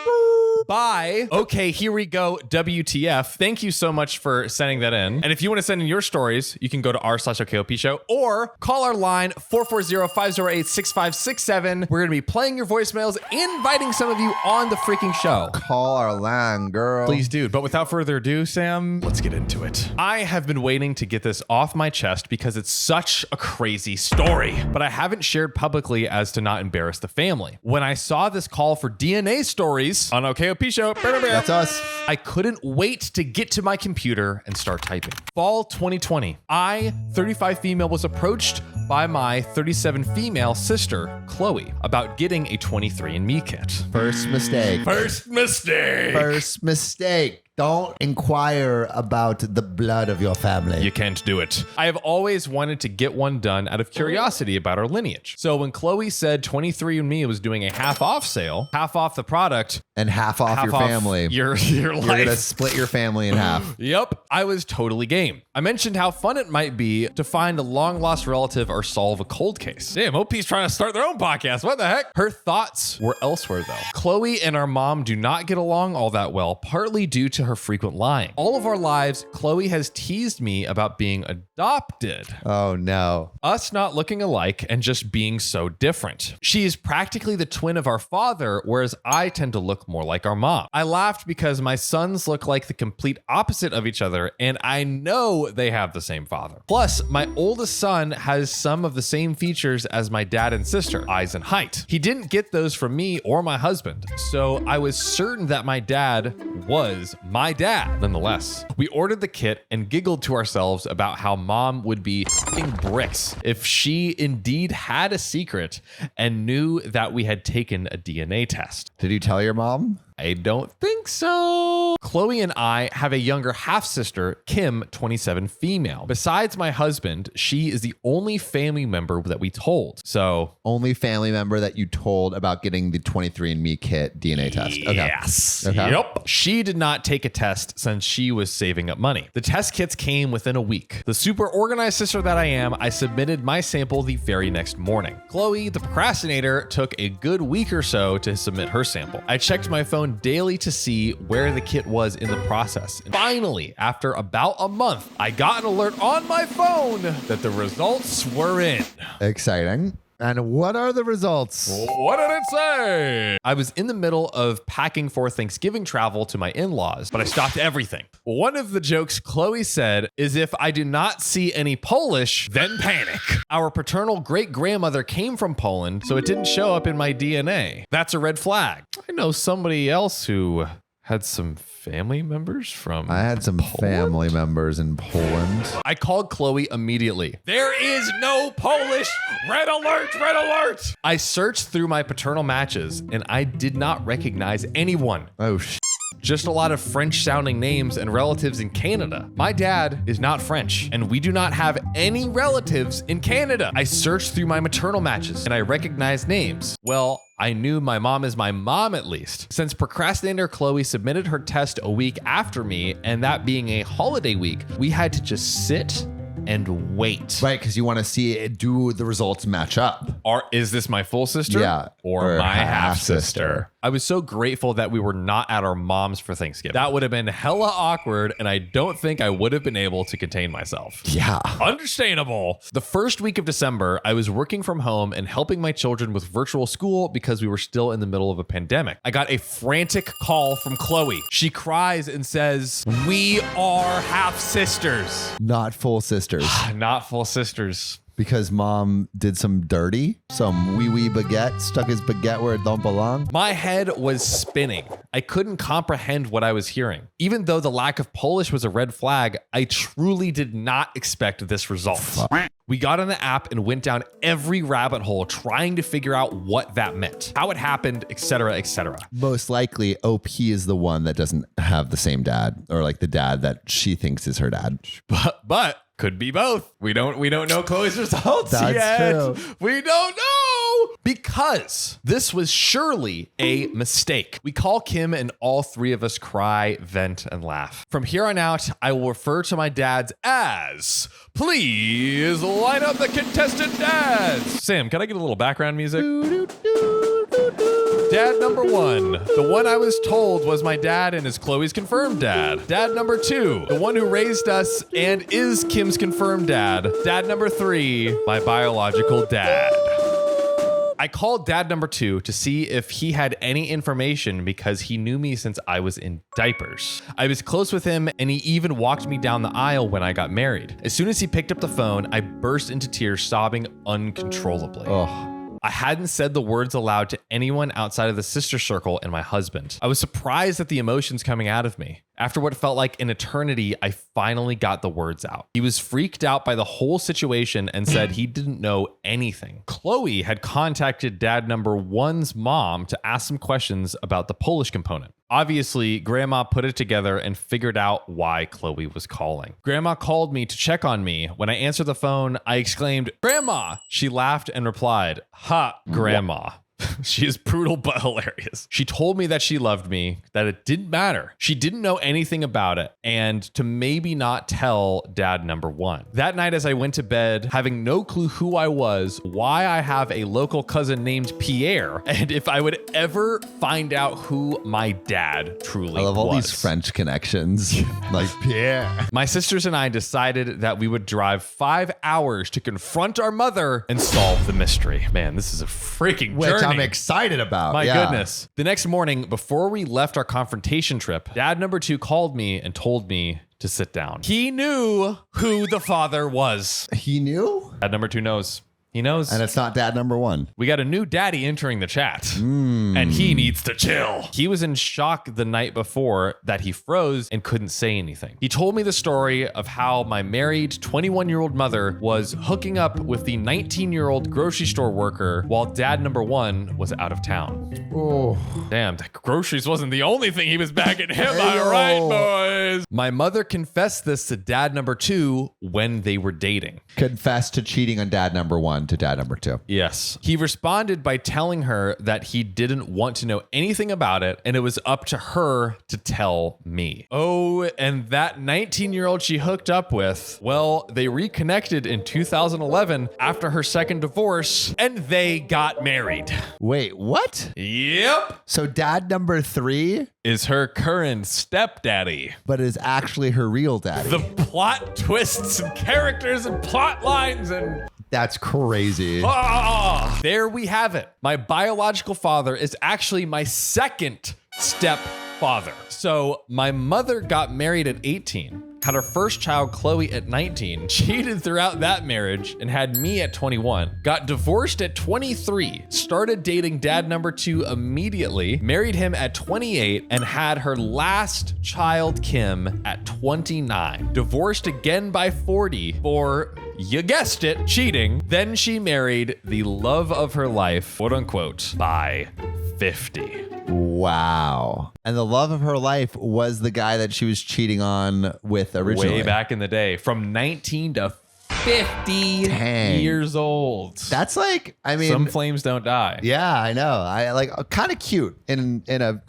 by Okay, Here We Go WTF. Thank you so much for sending that in. And if you want to send in your stories, you can go to r/OKOP show or call our line 440-508-6567. We're going to be playing your voicemails, inviting some of you on the freaking show. Call our line, girl. Please do. But without further ado, Sam, let's get into it. I have been waiting to get this off my chest because it's such a crazy story, but I haven't shared publicly as to not embarrass the family. When I saw this call for DNA stories on OKOP show, That's us. I couldn't wait to get to my computer and start typing. Fall 2020, I, 35 female, was approached by my 37 female sister, Chloe, about getting a 23andMe kit. First mistake. First mistake. First mistake. Don't inquire about the blood of your family. You can't do it. I have always wanted to get one done out of curiosity about our lineage. So when Chloe said 23andMe was doing a half off sale, half off the product, And half off your family. your You're life. going to split your family in half. Yep, I was totally game. I mentioned how fun it might be to find a long lost relative or solve a cold case. Damn, OP's trying to start their own podcast. What the heck? Her thoughts were elsewhere though. Chloe and our mom do not get along all that well, partly due to her frequent lying. All of our lives, Chloe has teased me about being adopted. Oh, no. Us not looking alike and just being so different. She is practically the twin of our father, whereas I tend to look more like our mom. I laughed because my sons look like the complete opposite of each other, and I know they have the same father. Plus, my oldest son has some of the same features as my dad and sister, eyes and height. He didn't get those from me or my husband, so I was certain that my dad was my dad. Nonetheless, we ordered the kit and giggled to ourselves about how mom would be f***ing bricks if she indeed had a secret and knew that we had taken a DNA test. Did you tell your mom? I don't think so. Chloe and I have a younger half-sister, Kim, 27, female. Besides my husband, she is the only family member that we told. So Only family member that you told about getting the 23andMe kit DNA test. Okay. yes. Okay. Yep. She did not take a test since she was saving up money. The test kits came within a week. The super organized sister that I am, I submitted my sample the very next morning. Chloe, the procrastinator, took a good week or so to submit her sample. I checked my phone daily to see where the kit was in the process. And finally, after about a month, I got an alert on my phone that the results were in. Exciting. And what are the results? What did it say? I was in the middle of packing for Thanksgiving travel to my in-laws, but I stopped everything. One of the jokes Chloe said is, if I do not see any Polish, then panic. Our paternal great-grandmother came from Poland, so it didn't show up in my DNA. That's a red flag. I know somebody else who had some family members from I had some family members in Poland. I called Chloe immediately. There is no Polish. Red alert, red alert. I searched through my paternal matches and I did not recognize anyone. Oh, Just a lot of French sounding names and relatives in Canada. My dad is not French and we do not have any relatives in Canada. I searched through my maternal matches and I recognized names. Well, I knew my mom is my mom at least. Since procrastinator Chloe submitted her test a week after me, and that being a holiday week, we had to just sit and wait. Right, because you want to see it, do the results match up. Is this my full sister? Yeah. Or my half sister? sister. I was so grateful that we were not at our mom's for Thanksgiving. That would have been hella awkward, and I don't think I would have been able to contain myself. Yeah. Understandable. The first week of December, I was working from home and helping my children with virtual school because we were still in the middle of a pandemic. I got a frantic call from Chloe. She cries and says, "We are half sisters." Not full sisters. Not full sisters. Because mom did some dirty, some wee baguette, stuck his baguette where it don't belong. My head was spinning. I couldn't comprehend what I was hearing. Even though the lack of Polish was a red flag, I truly did not expect this result. We got on the app and went down every rabbit hole trying to figure out what that meant, how it happened, etc., etc. Most likely, OP is the one that doesn't have the same dad, or like the dad that she thinks is her dad. But could be both. We don't know Chloe's results That's yet. true. We don't know because this was surely a mistake. We call Kim and all three of us cry, vent, and laugh. From here on out, I will refer to my dads as, please line up the contestant dads. Sam, can I get a little background music? Dad number one, the one I was told was my dad and is Chloe's confirmed dad. Dad number two, the one who raised us and is Kim's confirmed dad. Dad number three, my biological dad. I called dad number two to see if he had any information because he knew me since I was in diapers. I was close with him and he even walked me down the aisle when I got married. As soon as he picked up the phone, I burst into tears, sobbing uncontrollably. Oh. I hadn't said the words aloud to anyone outside of the sister circle and my husband. I was surprised at the emotions coming out of me. After what felt like an eternity, I finally got the words out. He was freaked out by the whole situation and said he didn't know anything. Chloe had contacted dad number one's mom to ask some questions about the Polish component. Obviously, Grandma put it together and figured out why Chloe was calling. Grandma called me to check on me. When I answered the phone, I exclaimed, "Grandma!" She laughed and replied, "Ha, Grandma." She is brutal but hilarious. She told me that she loved me, that it didn't matter. She didn't know anything about it, and to maybe not tell dad number one. That night as I went to bed, having no clue who I was, why I have a local cousin named Pierre, and if I would ever find out who my dad truly was. I love all these French connections. Like Pierre. My sisters and I decided that we would drive 5 hours to confront our mother and solve the mystery. Man, this is a freaking Which journey. I'm excited about. My goodness. The next morning, before we left our confrontation trip, dad number two called me and told me to sit down. He knew who the father was. He knew? Dad number two knows. He knows. And it's not dad number one. We got a new daddy entering the chat, and he needs to chill. He was in shock the night before that he froze and couldn't say anything. He told me the story of how my married 21-year-old mother was hooking up with the 19-year-old grocery store worker while dad number one was out of town. Oh. Damn, groceries wasn't the only thing he was bagging him. All right, boys. My mother confessed this to dad number two when they were dating. Confess to cheating on dad number one to dad number two. Yes. He responded by telling her that he didn't want to know anything about it and it was up to her to tell me. Oh, and that 19-year-old she hooked up with, well, they reconnected in 2011 after her second divorce and they got married. Wait, what? Yep. So dad number three Is her current stepdaddy. but is actually her real daddy. The plot twists and characters and plot lines and That's crazy. there we have it. My biological father is actually my second stepfather. So my mother got married at 18, had her first child, Chloe, at 19, cheated throughout that marriage, and had me at 21. Got divorced at 23, started dating dad number two immediately, married him at 28, and had her last child, Kim, at 29. Divorced again by 40 for, you guessed it, cheating. Then she married the love of her life, quote unquote, by 50. Wow. And the love of her life was the guy that she was cheating on with originally. Way back in the day, from 19 to 50 Dang. years old. That's like, I mean, Some flames don't die. yeah, I know. I like kind of cute in a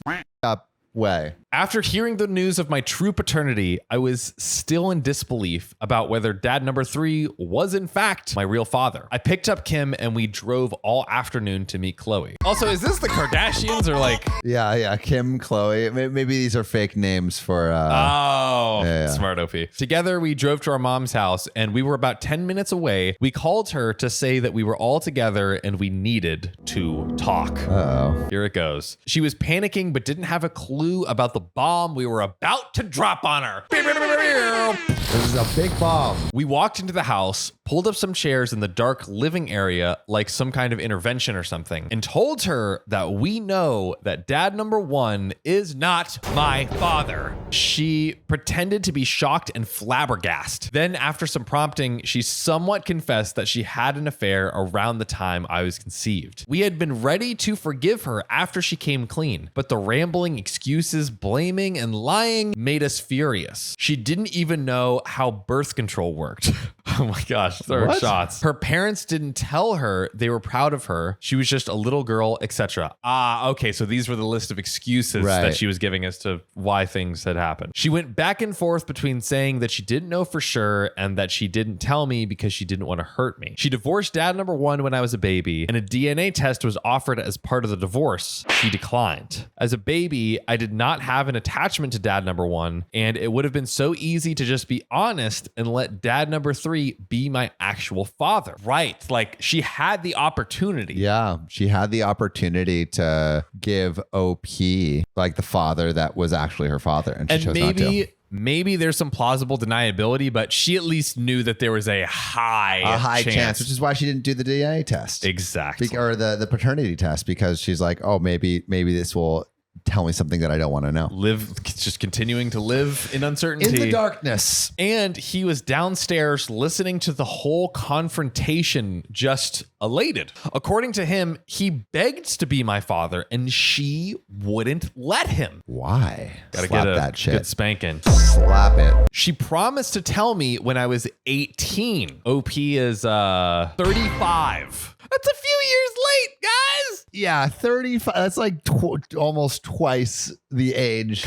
up way. After hearing the news of my true paternity, I was still in disbelief about whether dad number three was in fact my real father. I picked up Kim and we drove all afternoon to meet Chloe. Also, is this the Kardashians or like... Yeah. Kim, Chloe. Maybe these are fake names for. Smart OP. Together, we drove to our mom's house and we were about 10 minutes away. We called her to say that we were all together and we needed to talk. Uh-oh. Here it goes. She was panicking but didn't have a clue about the bomb we were about to drop on her. This is a big bomb. We walked into the house, pulled up some chairs in the dark living area like some kind of intervention or something, and told her that we know that dad number one is not my father. She pretended to be shocked and flabbergasted. Then after some prompting, she somewhat confessed that she had an affair around the time I was conceived. We had been ready to forgive her after she came clean, but the rambling excuses, blaming, and lying made us furious. She didn't even know how birth control worked. Oh my gosh, third shots. Her parents didn't tell her they were proud of her. She was just a little girl, etc. Okay, so these were the list of excuses that she was giving as to why things had happened. She went back and forth between saying that she didn't know for sure and that she didn't tell me because she didn't want to hurt me. She divorced dad number one when I was a baby, and a DNA test was offered as part of the divorce. She declined. As a baby, I did not have an attachment to dad number one, and it would have been so easy to just be honest and let dad number three be my actual father. Right. Like she had the opportunity. Yeah, she had the opportunity to give OP like the father that was actually her father, and she chose not to. Maybe there's some plausible deniability, but she at least knew that there was a high chance, which is why she didn't do the DNA test. Exactly. Or the paternity test, because she's like, oh, maybe this will tell me something that I don't want to know. Just continuing to live in uncertainty. In the darkness. And he was downstairs listening to the whole confrontation, just elated. According to him, he begged to be my father and she wouldn't let him. Why? Gotta Slap get a that shit. good spanking. Slap it. She promised to tell me when I was 18. OP is 35. That's a few years late, guys. Yeah, 35. That's like almost twice the age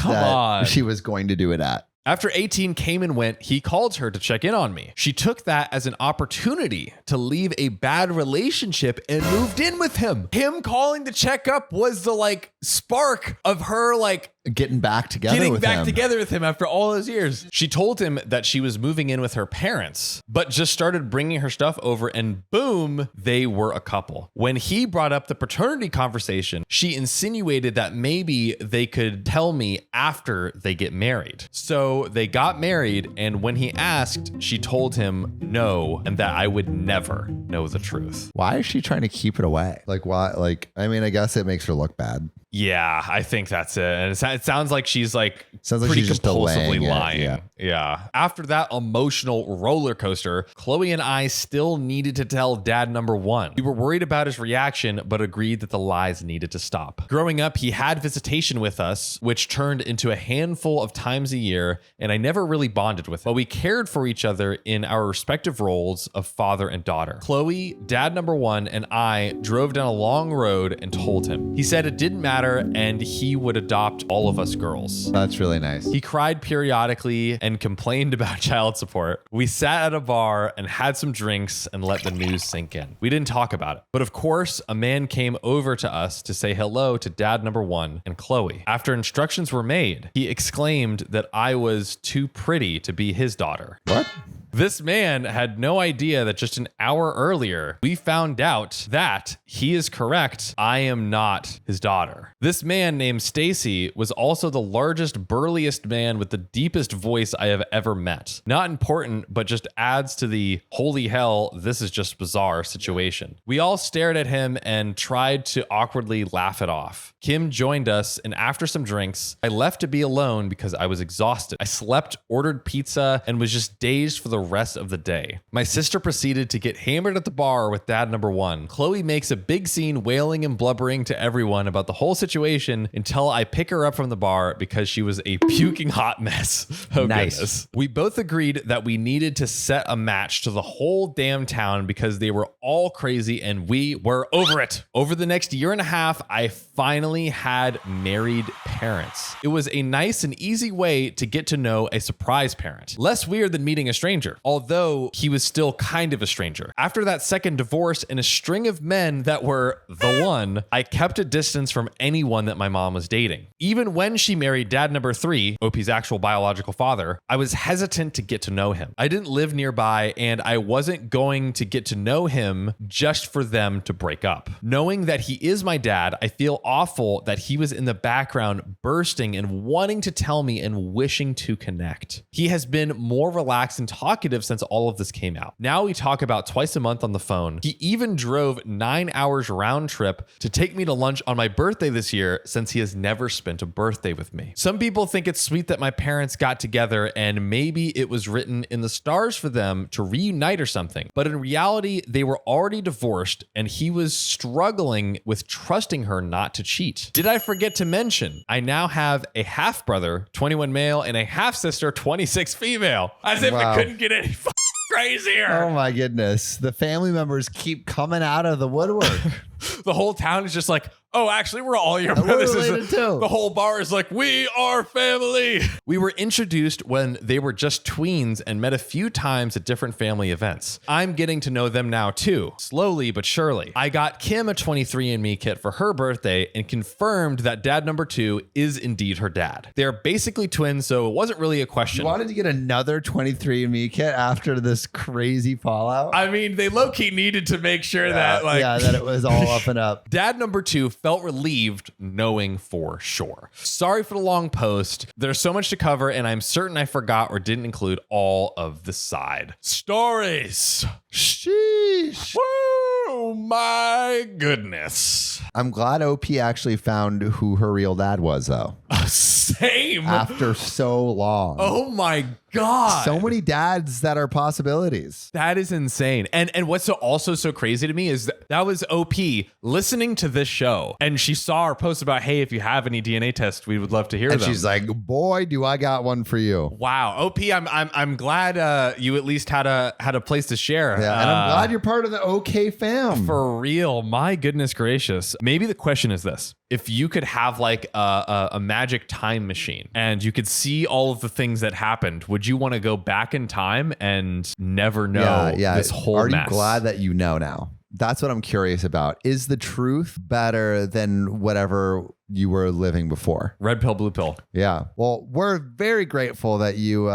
she was going to do it at. After 18 came and went, he called her to check in on me. She took that as an opportunity to leave a bad relationship and moved in with him. Him calling to check up was the spark of her getting back together getting with back him. together with him after all those years. She told him that she was moving in with her parents, but just started bringing her stuff over, and boom, they were a couple. When he brought up the paternity conversation, she insinuated that maybe they could tell me after they get married. So they got married, and when he asked, she told him no, and that I would never know the truth. Why is she trying to keep it away? Like, why? Like, I mean, I guess it makes her look bad. Yeah, I think that's it. And it sounds like she's like Sounds like pretty she's just compulsively delaying it, lying. Yeah. After that emotional roller coaster, Chloe and I still needed to tell dad number one. We were worried about his reaction, but agreed that the lies needed to stop. Growing up, he had visitation with us, which turned into a handful of times a year, and I never really bonded with him. But we cared for each other in our respective roles of father and daughter. Chloe, dad number one, and I drove down a long road and told him. He said it didn't matter and he would adopt all of us girls. That's really nice. He cried periodically and complained about child support. We sat at a bar and had some drinks and let the news sink in. We didn't talk about it. But of course, a man came over to us to say hello to dad number one and Chloe. After instructions were made, he exclaimed that I was too pretty to be his daughter. What? This man had no idea that just an hour earlier, we found out that he is correct. I am not his daughter. This man named Stacy was also the largest, burliest man with the deepest voice I have ever met. Not important, but just adds to the holy hell, this is just bizarre situation. We all stared at him and tried to awkwardly laugh it off. Kim joined us, and after some drinks, I left to be alone because I was exhausted. I slept, ordered pizza, and was just dazed for the rest of the day. My sister proceeded to get hammered at the bar with dad number one. Chloe makes a big scene wailing and blubbering to everyone about the whole situation until I pick her up from the bar because she was a puking hot mess. Oh, Nice. Goodness. We both agreed that we needed to set a match to the whole damn town because they were all crazy and we were over it. Over the next year and a half, I finally had married parents. It was a nice and easy way to get to know a surprise parent. Less weird than meeting a stranger, although he was still kind of a stranger. After that second divorce and a string of men that were the one, I kept a distance from anyone that my mom was dating. Even when she married dad number three, OP's actual biological father, I was hesitant to get to know him. I didn't live nearby and I wasn't going to get to know him just for them to break up. Knowing that he is my dad, I feel awful that he was in the background bursting and wanting to tell me and wishing to connect. He has been more relaxed and talkative since all of this came out. Now we talk about twice a month on the phone. He even drove 9 hours round trip to take me to lunch on my birthday this year since he has never spent a birthday with me. Some people think it's sweet that my parents got together and maybe it was written in the stars for them to reunite or something. But in reality, they were already divorced and he was struggling with trusting her not to cheat. Did I forget to mention, I now have a half brother, 21 male, and a half sister, 26 female. As if Wow. it couldn't get any crazier. Oh my goodness. The family members keep coming out of the woodwork. The whole town is just like, oh, actually, we're all your We're brothers. related too. The whole bar is like, we are family. We were introduced when they were just tweens and met a few times at different family events. I'm getting to know them now too, slowly but surely. I got Kim a 23andMe kit for her birthday and confirmed that dad number two is indeed her dad. They're basically twins, so it wasn't really a question. You wanted to get another 23andMe kit after this crazy fallout? I mean, they low-key needed to make sure that that it was all up and up. Dad number two felt relieved knowing for sure. Sorry for the long post. There's so much to cover, and I'm certain I forgot or didn't include all of the side stories. Sheesh. Woo, my goodness. I'm glad OP actually found who her real dad was, though, Same. after so long. Oh my God. So many dads that are possibilities. That is insane. And what's also so crazy to me is that was OP listening to this show and she saw our post about, hey, if you have any DNA tests, we would love to hear And them. she's like, boy, do I got one for you. Wow, OP, I'm glad you at least had a place to share. Yeah, and I'm glad you're part of the OK fam. For real. My goodness gracious. Maybe the question is this: if you could have like a magic time machine and you could see all of the things that happened, would you want to go back in time and never know this whole Are mess? you glad that you know now? That's what I'm curious about. Is the truth better than whatever you were living before? Red pill, blue pill. Yeah. Well, we're very grateful that you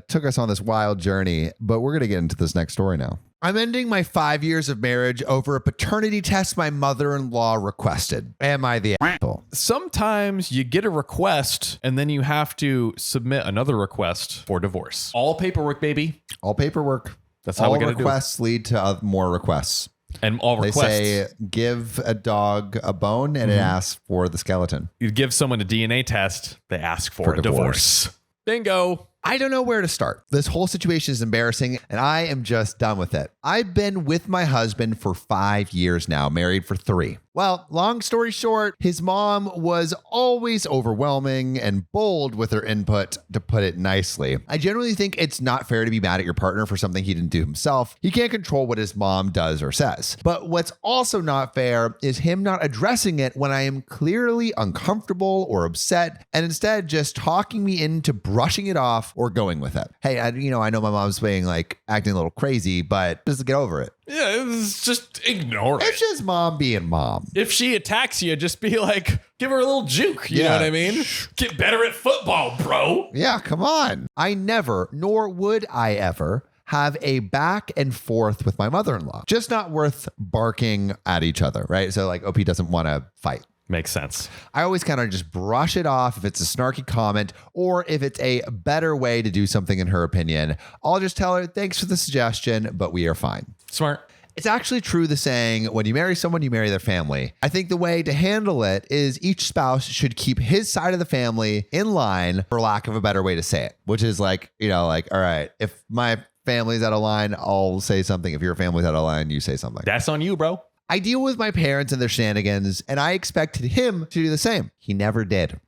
took us on this wild journey, but we're going to get into this next story now. I'm ending my 5 years of marriage over a paternity test my mother-in-law requested. Am I the asshole? Sometimes you get a request and then you have to submit another request for divorce. All paperwork, baby. All paperwork. That's how all we got to do it. requests lead to more requests. And all They requests. say give a dog a bone and it asks for the skeleton. You give someone a DNA test, they ask for a divorce. Bingo. I don't know where to start. This whole situation is embarrassing and I am just done with it. I've been with my husband for 5 years now, married for 3. Well, long story short, his mom was always overwhelming and bold with her input, to put it nicely. I generally think it's not fair to be mad at your partner for something he didn't do himself. He can't control what his mom does or says. But what's also not fair is him not addressing it when I am clearly uncomfortable or upset, and instead just talking me into brushing it off or going with it. Hey, I know my mom's being acting a little crazy, but just get over it. Yeah, it's just ignore it. It's just mom being mom. If she attacks you, just be like, give her a little juke. You know what I mean? Get better at football, bro. Yeah, come on. I never, nor would I ever, have a back and forth with my mother-in-law. Just not worth barking at each other, right? So OP doesn't want to fight. Makes sense. I always kind of just brush it off if it's a snarky comment or if it's a better way to do something in her opinion. I'll just tell her, thanks for the suggestion, but we are fine. Smart. It's actually true the saying, when you marry someone, you marry their family. I think the way to handle it is each spouse should keep his side of the family in line, for lack of a better way to say it, which is all right, if my family's out of line, I'll say something. If your family's out of line, you say something. That's on you, bro. I deal with my parents and their shenanigans, and I expected him to do the same. He never did.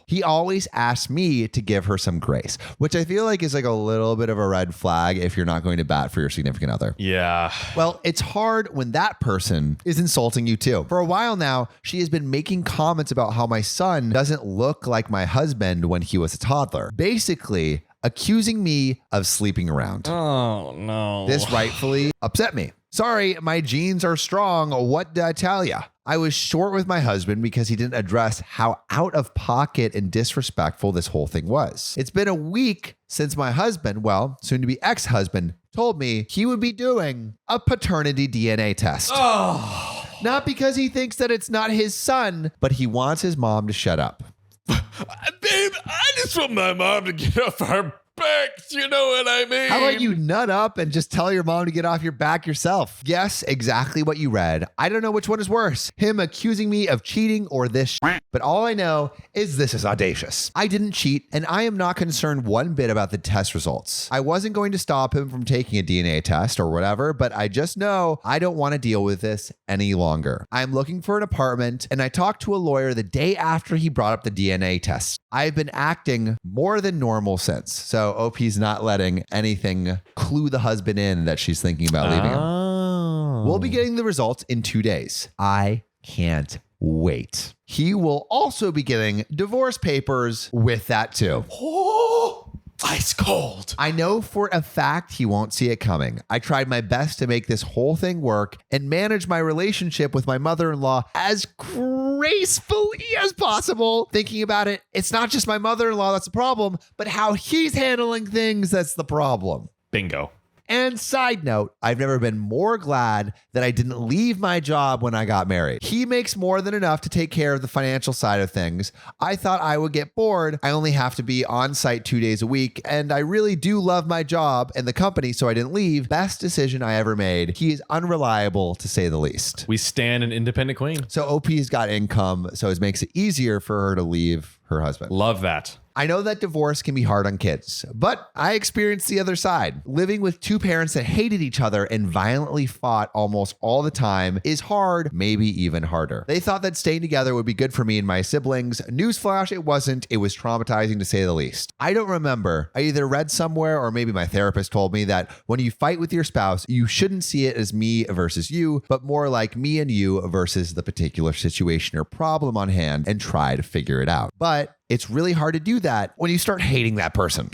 He always asked me to give her some grace, which I feel like is a little bit of a red flag if you're not going to bat for your significant other. Yeah. Well, it's hard when that person is insulting you too. For a while now, she has been making comments about how my son doesn't look like my husband when he was a toddler. Basically, accusing me of sleeping around. Oh, no. This rightfully upset me. Sorry, my genes are strong. What did I tell ya? I was short with my husband because he didn't address how out of pocket and disrespectful this whole thing was. It's been a week since my husband, well, soon to be ex-husband, told me he would be doing a paternity DNA test. Oh. Not because he thinks that it's not his son, but he wants his mom to shut up. Babe, I just want my mom to get off her back. You know what I mean? How about you nut up and just tell your mom to get off your back yourself? Yes, exactly what you read. I don't know which one is worse, him accusing me of cheating or this but all I know is this is audacious. I didn't cheat, and I am not concerned one bit about the test results. I wasn't going to stop him from taking a DNA test or whatever, but I just know I don't want to deal with this any longer. I'm looking for an apartment, and I talked to a lawyer the day after he brought up the DNA test. I've been acting more than normal since, so OP's not letting anything clue the husband in that she's thinking about leaving him. We'll be getting the results in 2 days. I can't wait. He will also be getting divorce papers with that too. Oh, ice cold. I know for a fact he won't see it coming. I tried my best to make this whole thing work and manage my relationship with my mother-in-law as gracefully as possible. Thinking about it, it's not just my mother-in-law that's the problem, but how he's handling things that's the problem. Bingo. And side note, I've never been more glad that I didn't leave my job when I got married. He makes more than enough to take care of the financial side of things. I thought I would get bored. I only have to be on site 2 days a week, and I really do love my job and the company, so I didn't leave. Best decision I ever made. He is unreliable, to say the least. We stand an independent queen. So OP's got income, so it makes it easier for her to leave her husband. Love that. I know that divorce can be hard on kids, but I experienced the other side. Living with two parents that hated each other and violently fought almost all the time is hard, maybe even harder. They thought that staying together would be good for me and my siblings. Newsflash, it wasn't. It was traumatizing to say the least. I don't remember. I either read somewhere or maybe my therapist told me that when you fight with your spouse, you shouldn't see it as me versus you, but more like me and you versus the particular situation or problem on hand and try to figure it out. But it's really hard to do that when you start hating that person.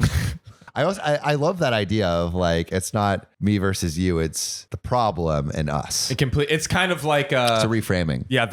I love that idea of like, it's not me versus you. It's the problem and us. It's kind of like It's a reframing. yeah,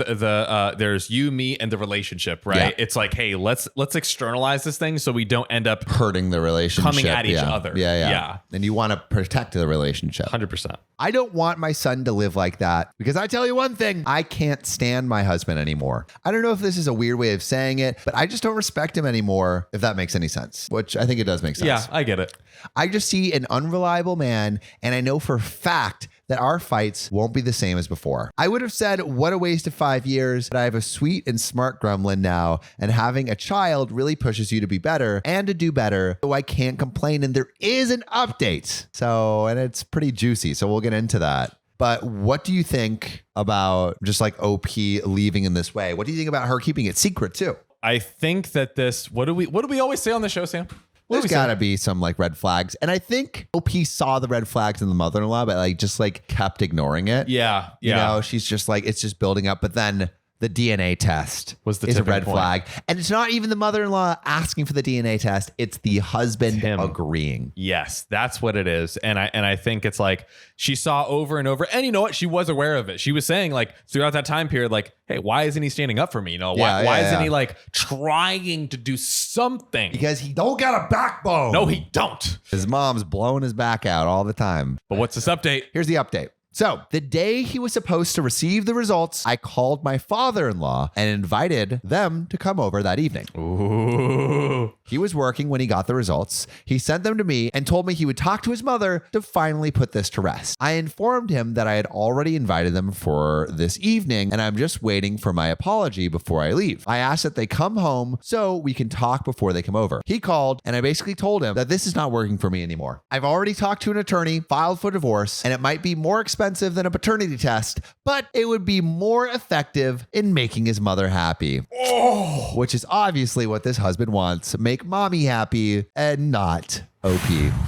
there's you, me, and the relationship, right? Yeah. It's like, hey, let's externalize this thing so we don't end up Hurting the relationship. coming at each Yeah. other. Yeah. Yeah. And you want to protect the relationship. 100%. I don't want my son to live like that because I tell you one thing, I can't stand my husband anymore. I don't know if this is a weird way of saying it, but I just don't respect him anymore, if that makes any sense, which I think it does make sense. Yeah, I get it. I just see an unreliable man, and I know for a fact that our fights won't be the same as before. I would have said, what a waste of 5 years, but I have a sweet and smart gremlin now, and having a child really pushes you to be better and to do better, so I can't complain, and there is an update. So, and it's pretty juicy, so we'll get into that. But what do you think about just like OP leaving in this way? What do you think about her keeping it secret too? I think that this. What do we always say on the show, Sam? There's got to be some like red flags. And I think OP saw the red flags in the mother-in-law, but like just like kept ignoring it. Yeah. You know, she's just like, it's just building up. But then the DNA test Was the is a tipping red point. flag. And it's not even the mother-in-law asking for the DNA test. It's the husband him. agreeing. Yes, that's what it is. And I think it's like she saw over and over, and you know what? She was aware of it. She was saying like throughout that time period, like, hey, why isn't he standing up for me? You know, why isn't he like trying to do something? Because he don't got a backbone. No, he don't. His mom's blowing his back out all the time. But what's this update? Here's the update. So, the day he was supposed to receive the results, I called my father-in-law and invited them to come over that evening. Ooh. He was working when he got the results. He sent them to me and told me he would talk to his mother to finally put this to rest. I informed him that I had already invited them for this evening and I'm just waiting for my apology before I leave. I asked that they come home so we can talk before they come over. He called and I basically told him that this is not working for me anymore. I've already talked to an attorney, filed for divorce, and it might be more expensive than a paternity test, but it would be more effective in making his mother happy. Oh, which is obviously what this husband wants. Make mommy happy and not OP.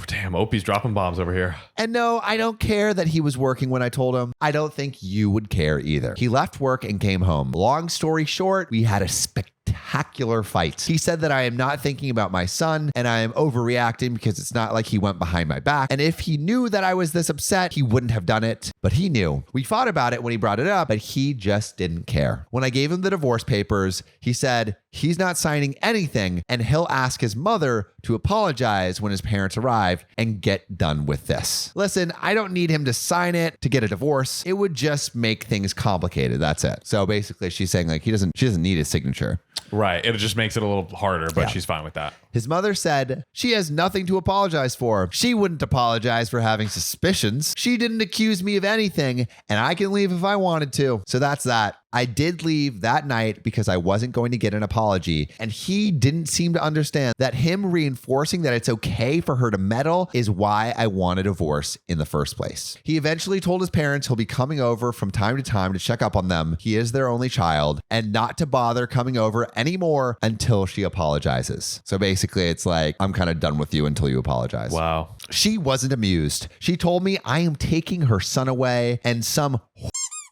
Damn, Opie's dropping bombs over here. And no, I don't care that he was working when I told him. I don't think you would care either. He left work and came home. Long story short, we had a spectacular fight. He said that I am not thinking about my son and I am overreacting because it's not like he went behind my back. And if he knew that I was this upset, he wouldn't have done it. But he knew. We fought about it when he brought it up, but he just didn't care. When I gave him the divorce papers, he said he's not signing anything and he'll ask his mother to apologize when his parents arrive and get done with this. Listen, I don't need him to sign it to get a divorce. It would just make things complicated. That's it. So basically she's saying like she doesn't need his signature. Right. It just makes it a little harder, but Yeah. she's fine with that. His mother said she has nothing to apologize for. She wouldn't apologize for having suspicions. She didn't accuse me of anything, and I can leave if I wanted to. So that's that. I did leave that night because I wasn't going to get an apology, and he didn't seem to understand that him reinforcing that it's okay for her to meddle is why I want a divorce in the first place. He eventually told his parents he'll be coming over from time to time to check up on them. He is their only child, and not to bother coming over anymore until she apologizes. So basically, it's like, I'm kind of done with you until you apologize. Wow. She wasn't amused. She told me I am taking her son away and some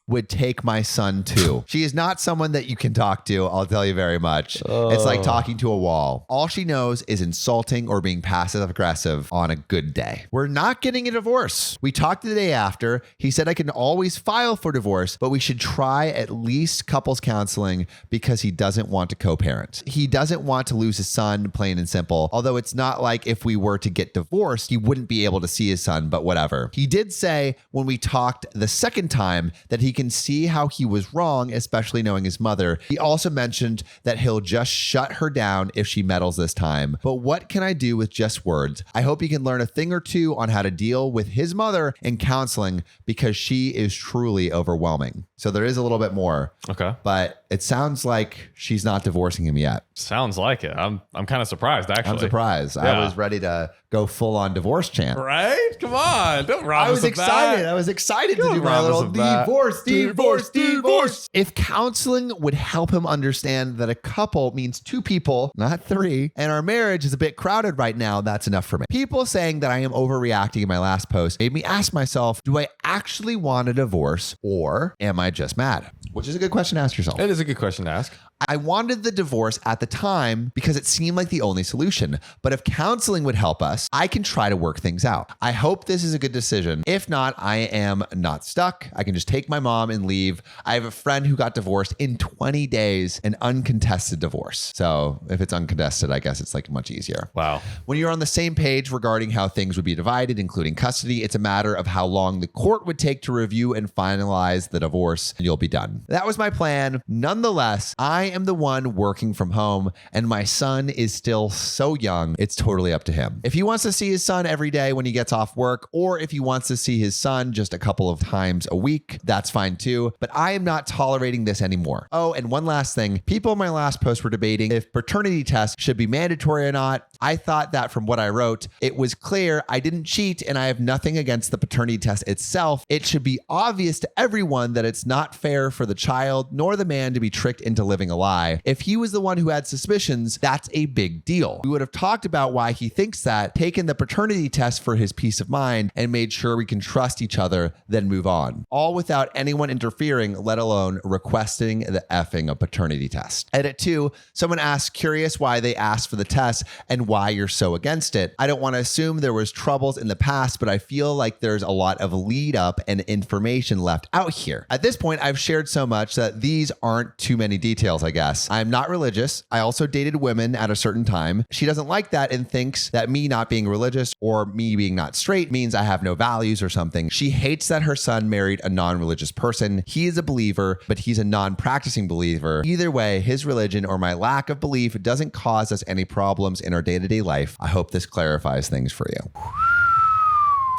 would take my son too. She is not someone that you can talk to, I'll tell you very much. It's like talking to a wall. All she knows is insulting or being passive aggressive on a good day. We're not getting a divorce. We talked the day after. He said I can always file for divorce, but we should try at least couples counseling because he doesn't want to co-parent. He doesn't want to lose his son, plain and simple. Although it's not like if we were to get divorced, he wouldn't be able to see his son, but whatever. He did say when we talked the second time that he can see how he was wrong, especially knowing his mother. He also mentioned that he'll just shut her down if she meddles this time. But what can I do with just words? I hope he can learn a thing or two on how to deal with his mother in counseling because she is truly overwhelming. So there is a little bit more. Okay. But it sounds like she's not divorcing him yet. Sounds like it. I'm kind of surprised, actually. I'm surprised. Yeah. I was ready to go full on divorce chant. Right? Come on. Don't rob I us was of excited. that. I was excited to Don't do my rob us little of that. divorce divorce. If counseling would help him understand that a couple means two people, not three, and our marriage is a bit crowded right now, that's enough for me. People saying that I am overreacting in my last post made me ask myself, do I actually want a divorce or am I just mad? Which is a good question to ask yourself. It is a good question to ask. I wanted the divorce at the time because it seemed like the only solution. But if counseling would help us, I can try to work things out. I hope this is a good decision. If not, I am not stuck. I can just take my mom and leave. I have a friend who got divorced in 20 days, an uncontested divorce. So if it's uncontested, I guess it's like much easier. Wow. When you're on the same page regarding how things would be divided, including custody, it's a matter of how long the court would take to review and finalize the divorce, and you'll be done. That was my plan. Nonetheless, I am the one working from home, and my son is still so young. It's totally up to him. If he wants to see his son every day when he gets off work, or if he wants to see his son just a couple of times a week, that's fine too. But I am not tolerating this anymore. Oh, and one last thing. People in my last post were debating if paternity tests should be mandatory or not. I thought that from what I wrote, it was clear I didn't cheat and I have nothing against the paternity test itself. It should be obvious to everyone that it's not fair for the child nor the man to be tricked into living a lie. If he was the one who had suspicions, that's a big deal. We would have talked about why he thinks that, taken the paternity test for his peace of mind, and made sure we can trust each other, then move on. All without anyone interfering, let alone requesting the effing of paternity test. Edit 2, someone asked, curious why they asked for the test and why you're so against it. I don't want to assume there was troubles in the past, but I feel like there's a lot of lead up and information left out here. At this point, I've shared so much that these aren't too many details, I guess. I'm not religious. I also dated women at a certain time. She doesn't like that and thinks that me not being religious or me being not straight means I have no values or something. She hates that her son married a non-religious person. He is a believer, but he's a non-practicing believer. Either way, his religion or my lack of belief doesn't cause us any problems in our day-to-day life. I hope this clarifies things for you.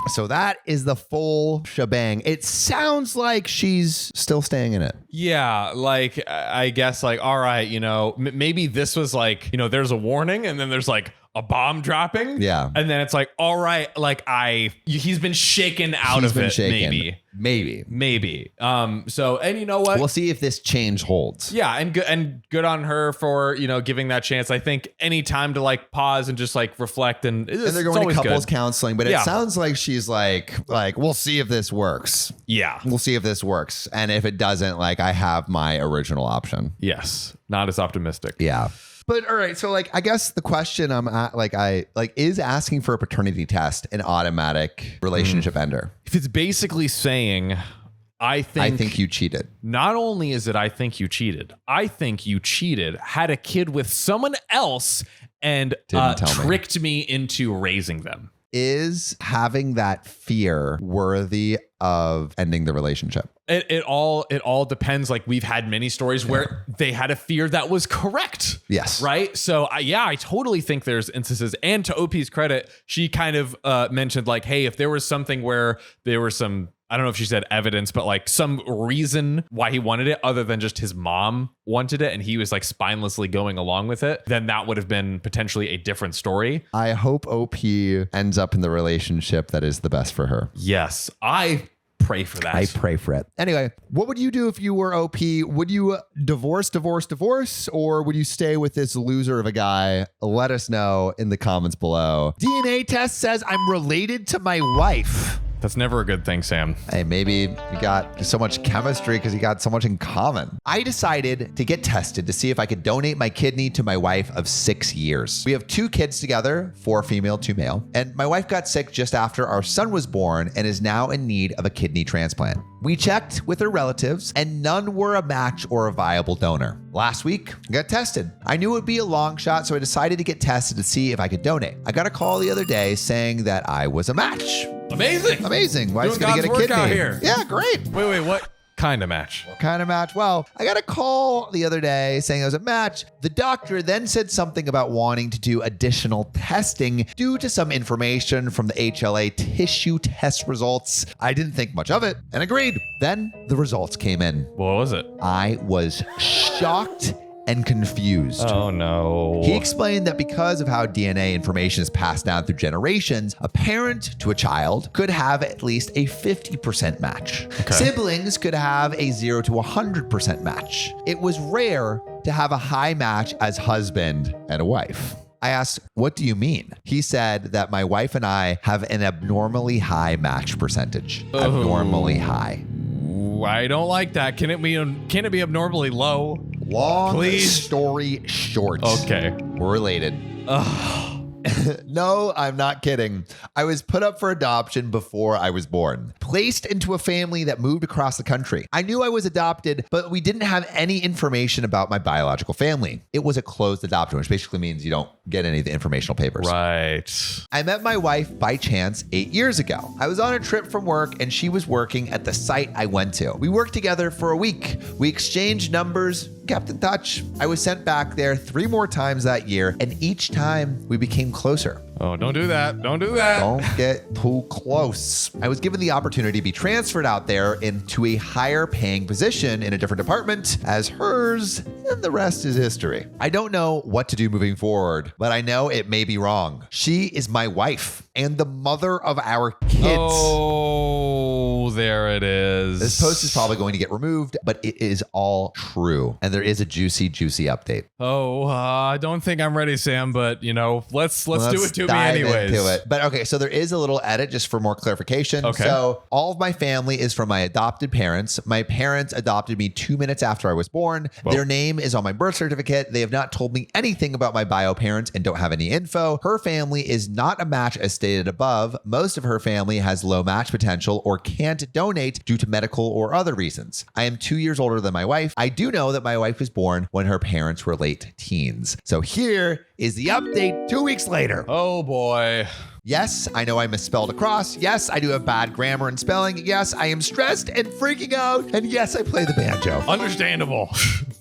So that is the full shebang. It sounds like she's still staying in it. Yeah, like I guess like, all right, you know, maybe this was like, you know, there's a warning and then there's like a bomb dropping. Yeah. And then it's like, all right, like he's been shaken out of it. Maybe. So, and you know what? We'll see if this change holds. Yeah, and good on her for, you know, giving that chance. I think any time to like pause and just like reflect and they're going to couples counseling, but it Yeah. sounds like she's like we'll see if this works. Yeah. We'll see if this works. And if it doesn't, like I have my original option. Yes. Not as optimistic. Yeah. But all right, so like I guess the question I'm at, is asking for a paternity test an automatic relationship ender? If it's basically saying I think you cheated. Not only is it I think you cheated, had a kid with someone else and tricked me into raising them. Is having that fear worthy of ending the relationship? It all depends. Like we've had many stories where they had a fear that was correct. Yes. Right. So I totally think there's instances. And to OP's credit, she kind of mentioned like, hey, if there was something where there were some, I don't know if she said evidence, but like some reason why he wanted it other than just his mom wanted it and he was like spinelessly going along with it, then that would have been potentially a different story. I hope OP ends up in the relationship that is the best for her. Yes. I pray for that. I pray for it. Anyway, what would you do if you were OP? Would you divorce, or would you stay with this loser of a guy? Let us know in the comments below. DNA test says I'm related to my wife. That's never a good thing, Sam. Hey, maybe you got so much chemistry because you got so much in common. I decided to get tested to see if I could donate my kidney to my wife of 6 years. We have 2 kids together, 4 female, 2 male. And my wife got sick just after our son was born and is now in need of a kidney transplant. We checked with her relatives and none were a match or a viable donor. Last week, I got tested. I knew it would be a long shot, so I decided to get tested to see if I could donate. I got a call the other day saying that I was a match. Amazing. Wife's going to get a kidney. Out here. Yeah, great. Wait, what kind of match? What kind of match? Well, I got a call the other day saying I was a match. The doctor then said something about wanting to do additional testing due to some information from the HLA tissue test results. I didn't think much of it and agreed. Then the results came in. What was it? I was shocked and confused. Oh no. He explained that because of how DNA information is passed down through generations, a parent to a child could have at least a 50% match. Siblings could have a 0 to 100% match. It was rare to have a high match as husband and a wife. I asked, what do you mean? He said that my wife and I have an abnormally high match percentage. Abnormally high. I don't like that. Can it be abnormally low? Long story short. Okay. We're related. No, I'm not kidding. I was put up for adoption before I was born, placed into a family that moved across the country. I knew I was adopted, but we didn't have any information about my biological family. It was a closed adoption, which basically means you don't get any of the informational papers. Right. I met my wife by chance 8 years ago. I was on a trip from work and she was working at the site I went to. We worked together for a week. We exchanged numbers, kept in touch. I was sent back there 3 more times that year, and each time we became closer. Oh, don't do that. Don't do that. Don't get too close. I was given the opportunity to be transferred out there into a higher paying position in a different department as hers, and the rest is history. I don't know what to do moving forward, but I know it may be wrong. She is my wife and the mother of our kids. Oh, there it is. This post is probably going to get removed, but it is all true. And there is a juicy update. Oh, I don't think I'm ready, Sam, but let's do it to me anyways. Into it. But okay, so there is a little edit just for more clarification. Okay. So all of my family is from my adopted parents. My parents adopted me 2 minutes after I was born. Whoa. Their name is on my birth certificate. They have not told me anything about my bio parents and don't have any info. Her family is not a match as stated above. Most of her family has low match potential or can't donate due to medical or other reasons. I am 2 years older than my wife. I do know that my wife was born when her parents were late teens. So here is the update 2 weeks later. Oh boy. Yes, I know I misspelled across. Yes, I do have bad grammar and spelling. Yes, I am stressed and freaking out. And yes, I play the banjo. Understandable.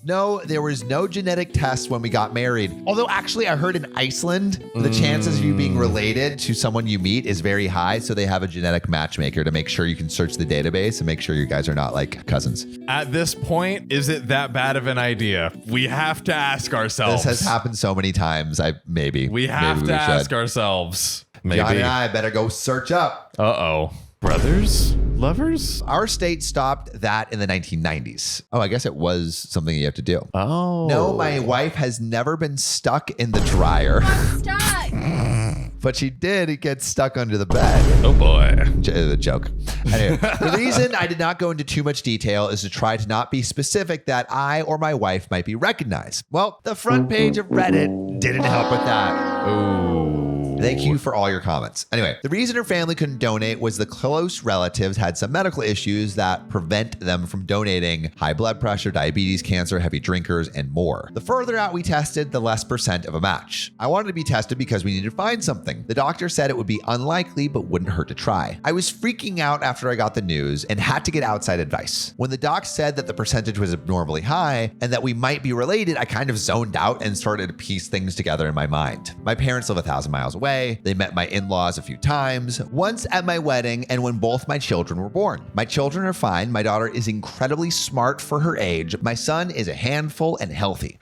No, there was no genetic test when we got married. Although actually I heard in Iceland, the chances of you being related to someone you meet is very high. So they have a genetic matchmaker to make sure you can search the database and make sure you guys are not like cousins. At this point, is it that bad of an idea? We have to ask ourselves. This has happened so many times. We have to ask ourselves. Maybe. John and I better go search up. Uh-oh. Brothers? Lovers? Our state stopped that in the 1990s. Oh, I guess it was something you have to do. Oh. No, my wife has never been stuck in the dryer. I'm stuck. But she did get stuck under the bed. Oh boy. The joke. Anyway, the reason I did not go into too much detail is to try to not be specific that I or my wife might be recognized. Well, the front page of Reddit didn't help with that. Ooh. Thank you for all your comments. Anyway, the reason her family couldn't donate was the close relatives had some medical issues that prevent them from donating: high blood pressure, diabetes, cancer, heavy drinkers, and more. The further out we tested, the less % of a match. I wanted to be tested because we needed to find something. The doctor said it would be unlikely, but wouldn't hurt to try. I was freaking out after I got the news and had to get outside advice. When the doc said that the percentage was abnormally high and that we might be related, I kind of zoned out and started to piece things together in my mind. My parents live 1,000 miles away. They met my in-laws a few times, once at my wedding and when both my children were born. My children are fine. My daughter is incredibly smart for her age. My son is a handful and healthy.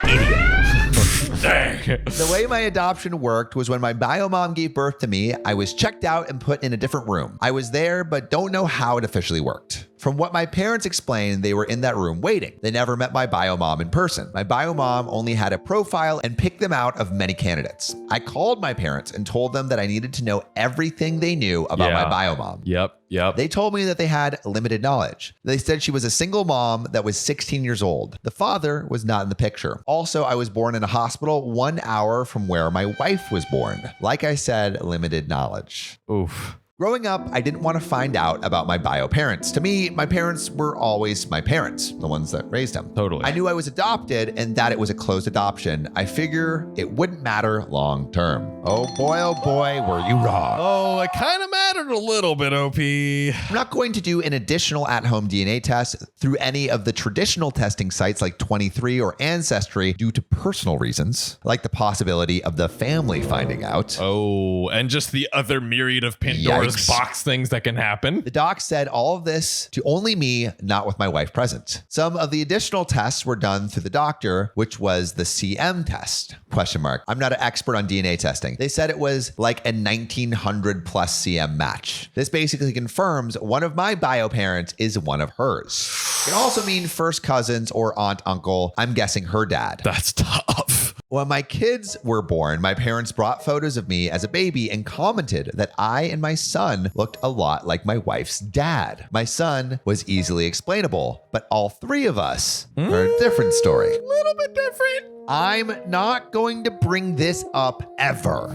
The way my adoption worked was when my bio mom gave birth to me, I was checked out and put in a different room. I was there, but don't know how it officially worked. From what my parents explained, they were in that room waiting. They never met my bio mom in person. My bio mom only had a profile and picked them out of many candidates. I called my parents and told them that I needed to know everything they knew about my bio mom. Yep. They told me that they had limited knowledge. They said she was a single mom that was 16 years old. The father was not in the picture. Also, I was born in a hospital 1 hour from where my wife was born. Like I said, limited knowledge. Oof. Growing up, I didn't want to find out about my bio parents. To me, my parents were always my parents, the ones that raised them. Totally. I knew I was adopted and that it was a closed adoption. I figure it wouldn't matter long term. Oh boy, were you wrong. Oh, it kind of mattered a little bit, OP. I'm not going to do an additional at-home DNA test through any of the traditional testing sites like 23 or Ancestry due to personal reasons, like the possibility of the family finding out. Oh, and just the other myriad of Pandora's those box things that can happen. The doc said all of this to only me, not with my wife present. Some of the additional tests were done through the doctor, which was the CM test, question mark. I'm not an expert on DNA testing. They said it was like a 1900 plus CM match. This basically confirms one of my bio parents is one of hers. It can also mean first cousins or aunt, uncle. I'm guessing her dad. That's tough. When my kids were born, my parents brought photos of me as a baby and commented that I and my son looked a lot like my wife's dad. My son was easily explainable, but all three of us are a different story. A little bit different. I'm not going to bring this up ever.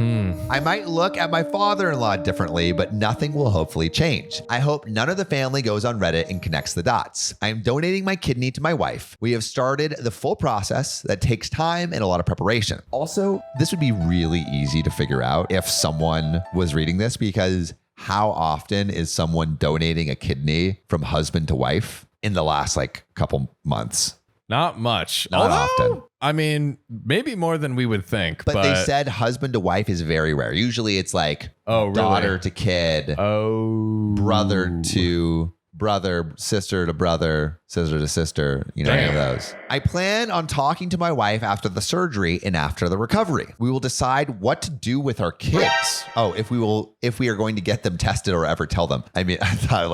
I might look at my father-in-law differently, but nothing will hopefully change. I hope none of the family goes on Reddit and connects the dots. I am donating my kidney to my wife. We have started the full process that takes time and a lot of preparation. Also, this would be really easy to figure out if someone was reading this, because how often is someone donating a kidney from husband to wife in the last couple months? Not much. Not often. I mean, maybe more than we would think. But they said husband to wife is very rare. Usually it's like daughter to kid, brother to brother, sister to brother, sister to sister, any of those. I plan on talking to my wife after the surgery and after the recovery. We will decide what to do with our kids. If we are going to get them tested or ever tell them. I mean, I thought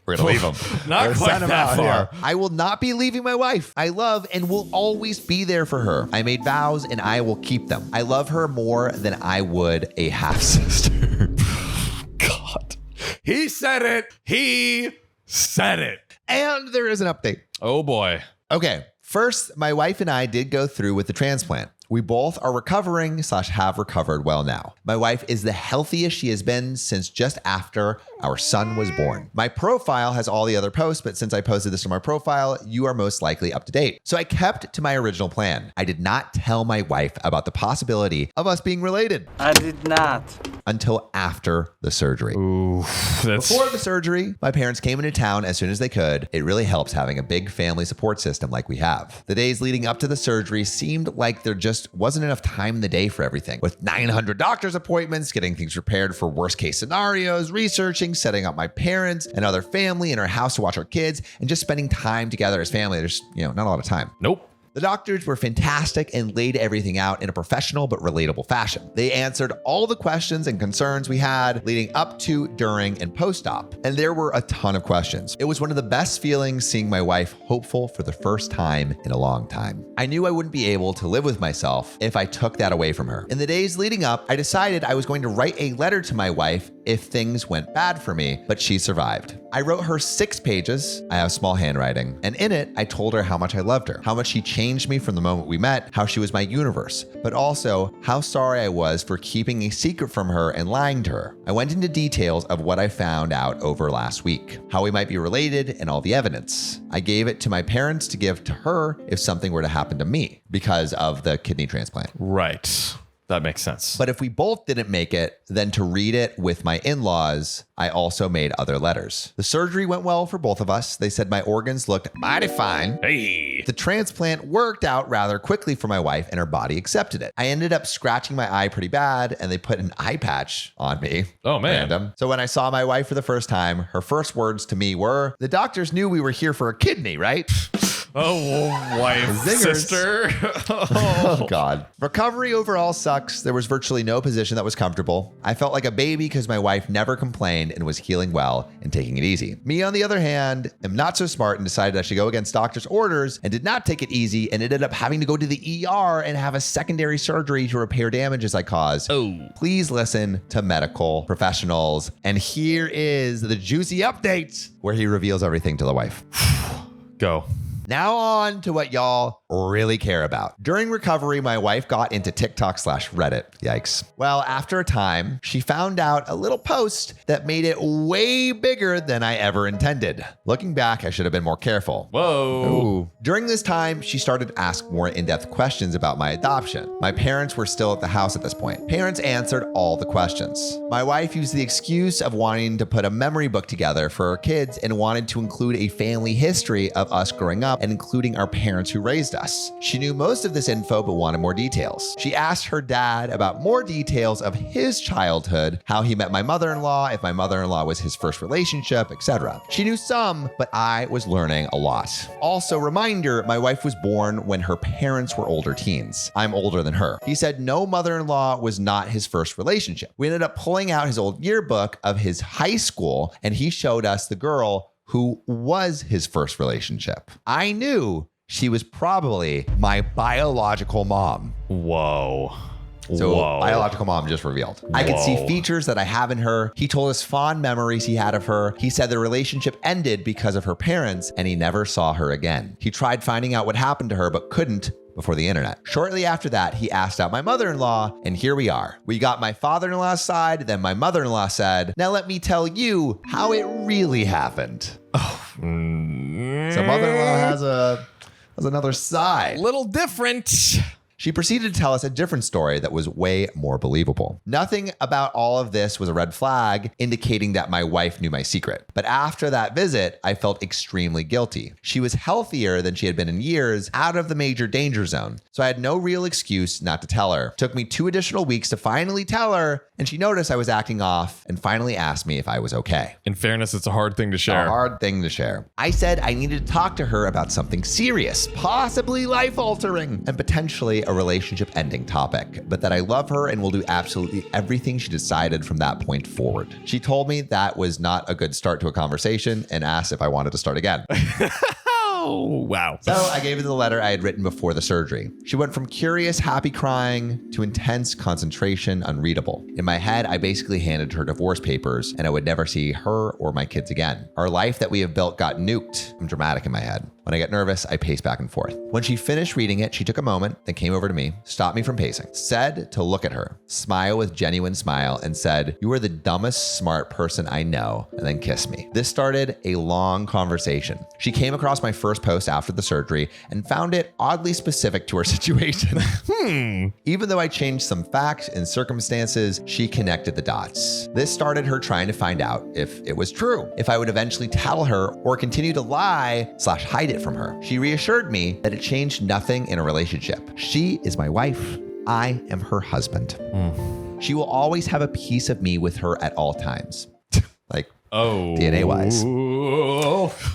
we're going to leave them. Not quite that far. I will not be leaving my wife. I love and will always be there for her. I made vows and I will keep them. I love her more than I would a half sister. God. He said it. He said it. And there is an update. Oh boy. Okay. First, my wife and I did go through with the transplant. We both are recovering / have recovered well now. My wife is the healthiest she has been since just after our son was born. My profile has all the other posts, but since I posted this on my profile, you are most likely up to date. So I kept to my original plan. I did not tell my wife about the possibility of us being related. I did not. Until after the surgery. Ooh, Before the surgery, my parents came into town as soon as they could. It really helps having a big family support system like we have. The days leading up to the surgery seemed like there just wasn't enough time in the day for everything. With 900 doctor's appointments, getting things prepared for worst case scenarios, researching, setting up my parents and other family in our house to watch our kids, and just spending time together as family. There's, not a lot of time. Nope. The doctors were fantastic and laid everything out in a professional but relatable fashion. They answered all the questions and concerns we had leading up to, during, and post-op. And there were a ton of questions. It was one of the best feelings seeing my wife hopeful for the first time in a long time. I knew I wouldn't be able to live with myself if I took that away from her. In the days leading up, I decided I was going to write a letter to my wife if things went bad for me, but she survived. I wrote her 6 pages. I have small handwriting. And in it, I told her how much I loved her, how much she changed me from the moment we met, how she was my universe, but also how sorry I was for keeping a secret from her and lying to her. I went into details of what I found out over last week, how we might be related and all the evidence. I gave it to my parents to give to her if something were to happen to me because of the kidney transplant. Right. That makes sense. But if we both didn't make it, then to read it with my in-laws, I also made other letters. The surgery went well for both of us. They said my organs looked mighty fine. Hey. The transplant worked out rather quickly for my wife and her body accepted it. I ended up scratching my eye pretty bad and they put an eye patch on me. Oh man. Random. So when I saw my wife for the first time, her first words to me were, "The doctors knew we were here for a kidney, right?" Oh, wife, Zingers. sister. Oh, God. Recovery overall sucks. There was virtually no position that was comfortable. I felt like a baby because my wife never complained and was healing well and taking it easy. Me, on the other hand, am not so smart and decided I should go against doctor's orders and did not take it easy and ended up having to go to the ER and have a secondary surgery to repair damages I caused. Oh. Please listen to medical professionals. And here is the juicy update where he reveals everything to the wife. Go. Now on to what y'all really care about. During recovery, my wife got into TikTok / Reddit. Yikes. Well, after a time, she found out a little post that made it way bigger than I ever intended. Looking back, I should have been more careful. Whoa. Ooh. During this time, she started to ask more in-depth questions about my adoption. My parents were still at the house at this point. Parents answered all the questions. My wife used the excuse of wanting to put a memory book together for her kids and wanted to include a family history of us growing up and including our parents who raised us. She knew most of this info but wanted more details. She asked her dad about more details of his childhood, how he met my mother-in-law, if my mother-in-law was his first relationship, etc. She knew some, but I was learning a lot. Also, reminder, my wife was born when her parents were older teens. I'm older than her. He said no mother-in-law was not his first relationship. We ended up pulling out his old yearbook of his high school, and he showed us the girl who was his first relationship. I knew she was probably my biological mom. Whoa. So Whoa. biological mom just revealed. I could see features that I have in her. He told us fond memories he had of her. He said the relationship ended because of her parents and he never saw her again. He tried finding out what happened to her but couldn't before the internet. Shortly after that, he asked out my mother-in-law, and here we are. We got my father-in-law's side, then my mother-in-law said, now let me tell you how it really happened. So mother-in-law has another side. Little different. She proceeded to tell us a different story that was way more believable. Nothing about all of this was a red flag indicating that my wife knew my secret. But after that visit, I felt extremely guilty. She was healthier than she had been in years, out of the major danger zone. So I had no real excuse not to tell her. It took me 2 additional weeks to finally tell her, and she noticed I was acting off and finally asked me if I was okay. In fairness, it's a hard thing to A share. hard thing to share. I said I needed to talk to her about something serious, possibly life-altering, and potentially a relationship-ending topic, but that I love her and will do absolutely everything she decided from that point forward. She told me that was not a good start to a conversation and asked if I wanted to start again. Oh, wow. So I gave her the letter I had written before the surgery. She went from curious, happy crying to intense concentration, unreadable. In my head, I basically handed her divorce papers and I would never see her or my kids again. Our life that we have built got nuked. I'm dramatic in my head. When I get nervous, I pace back and forth. When she finished reading it, she took a moment, then came over to me, stopped me from pacing, said to look at her, smile with genuine smile, and said, "You are the dumbest smart person I know," and then kissed me. This started a long conversation. She came across my first post after the surgery and found it oddly specific to her situation. Even though I changed some facts and circumstances, she connected the dots. This started her trying to find out if it was true, if I would eventually tell her or continue to lie/hide it from her. She reassured me that it changed nothing in a relationship. She is my wife. I am her husband. She will always have a piece of me with her at all times. Like, DNA-wise.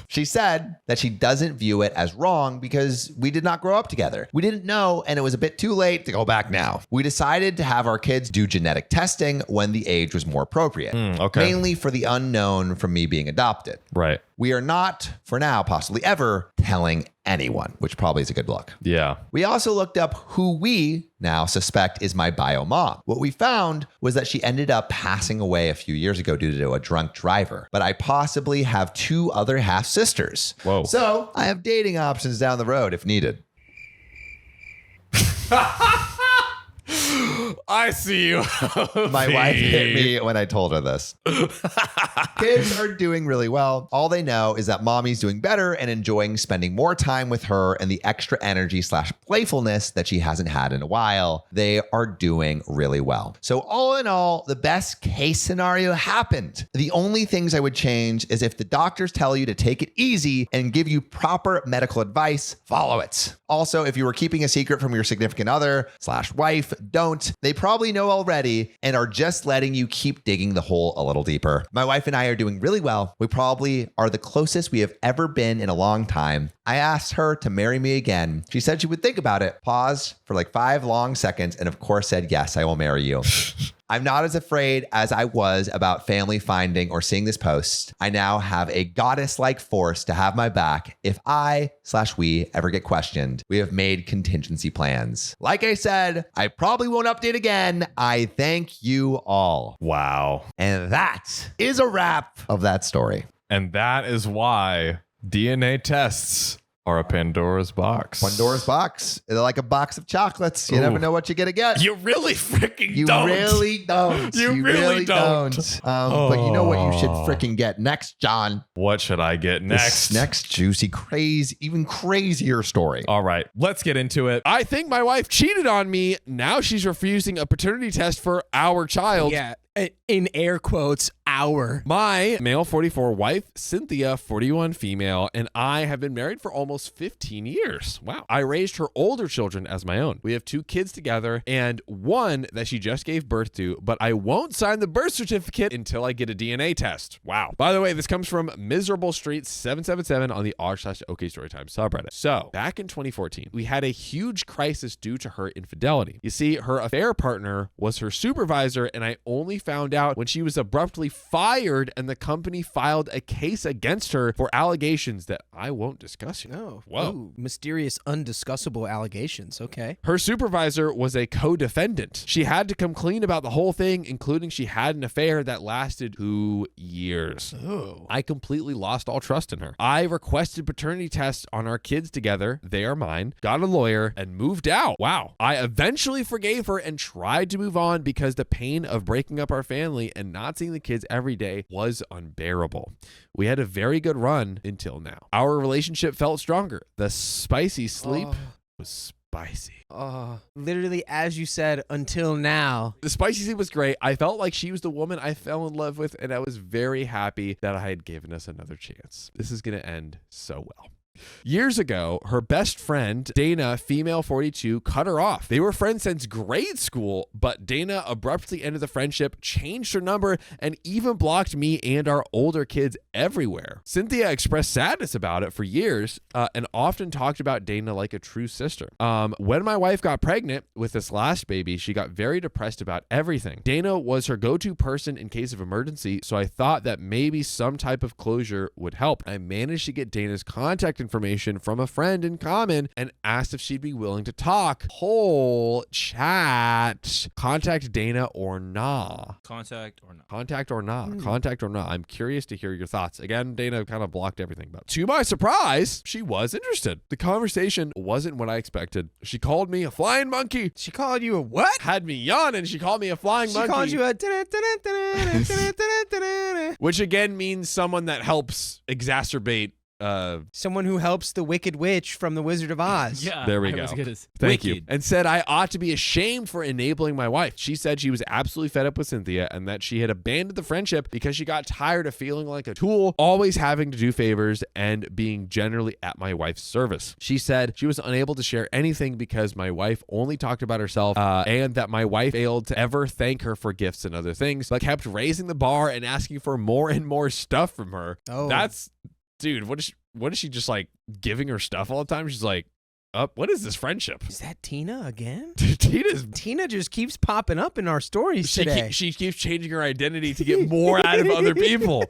She said that she doesn't view it as wrong because we did not grow up together. We didn't know, and it was a bit too late to go back now. We decided to have our kids do genetic testing when the age was more appropriate. Mainly for the unknown from me being adopted. Right. We are not, for now, possibly ever, telling anyone, which probably is a good look. Yeah. We also looked up who we now suspect is my bio mom. What we found was that she ended up passing away a few years ago due to a drunk driver, but I possibly have 2 other half sisters. Whoa. So I have dating options down the road if needed. I see you. My wife hit me when I told her this. Kids are doing really well. All they know is that mommy's doing better and enjoying spending more time with her and the extra energy/playfulness that she hasn't had in a while. They are doing really well. So all in all, the best case scenario happened. The only things I would change is if the doctors tell you to take it easy and give you proper medical advice, follow it. Also, if you were keeping a secret from your significant other/wife, don't. They probably know already and are just letting you keep digging the hole a little deeper. My wife and I are doing really well. We probably are the closest we have ever been in a long time. I asked her to marry me again. She said she would think about it, paused for like 5 long seconds, and of course said, "Yes, I will marry you." I'm not as afraid as I was about family finding or seeing this post. I now have a goddess-like force to have my back if I/we ever get questioned. We have made contingency plans. Like I said, I probably won't update again. I thank you all. Wow. And that is a wrap of that story. And that is why DNA tests are a Pandora's box. Pandora's box. They're like a box of chocolates. You never know what you're going to get. You really freaking You don't. really don't. You really don't. But you know what you should freaking get next, John? What should I get next? This next juicy, crazy, even crazier story. All right, let's get into it. I think my wife cheated on me. Now she's refusing a paternity test for our child. Yeah, in air quotes, hour. My male 44 wife, Cynthia 41 female, and I have been married for almost 15 years. Wow. I raised her older children as my own. We have 2 kids together and one that she just gave birth to, but I won't sign the birth certificate until I get a DNA test. Wow. By the way, this comes from Miserable Street 777 on the r/OK Storytime subreddit. So back in 2014, we had a huge crisis due to her infidelity. You see, her affair partner was her supervisor, and I only found out when she was abruptly fired and the company filed a case against her for allegations that I won't discuss here. Oh, Whoa. ooh, mysterious, undiscussable allegations. Okay. Her supervisor was a co-defendant. She had to come clean about the whole thing, including she had an affair that lasted 2 years. Oh. I completely lost all trust in her. I requested paternity tests on our kids together. They are mine. Got a lawyer and moved out. Wow. I eventually forgave her and tried to move on because the pain of breaking up our family and not seeing the kids every day was unbearable. We had a very good run until now. Our relationship felt stronger. The spicy sleep was spicy. Literally, as you said, until now. The spicy sleep was great. I felt like she was the woman I fell in love with, and I was very happy that I had given us another chance. This is going to end so well. Years ago, her best friend, Dana, female 42, cut her off. They were friends since grade school, but Dana abruptly ended the friendship, changed her number, and even blocked me and our older kids everywhere. Cynthia expressed sadness about it for years and often talked about Dana like a true sister. When my wife got pregnant with this last baby, she got very depressed about everything. Dana was her go-to person in case of emergency, so I thought that maybe some type of closure would help. I managed to get Dana's contact information from a friend in common and asked if she'd be willing to talk. Whole chat. Contact Dana or nah. Contact or not. Contact or not. Contact or not. I'm curious to hear your thoughts. Again, Dana kind of blocked everything, but to my surprise, she was interested. The conversation wasn't what I expected. She called me a flying monkey. She called you a what? Had me yawning. She called me a flying monkey. She called you a... Which again means someone that helps exacerbate someone who helps the Wicked Witch from The Wizard of Oz. Yeah. There we I go. was good as Thank you. wicked. And said I ought to be ashamed for enabling my wife. She said she was absolutely fed up with Cynthia and that she had abandoned the friendship because she got tired of feeling like a tool, always having to do favors and being generally at my wife's service. She said she was unable to share anything because my wife only talked about herself and that my wife failed to ever thank her for gifts and other things, but kept raising the bar and asking for more and more stuff from her. Oh. That's... Dude, what is she just like giving her stuff all the time? She's like, what is this friendship? Is that Tina again? Tina just keeps popping up in our stories today. She keeps changing her identity to get more out of other people.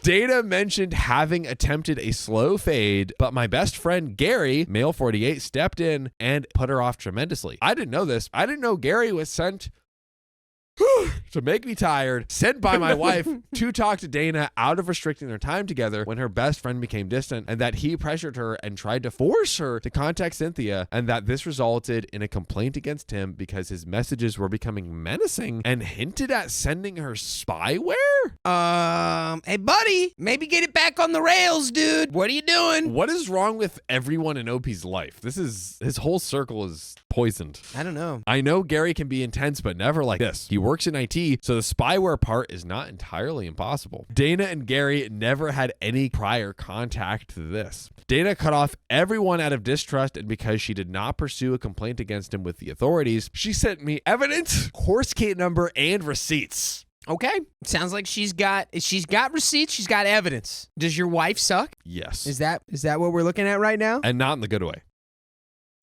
Dana mentioned having attempted a slow fade, but my best friend Gary, male 48, stepped in and put her off tremendously. I didn't know this. I didn't know Gary was sent to make me tired, sent by my wife to talk to Dana out of restricting their time together when her best friend became distant, and that he pressured her and tried to force her to contact Cynthia, and that this resulted in a complaint against him because his messages were becoming menacing and hinted at sending her spyware? Hey buddy, maybe get it back on the rails, dude. What are you doing? What is wrong with everyone in OP's life? His whole circle is poisoned. I don't know. I know Gary can be intense, but never like this. He works in IT, so the spyware part is not entirely impossible. Dana and Gary never had any prior contact to this. Dana cut off everyone out of distrust, and because she did not pursue a complaint against him with the authorities, she sent me evidence, course kit number, and receipts. Okay. Sounds like she's got receipts, she's got evidence. Does your wife suck? Yes. Is that what we're looking at right now? And not in the good way.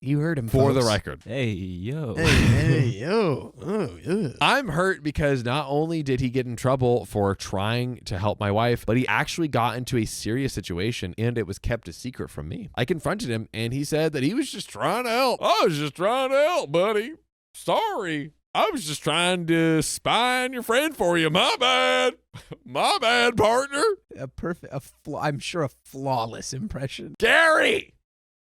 You heard him, For folks. the record. Hey, yo. Hey, yo. Oh, yeah. I'm hurt because not only did he get in trouble for trying to help my wife, but he actually got into a serious situation and it was kept a secret from me. I confronted him and he said that he was just trying to help. I was just trying to help, buddy. Sorry. I was just trying to spy on your friend for you. My bad. My bad, partner. I'm sure a flawless impression. Gary,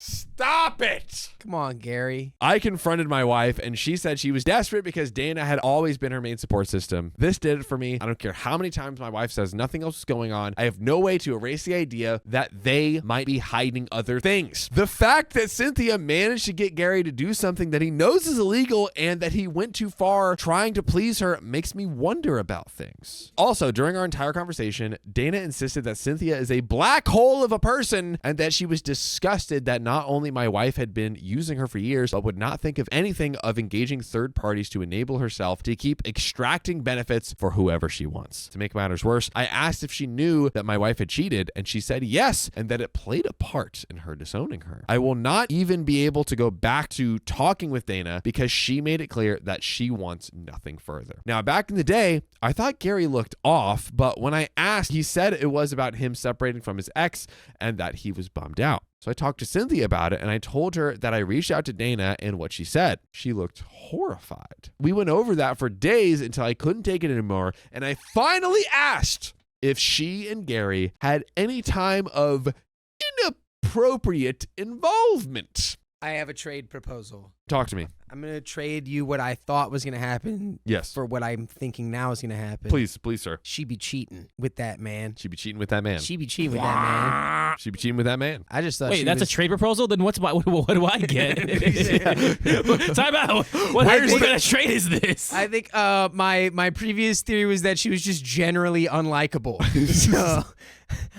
stop it. Come on, Gary. I confronted my wife, and she said she was desperate because Dana had always been her main support system. This did it for me. I don't care how many times my wife says nothing else is going on. I have no way to erase the idea that they might be hiding other things. The fact that Cynthia managed to get Gary to do something that he knows is illegal and that he went too far trying to please her makes me wonder about things. Also, during our entire conversation, Dana insisted that Cynthia is a black hole of a person and that she was disgusted that not only my wife had been using her for years, but would not think of anything of engaging third parties to enable herself to keep extracting benefits for whoever she wants. To make matters worse, I asked if she knew that my wife had cheated, and she said yes, and that it played a part in her disowning her. I will not even be able to go back to talking with Dana because she made it clear that she wants nothing further. Now, back in the day, I thought Gary looked off, but when I asked, he said it was about him separating from his ex and that he was bummed out. So I talked to Cynthia about it, and I told her that I reached out to Dana and what she said. She looked horrified. We went over that for days until I couldn't take it anymore, and I finally asked if she and Gary had any time of inappropriate involvement. I have a trade proposal. Talk to me. I'm going to trade you what I thought was going to happen Yes. for what I'm thinking now is going to happen. Please, sir. She be cheating with that man. She be cheating with that man. She be cheating with that man. She be cheating with that man. I just thought Wait, she that's was... a trade proposal? Then what do I get? Time out. What kind of trade is this? I think my previous theory was that she was just generally unlikable. So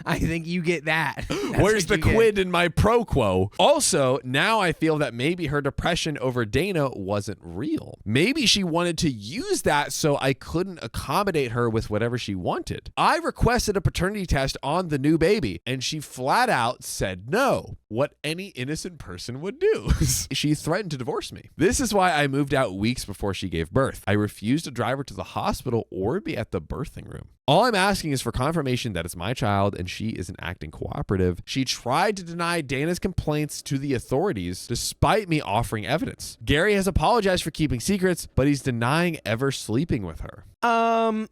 I think you get that. Where's the quid in my pro quo? Also, now I feel that maybe her depression over Dana wasn't real. Maybe she wanted to use that so I couldn't accommodate her with whatever she wanted. I requested a paternity test on the new baby, and she flat out said no, what any innocent person would do. She threatened to divorce me. This is why I moved out weeks before she gave birth. I refused to drive her to the hospital or be at the birthing room. All I'm asking is for confirmation that it's my child and she isn't acting cooperative. She tried to deny Dana's complaints to the authorities despite me offering evidence. Gary has apologized for keeping secrets, but he's denying ever sleeping with her. I'm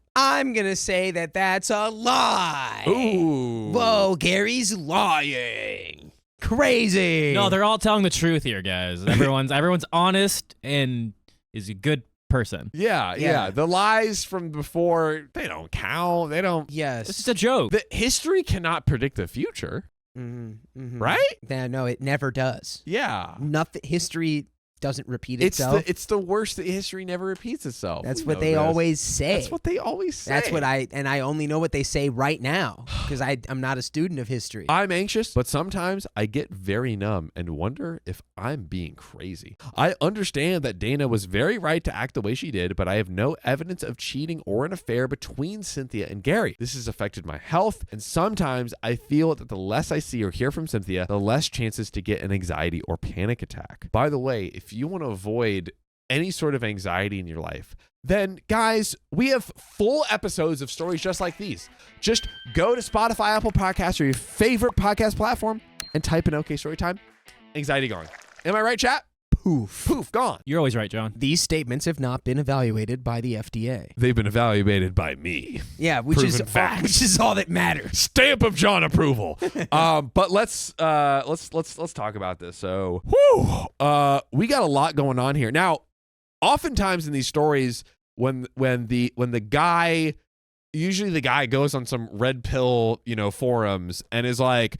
gonna say that that's a lie. Ooh. Whoa, Gary's lying. Crazy. No, they're all telling the truth here, guys. Everyone's honest and is a good person. Yeah. The lies from before, they don't count. They don't. Yes. This is a joke. The history cannot predict the future, right? Yeah, no, it never does. Yeah. Nothing. History doesn't repeat itself. It's the worst that history never repeats itself. That's We what know they this. always say. That's what they always say. That's what I only know what they say right now because I'm not a student of history. I'm anxious, but sometimes I get very numb and wonder if I'm being crazy. I understand that Dana was very right to act the way she did, but I have no evidence of cheating or an affair between Cynthia and Gary. This has affected my health, and sometimes I feel that the less I see or hear from Cynthia, the less chances to get an anxiety or panic attack. By the way, if you want to avoid any sort of anxiety in your life, then guys, we have full episodes of stories just like these. Just go to Spotify, Apple Podcasts, or your favorite podcast platform and type in OK Storytime. Anxiety gone. Am I right, chat? Poof, gone. You're always right, John. These statements have not been evaluated by the FDA. They've been evaluated by me. Yeah, which is all that matters. Stamp of John approval. But let's talk about this. So, we got a lot going on here. Now, oftentimes in these stories, when the guy, usually the guy goes on some red pill, forums and is like,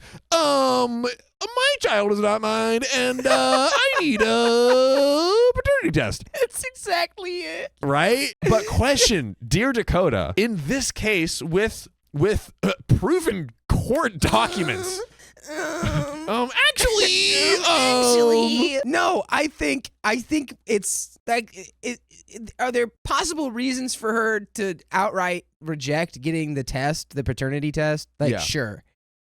my child is not mine, and I need a paternity test. That's exactly it. Right? But question, dear Dakota, in this case with proven court documents. Actually, no. I think it's like, are there possible reasons for her to outright reject getting the test, the paternity test? Like, Yeah. sure,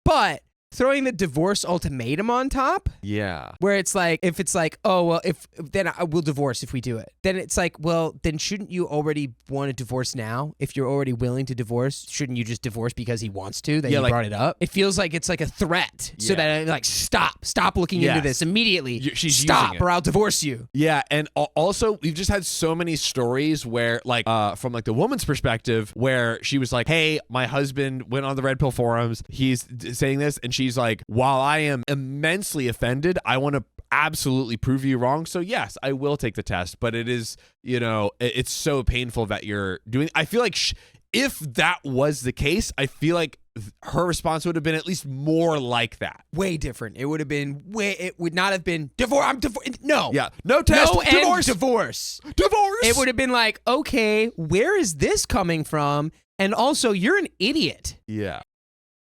but throwing the divorce ultimatum on top, yeah. where it's like, if it's like, oh well, if then I will divorce if we do it, then it's like, well, then shouldn't you already want to divorce now? If you're already willing to divorce, shouldn't you just divorce because he wants to? That Yeah, you like- it up. It feels like it's like a threat, so Yeah. that I'm like, stop looking into Yes. this immediately. She's stop, using it. or I'll divorce you. Yeah, and also we've just had so many stories where, like, from like the woman's perspective, where she was like, "Hey, my husband went on the red pill forums. He's saying this," and she she's like, while I am immensely offended, I want to absolutely prove you wrong. So yes, I will take the test, but it is, it's so painful that you're doing. I feel like if that was the case, I feel like her response would have been at least more like that. Way different. It would have been it would not have been divorce. I'm divorced. No. Yeah. No test. No Divorce. Divorce. Divorce. It would have been like, okay, where is this coming from? And also, you're an idiot. Yeah.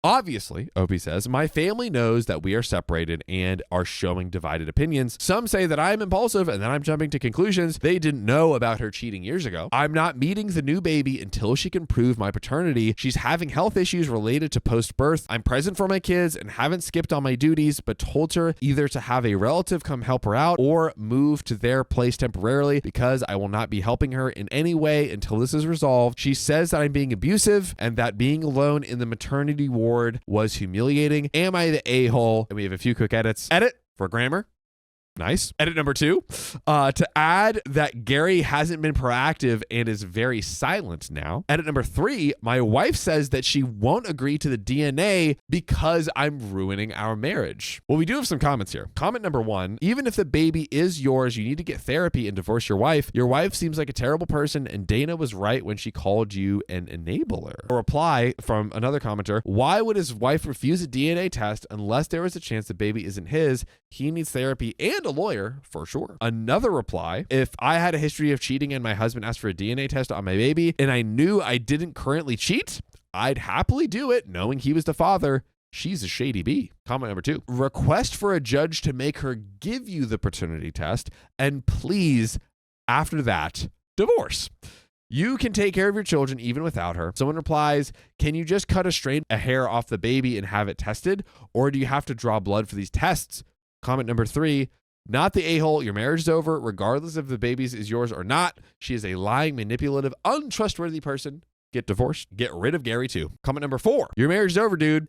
Obviously, Opie says, my family knows that we are separated and are showing divided opinions. Some say that I'm impulsive and that I'm jumping to conclusions. They didn't know about her cheating years ago. I'm not meeting the new baby until she can prove my paternity. She's having health issues related to post-birth. I'm present for my kids and haven't skipped on my duties, but told her either to have a relative come help her out or move to their place temporarily because I will not be helping her in any way until this is resolved. She says that I'm being abusive and that being alone in the maternity ward was humiliating. Am I the a-hole? And we have a few quick edits. Edit for grammar. Nice. Edit number 2, to add that Gary hasn't been proactive and is very silent now. Edit number 3, my wife says that she won't agree to the DNA because I'm ruining our marriage. Well, we do have some comments here. Comment number 1, even if the baby is yours, you need to get therapy and divorce your wife. Your wife seems like a terrible person and Dana was right when she called you an enabler. A reply from another commenter, why would his wife refuse a DNA test unless there was a chance the baby isn't his? He needs therapy and a lawyer for sure. Another reply, if I had a history of cheating and my husband asked for a DNA test on my baby and I knew I didn't currently cheat, I'd happily do it knowing he was the father. She's a shady bee. Comment number 2, request for a judge to make her give you the paternity test and please, after that, divorce. You can take care of your children even without her. Someone replies, can you just cut a hair off the baby and have it tested? Or do you have to draw blood for these tests? Comment number 3, not the a-hole. Your marriage is over, regardless if the baby is yours or not. She is a lying, manipulative, untrustworthy person. Get divorced. Get rid of Gary too. Comment number 4, your marriage is over, dude.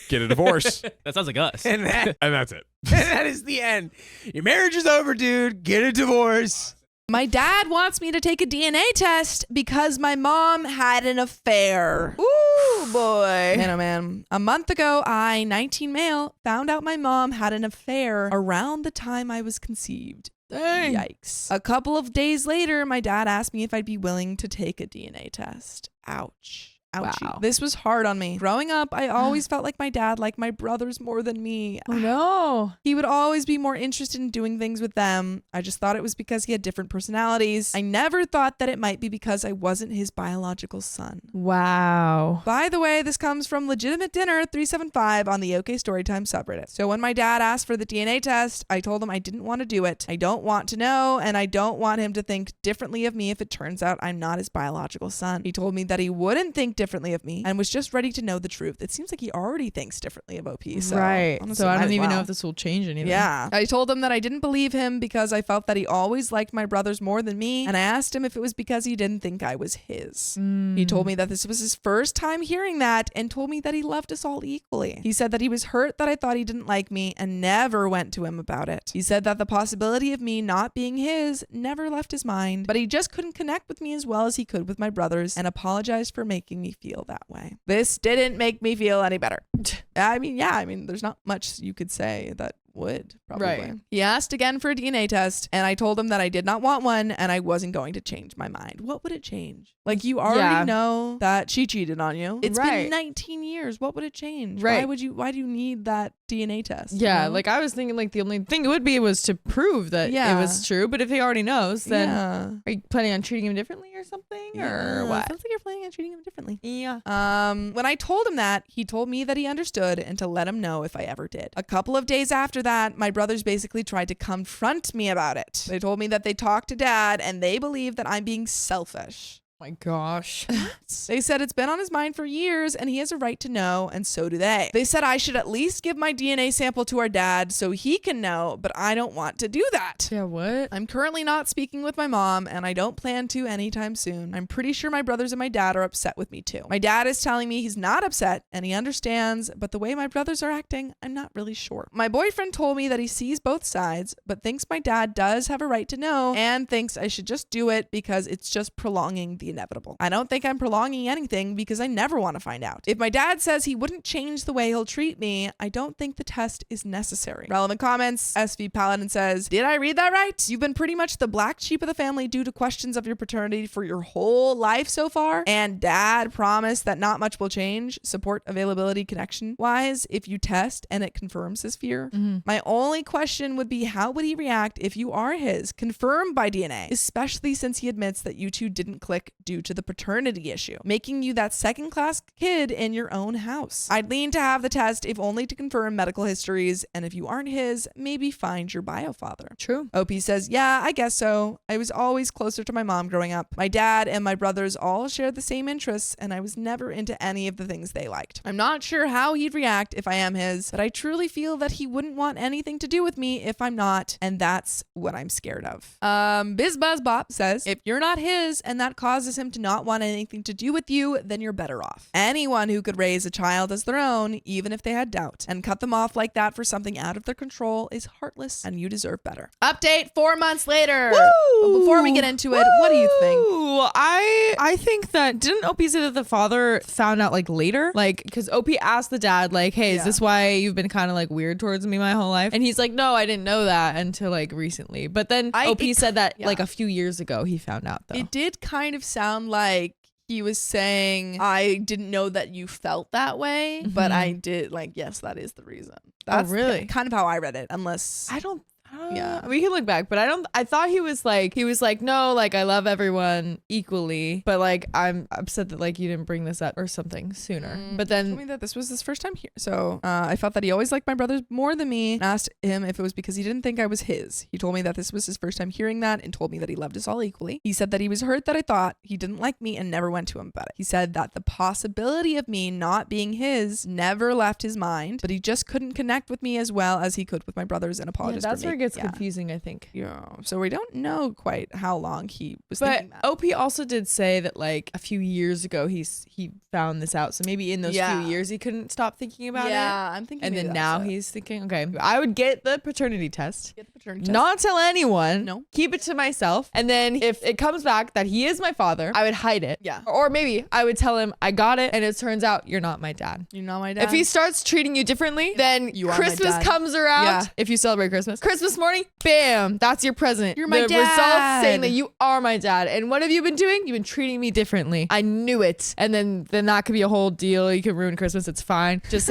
Get a divorce. That sounds like us. And that's it. that is the end. Your marriage is over, dude. Get a divorce. My dad wants me to take a DNA test because my mom had an affair. Ooh, boy. Man, oh man. A month ago, I, 19 male, found out my mom had an affair around the time I was conceived. Dang. Yikes. A couple of days later, my dad asked me if I'd be willing to take a DNA test. Ouch. Ouchie. Wow. This was hard on me. Growing up, I always felt like my dad liked my brothers more than me. Oh no. He would always be more interested in doing things with them. I just thought it was because he had different personalities. I never thought that it might be because I wasn't his biological son. Wow. By the way, this comes from Legitimate Dinner 375 on the OK Storytime subreddit. So when my dad asked for the DNA test, I told him I didn't want to do it. I don't want to know, and I don't want him to think differently of me if it turns out I'm not his biological son. He told me that he wouldn't think differently of me and was just ready to know the truth. It seems like he already thinks differently of OP. So right. honestly, So I might don't as even know well. if this will change anything. Yeah. I told him that I didn't believe him because I felt that he always liked my brothers more than me. And I asked him if it was because he didn't think I was his. He told me that this was his first time hearing that and told me that he loved us all equally. He said that he was hurt that I thought he didn't like me and never went to him about it. He said that the possibility of me not being his never left his mind, but he just couldn't connect with me as well as he could with my brothers and apologized for making me feel that way. This didn't make me feel any better. I mean, there's not much you could say that would probably. Right. He asked again for a DNA test and I told him that I did not want one and I wasn't going to change my mind. What would it change? Like, you already know that she cheated on you. It's been 19 years. What would it change? Right. Why do you need that DNA test? Yeah, you know? like I was thinking like the only thing it would be was to prove that it was true, but if he already knows, then are you planning on treating him differently or something? Or what? Sounds like you're planning on treating him differently. Yeah. When I told him that, he told me that he understood and to let him know if I ever did. A couple of days after that, my brothers basically tried to confront me about it. They told me that they talked to dad and they believe that I'm being selfish. My gosh. They said it's been on his mind for years and he has a right to know, and so do they. They said I should at least give my DNA sample to our dad so he can know, but I don't want to do that. Yeah, what? I'm currently not speaking with my mom and I don't plan to anytime soon. I'm pretty sure my brothers and my dad are upset with me too. My dad is telling me he's not upset and he understands, but the way my brothers are acting, I'm not really sure. My boyfriend told me that he sees both sides, but thinks my dad does have a right to know and thinks I should just do it because it's just prolonging the inevitable. I don't think I'm prolonging anything because I never want to find out. If my dad says he wouldn't change the way he'll treat me, I don't think the test is necessary. Relevant comments. SV Paladin says, did I read that right? You've been pretty much the black sheep of the family due to questions of your paternity for your whole life so far, and dad promised that not much will change, support, availability, connection wise, if you test and it confirms his fear. My only question would be, how would he react if you are his, confirmed by DNA, especially since he admits that you two didn't click due to the paternity issue, making you that second-class kid in your own house. I'd lean to have the test if only to confirm medical histories, and if you aren't his, maybe find your bio father. True. OP says, yeah, I guess so. I was always closer to my mom growing up. My dad and my brothers all shared the same interests, and I was never into any of the things they liked. I'm not sure how he'd react if I am his, but I truly feel that he wouldn't want anything to do with me if I'm not, and that's what I'm scared of. BizBuzzBop says, if you're not his and that causes him to not want anything to do with you, then you're better off. Anyone who could raise a child as their own, even if they had doubt, and cut them off like that for something out of their control is heartless, and you deserve better. Update 4 months later. But before we get into it, what do you think? I think that, didn't OP say that the father found out like later? Like, because OP asked the dad, like, hey, is this why you've been kind of like weird towards me my whole life? And he's like, no, I didn't know that until like recently. But then OP said that like a few years ago he found out though. It did kind of sound like he was saying, I didn't know that you felt that way, but I did. Like, yes, that is the reason. That's really kind of how I read it, unless I don't. Yeah, we can look back, but I thought he was like, no, like I love everyone equally, but like I'm upset that like you didn't bring this up or something sooner. But then he told me that this was his first time here, so I felt that he always liked my brothers more than me, and asked him if it was because he didn't think I was his. He told me that this was his first time hearing that, and told me that he loved us all equally. He said that he was hurt that I thought he didn't like me and never went to him about it. He said that the possibility of me not being his never left his mind, but he just couldn't connect with me as well as he could with my brothers, and apologized that's for where me. it gets confusing, I think. Yeah, so we don't know quite how long he was thinking that. OP also did say that like a few years ago he found this out, so maybe in those few years he couldn't stop thinking about it. Yeah, I'm thinking. And maybe then that's now it. he's thinking, okay, I would get the paternity test. Get the paternity test. Not tell anyone. No. Keep it to myself. And then if it comes back that he is my father, I would hide it. Yeah. Or maybe I would tell him I got it, and it turns out you're not my dad. You're not my dad. If he starts treating you differently, then You are my Christmas dad. comes around. Yeah. If you celebrate Christmas morning, bam, that's your present. You're my the dad. results saying that you are my dad. And what have you been doing? You've been treating me differently. I knew it. And then that could be a whole deal. You can ruin Christmas. It's fine. Just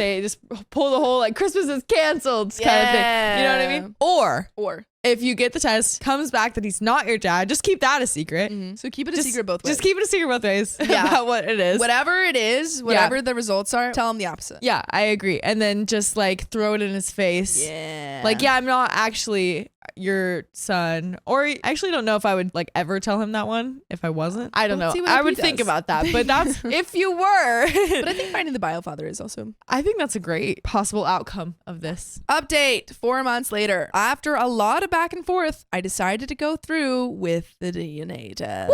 pull the whole like Christmas is canceled kind of thing. You know what I mean? Or if you get the test, comes back that he's not your dad, just keep that a secret. So keep it a secret both ways. Just keep it a secret both ways about what it is. Whatever it is, whatever the results are, tell him the opposite. Yeah, I agree. And then just like throw it in his face. Yeah. Like, yeah, I'm not actually your son. Or I actually don't know if I would like ever tell him that one if I wasn't. I don't Let's know. see what I OP would think does. about that. But that's if you were. But I think finding the bio father is also. I think that's a great possible outcome of this. Update 4 months later. After a lot of back and forth, I decided to go through with the DNA test.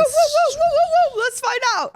Let's find out.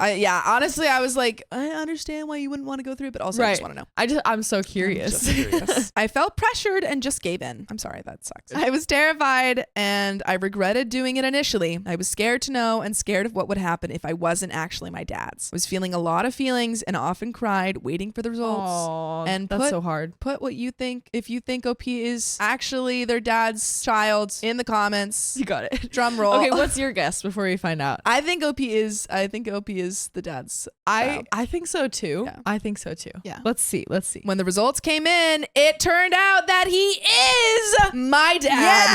Honestly, I was like, I understand why you wouldn't want to go through it, but also I just want to know. I'm so curious. I felt pressured and just gave in. I'm sorry, that sucks. I was terrified and I regretted doing it initially. I was scared to know and scared of what would happen if I wasn't actually my dad's. I was feeling a lot of feelings and often cried waiting for the results. Aww, and that's so hard. Put what you think, if you think OP is actually their dad's child, in the comments. You got it. Drum roll. Okay, what's your guess before we find out? I think OP is the dad's child. I think so too. Yeah. I think so too. Yeah. Let's see. When the results came in, it turned out that he is my dad.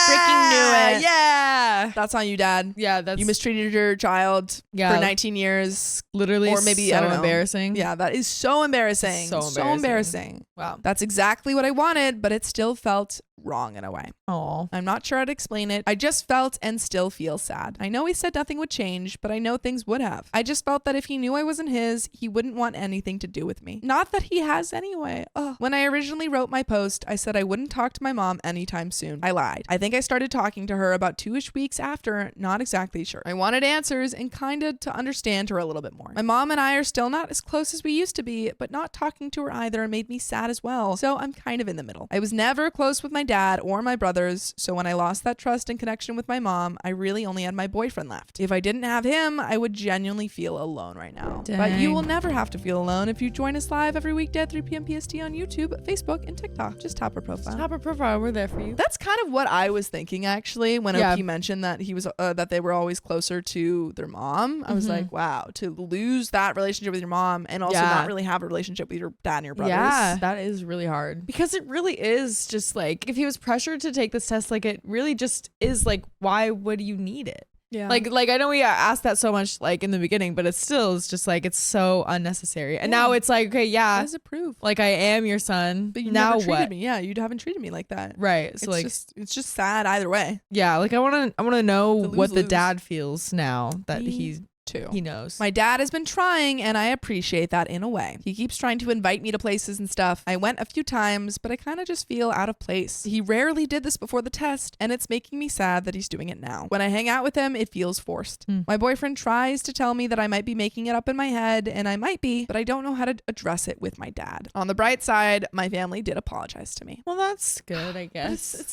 Freaking knew it. Yeah. That's on you, Dad. Yeah, that's You mistreated your child Yeah. for 19 years. literally Or maybe, so I don't know. embarrassing. Yeah, that is so embarrassing. So embarrassing. Wow. That's exactly what I wanted, but it still felt wrong in a way. Aw. I'm not sure how to explain it. I just felt and still feel sad. I know he said nothing would change, but I know things would have. I just felt that if he knew I wasn't his, he wouldn't want anything to do with me. Not that he has anyway. Ugh. When I originally wrote my post, I said I wouldn't talk to my mom anytime soon. I lied. I think I started talking to her about 2-ish weeks after, not exactly sure. I wanted answers and kind of to understand her a little bit more. My mom and I are still not as close as we used to be, but not talking to her either made me sad as well. So I'm kind of in the middle. I was never close with my dad or my brothers, so when I lost that trust and connection with my mom, I really only had my boyfriend left. If I didn't have him, I would genuinely feel alone right now. But you will never have to feel alone if you join us live every weekday at 3 p.m. PST on YouTube, Facebook, and TikTok. Just tap our profile. Top of profile. We're there for you. That's kind of what I was thinking actually when Yeah. OP mentioned that he was that they were always closer to their mom. I was like, wow, to lose that relationship with your mom and also not really have a relationship with your dad and your brothers. Yeah, that is really hard because it really is just like if he was pressured to take this test, like it really just is like, why would you need it? Yeah. Like I know we asked that so much like in the beginning, but it's just like it's so unnecessary. And now it's like, okay, What does it prove? like I am your son. But you now never treated what? me. Yeah, you haven't treated me like that. Right. So It's just sad either way. yeah, like I want to know The what the lose-lose. dad feels now that Me too. he knows. My dad has been trying, and I appreciate that in a way. He keeps trying to invite me to places and stuff. I went a few times, but I kind of just feel out of place. He rarely did this before the test, and it's making me sad that he's doing it now. When I hang out with him, it feels forced. My boyfriend tries to tell me that I might be making it up in my head, and I might be, but I don't know how to address it with my dad. On the bright side, my family did apologize to me. Well, that's good, I But guess. it's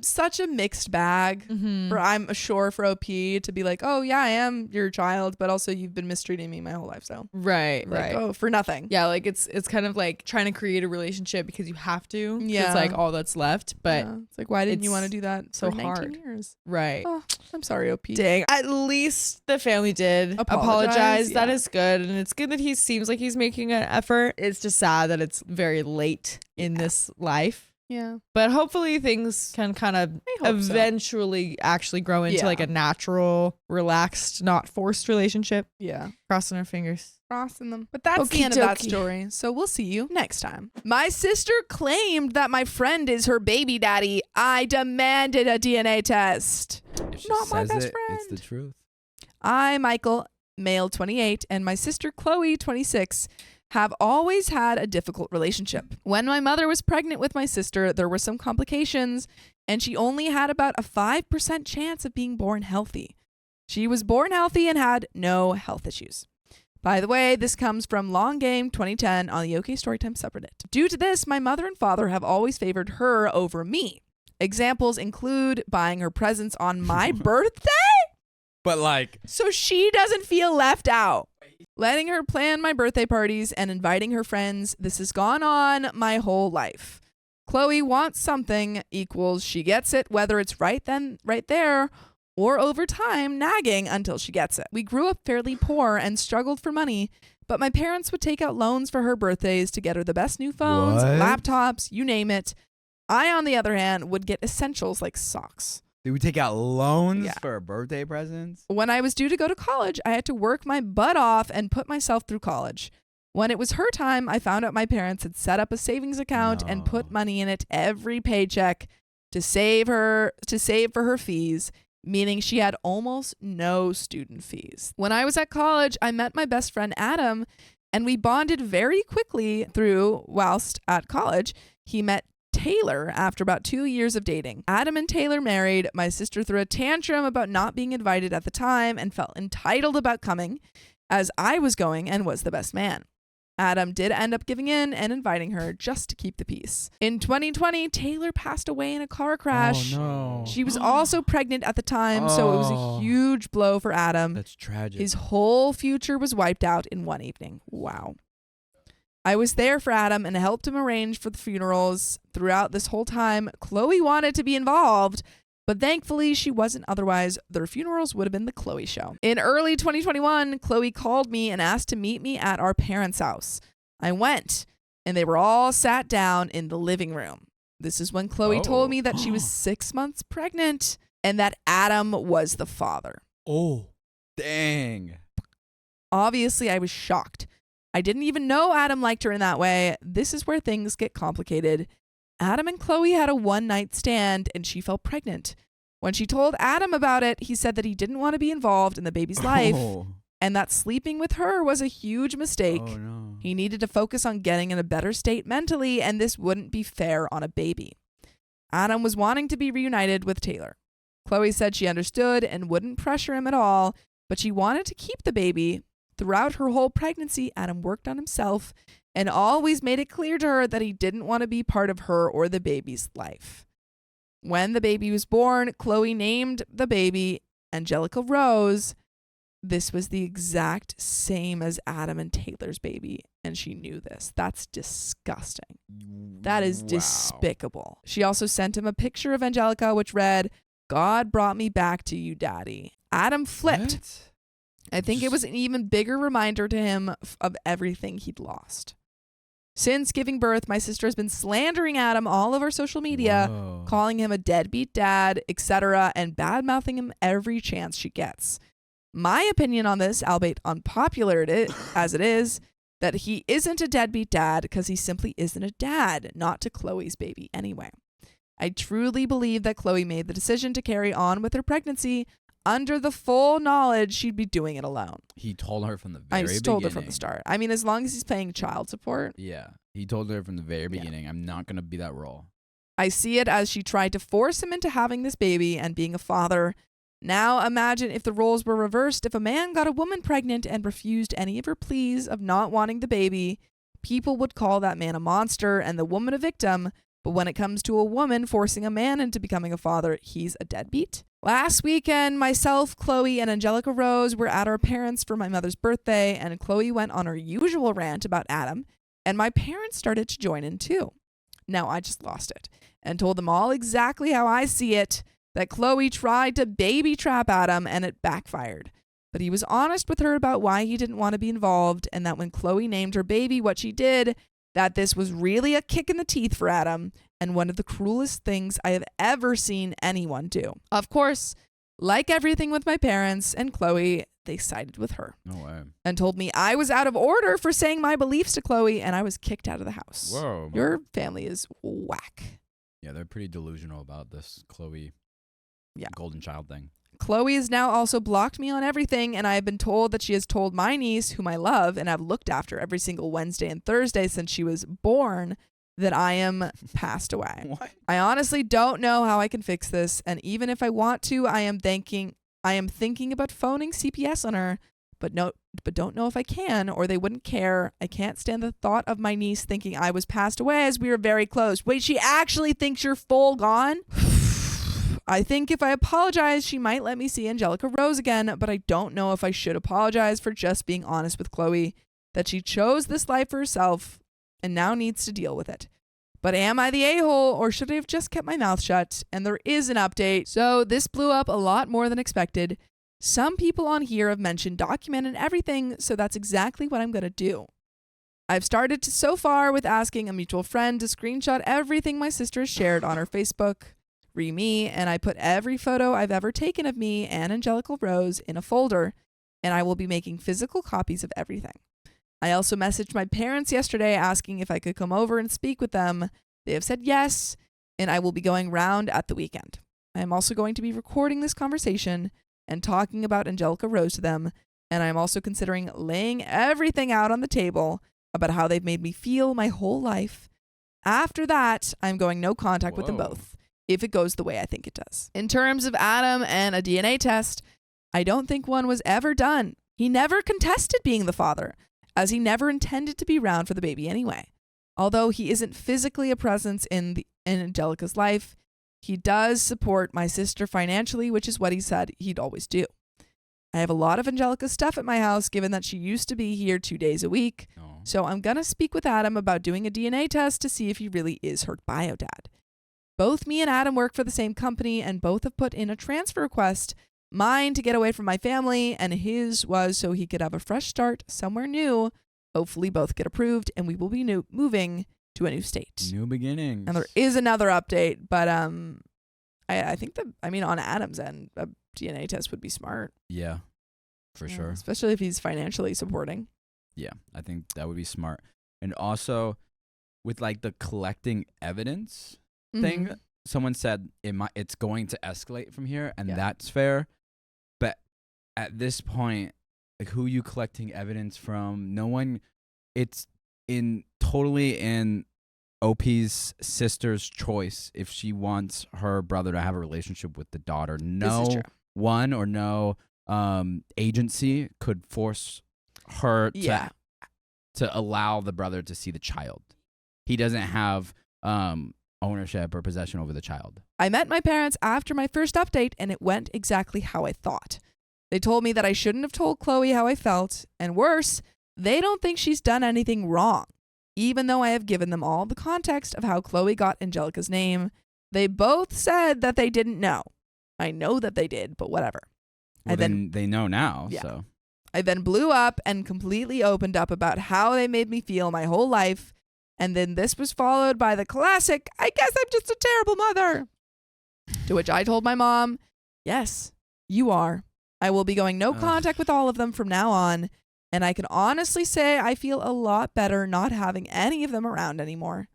such a mixed bag. For I'm sure for OP to be like, oh yeah, I am your child, but also you've been mistreating me my whole life, so Right, like, oh, for nothing. Yeah, like it's kind of like trying to create a relationship because you have to. Yeah. It's like all that's left, but Yeah. It's like, why didn't you it's want to do that so for 19 hard. years? right. Oh, I'm sorry, OP. Dang. At least the family did Apologize, apologize. That yeah. is good. And it's good that he seems like he's making an effort. It's just sad that it's very late in this life. Yeah. But hopefully things can kind of hope so. eventually actually grow into Yeah. like a natural, relaxed, not forced relationship. Yeah. Crossing our fingers. Crossing them. But that's the end of that story. So we'll see you next time. My sister claimed that my friend is her baby daddy. I demanded a DNA test. If she Not my says best it, friend. It's the truth. I, Michael, male 28, and my sister Chloe, 26, have always had a difficult relationship. When my mother was pregnant with my sister, there were some complications, and she only had about a 5% chance of being born healthy. She was born healthy and had no health issues. By the way, this comes from Long Game 2010 on the OK Storytime subreddit. Due to this, my mother and father have always favored her over me. Examples include buying her presents on my birthday, But like, so she doesn't feel left out. Letting her plan my birthday parties and inviting her friends. This has gone on my whole life. Chloe wants something equals she gets it, whether it's right then, right there, or over time, nagging until she gets it. We grew up fairly poor and struggled for money, but my parents would take out loans for her birthdays to get her the best new phones, What? laptops, you name it. I, on the other hand, would get essentials like socks. Did we take out loans Yeah. for birthday presents? When I was due to go to college, I had to work my butt off and put myself through college. When it was her time, I found out my parents had set up a savings account and put money in it every paycheck to save for her fees, meaning she had almost no student fees. When I was at college, I met my best friend Adam, and we bonded very quickly whilst at college. He met Taylor after about 2 years of dating. Adam and Taylor married. My sister threw a tantrum about not being invited at the time and felt entitled about coming, as I was going and was the best man. Adam did end up giving in and inviting her just to keep the peace. In 2020, Taylor passed away in a car crash. Oh, no. She was also pregnant at the time, so it was a huge blow for Adam. That's tragic. His whole future was wiped out in one evening. Wow. I was there for Adam and helped him arrange for the funerals. Throughout this whole time, Chloe wanted to be involved, but thankfully she wasn't. Otherwise, their funerals would have been the Chloe show. In early 2021, Chloe called me and asked to meet me at our parents' house. I went, and they were all sat down in the living room. This is when Chloe told me that she was 6 months pregnant and that Adam was the father. Oh, dang. Obviously, I was shocked. I didn't even know Adam liked her in that way. This is where things get complicated. Adam and Chloe had a one-night stand, and she fell pregnant. When she told Adam about it, he said that he didn't want to be involved in the baby's life, and that sleeping with her was a huge mistake. Oh, no. He needed to focus on getting in a better state mentally, and this wouldn't be fair on a baby. Adam was wanting to be reunited with Taylor. Chloe said she understood and wouldn't pressure him at all, but she wanted to keep the baby. Throughout her whole pregnancy, Adam worked on himself and always made it clear to her that he didn't want to be part of her or the baby's life. When the baby was born, Chloe named the baby Angelica Rose. This was the exact same as Adam and Taylor's baby, and she knew this. That's disgusting. That is despicable. She also sent him a picture of Angelica, which read, "God brought me back to you, Daddy." Adam flipped. What? I think it was an even bigger reminder to him of everything he'd lost. Since giving birth, my sister has been slandering Adam all over social media, Whoa. calling him a deadbeat dad, etc., and bad-mouthing him every chance she gets. My opinion on this, albeit unpopular as it is, that he isn't a deadbeat dad because he simply isn't a dad, not to Chloe's baby anyway. I truly believe that Chloe made the decision to carry on with her pregnancy under the full knowledge she'd be doing it alone. He told her from the very beginning. I told her from the start. I mean, as long as he's paying child support. Yeah. He told her from the very beginning, I'm not going to be that role. I see it as she tried to force him into having this baby and being a father. Now imagine if the roles were reversed. If a man got a woman pregnant and refused any of her pleas of not wanting the baby, people would call that man a monster and the woman a victim. But when it comes to a woman forcing a man into becoming a father, he's a deadbeat. Last weekend, myself, Chloe, and Angelica Rose were at our parents' for my mother's birthday, and Chloe went on her usual rant about Adam, and my parents started to join in too. Now I just lost it and told them all exactly how I see it, that Chloe tried to baby trap Adam and it backfired. But he was honest with her about why he didn't want to be involved, and that when Chloe named her baby what she did, that this was really a kick in the teeth for Adam and one of the cruelest things I have ever seen anyone do. Of course, like everything with my parents and Chloe, they sided with her. No way. And told me I was out of order for saying my beliefs to Chloe, and I was kicked out of the house. Whoa. Your family is whack. Yeah, they're pretty delusional about this Chloe golden child thing. Chloe has now also blocked me on everything, and I have been told that she has told my niece, whom I love and have looked after every single Wednesday and Thursday since she was born, that I am passed away. What? I honestly don't know how I can fix this, and even if I want to, I am thinking about phoning CPS on her, but don't know if I can, or they wouldn't care. I can't stand the thought of my niece thinking I was passed away as we were very close. Wait, she actually thinks you're full gone? I think if I apologize, she might let me see Angelica Rose again, but I don't know if I should apologize for just being honest with Chloe, that she chose this life for herself and now needs to deal with it. But am I the a-hole, or should I have just kept my mouth shut? And there is an update. So this blew up a lot more than expected. Some people on here have mentioned document and everything, so that's exactly what I'm going to do. I've started so far with asking a mutual friend to screenshot everything my sister has shared on her Facebook, me, and I put every photo I've ever taken of me and Angelica Rose in a folder, and I will be making physical copies of everything. I also messaged my parents yesterday asking if I could come over and speak with them. They have said yes, and I will be going round at the weekend. I am also going to be recording this conversation and talking about Angelica Rose to them, and I'm also considering laying everything out on the table about how they've made me feel my whole life. After that, I'm going no contact with them both, if it goes the way I think it does. In terms of Adam and a DNA test, I don't think one was ever done. He never contested being the father, as he never intended to be around for the baby anyway. Although he isn't physically a presence in Angelica's life, he does support my sister financially, which is what he said he'd always do. I have a lot of Angelica's stuff at my house, given that she used to be here 2 days a week. Oh. So I'm going to speak with Adam about doing a DNA test to see if he really is her bio dad. Both me and Adam work for the same company, and both have put in a transfer request, mine to get away from my family, and his was so he could have a fresh start somewhere new. Hopefully both get approved, and we will be moving to a new state. New beginnings. And there is another update, but I think on Adam's end, a DNA test would be smart. Yeah, for sure. Especially if he's financially supporting. Yeah, I think that would be smart. And also, with like the collecting evidence thing, someone said it's going to escalate from here, and that's fair. But at this point, like, who are you collecting evidence from? No one. It's totally in OP's sister's choice if she wants her brother to have a relationship with the daughter. This is No true. one or no agency could force her Yeah. to allow the brother to see the child. He doesn't have ownership or possession over the child. I met my parents after my first update, and it went exactly how I thought. They told me that I shouldn't have told Chloe how I felt, and worse, they don't think she's done anything wrong. Even though I have given them all the context of how Chloe got Angelica's name, they both said that they didn't know. I know that they did, but whatever. Well, then they know now. Yeah. So I then blew up and completely opened up about how they made me feel my whole life. And then this was followed by the classic, I guess I'm just a terrible mother. To which I told my mom, yes, you are. I will be going no contact with all of them from now on. And I can honestly say I feel a lot better not having any of them around anymore.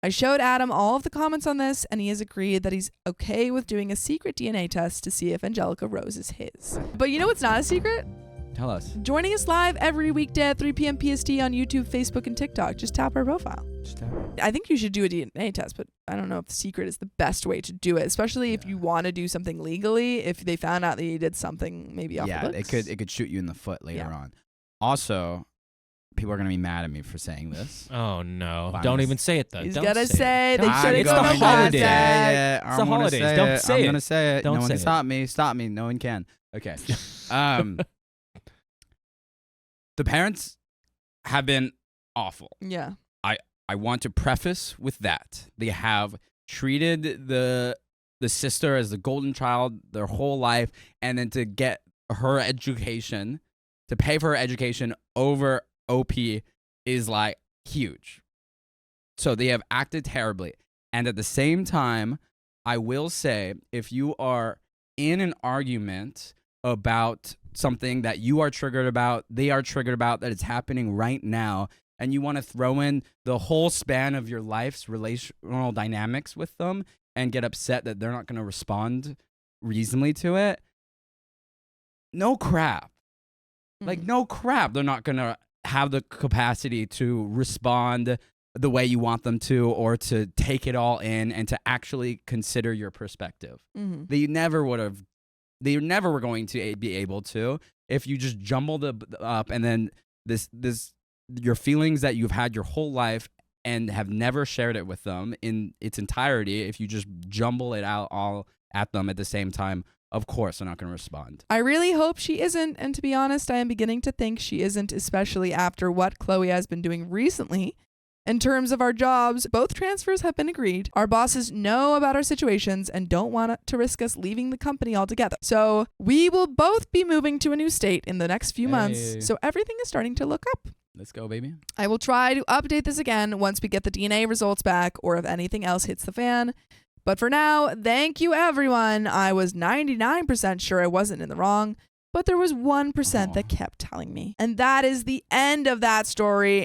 I showed Adam all of the comments on this, and he has agreed that he's okay with doing a secret DNA test to see if Angelica Rose is his. But you know what's not a secret? tell us. Joining us live every weekday at 3 p.m. PST on YouTube, Facebook, and TikTok. Just tap our profile. I think you should do a DNA test, but I don't know if the secret is the best way to do it, especially if you want to do something legally. If they found out that you did something maybe off the books. it could shoot you in the foot later on. Also, people are gonna be mad at me for saying this. Oh no! Fine. Don't even say it though. He's Don't gotta say it. they Don't should say have it. It's done the a holidays. hashtag. It's the holidays. Don't say I'm it. gonna say it. Don't No one say can it. stop me. Stop me. No one can. Okay. The parents have been awful. Yeah. I want to preface with that. They have treated the sister as the golden child their whole life, and then to get her education, to pay for her education over OP is like huge. So they have acted terribly. And at the same time, I will say, if you are in an argument about something that you are triggered about, they are triggered about, that it's happening right now, and you want to throw in the whole span of your life's relational dynamics with them and get upset that they're not going to respond reasonably to it, no crap. Like, no crap. They're not going to have the capacity to respond the way you want them to, or to take it all in and to actually consider your perspective. Mm-hmm. They never were going to be able to if you just jumbled it up, and then this your feelings that you've had your whole life and have never shared it with them in its entirety, if you just jumble it out all at them at the same time, of course they're not going to respond. I really hope she isn't, and to be honest, I am beginning to think she isn't, especially after what Chloe has been doing recently. In terms of our jobs, both transfers have been agreed. Our bosses know about our situations and don't want to risk us leaving the company altogether. So we will both be moving to a new state in the next few months. So everything is starting to look up. Let's go, baby. I will try to update this again once we get the DNA results back, or if anything else hits the fan. But for now, thank you, everyone. I was 99% sure I wasn't in the wrong, but there was 1% that kept telling me. And that is the end of that story.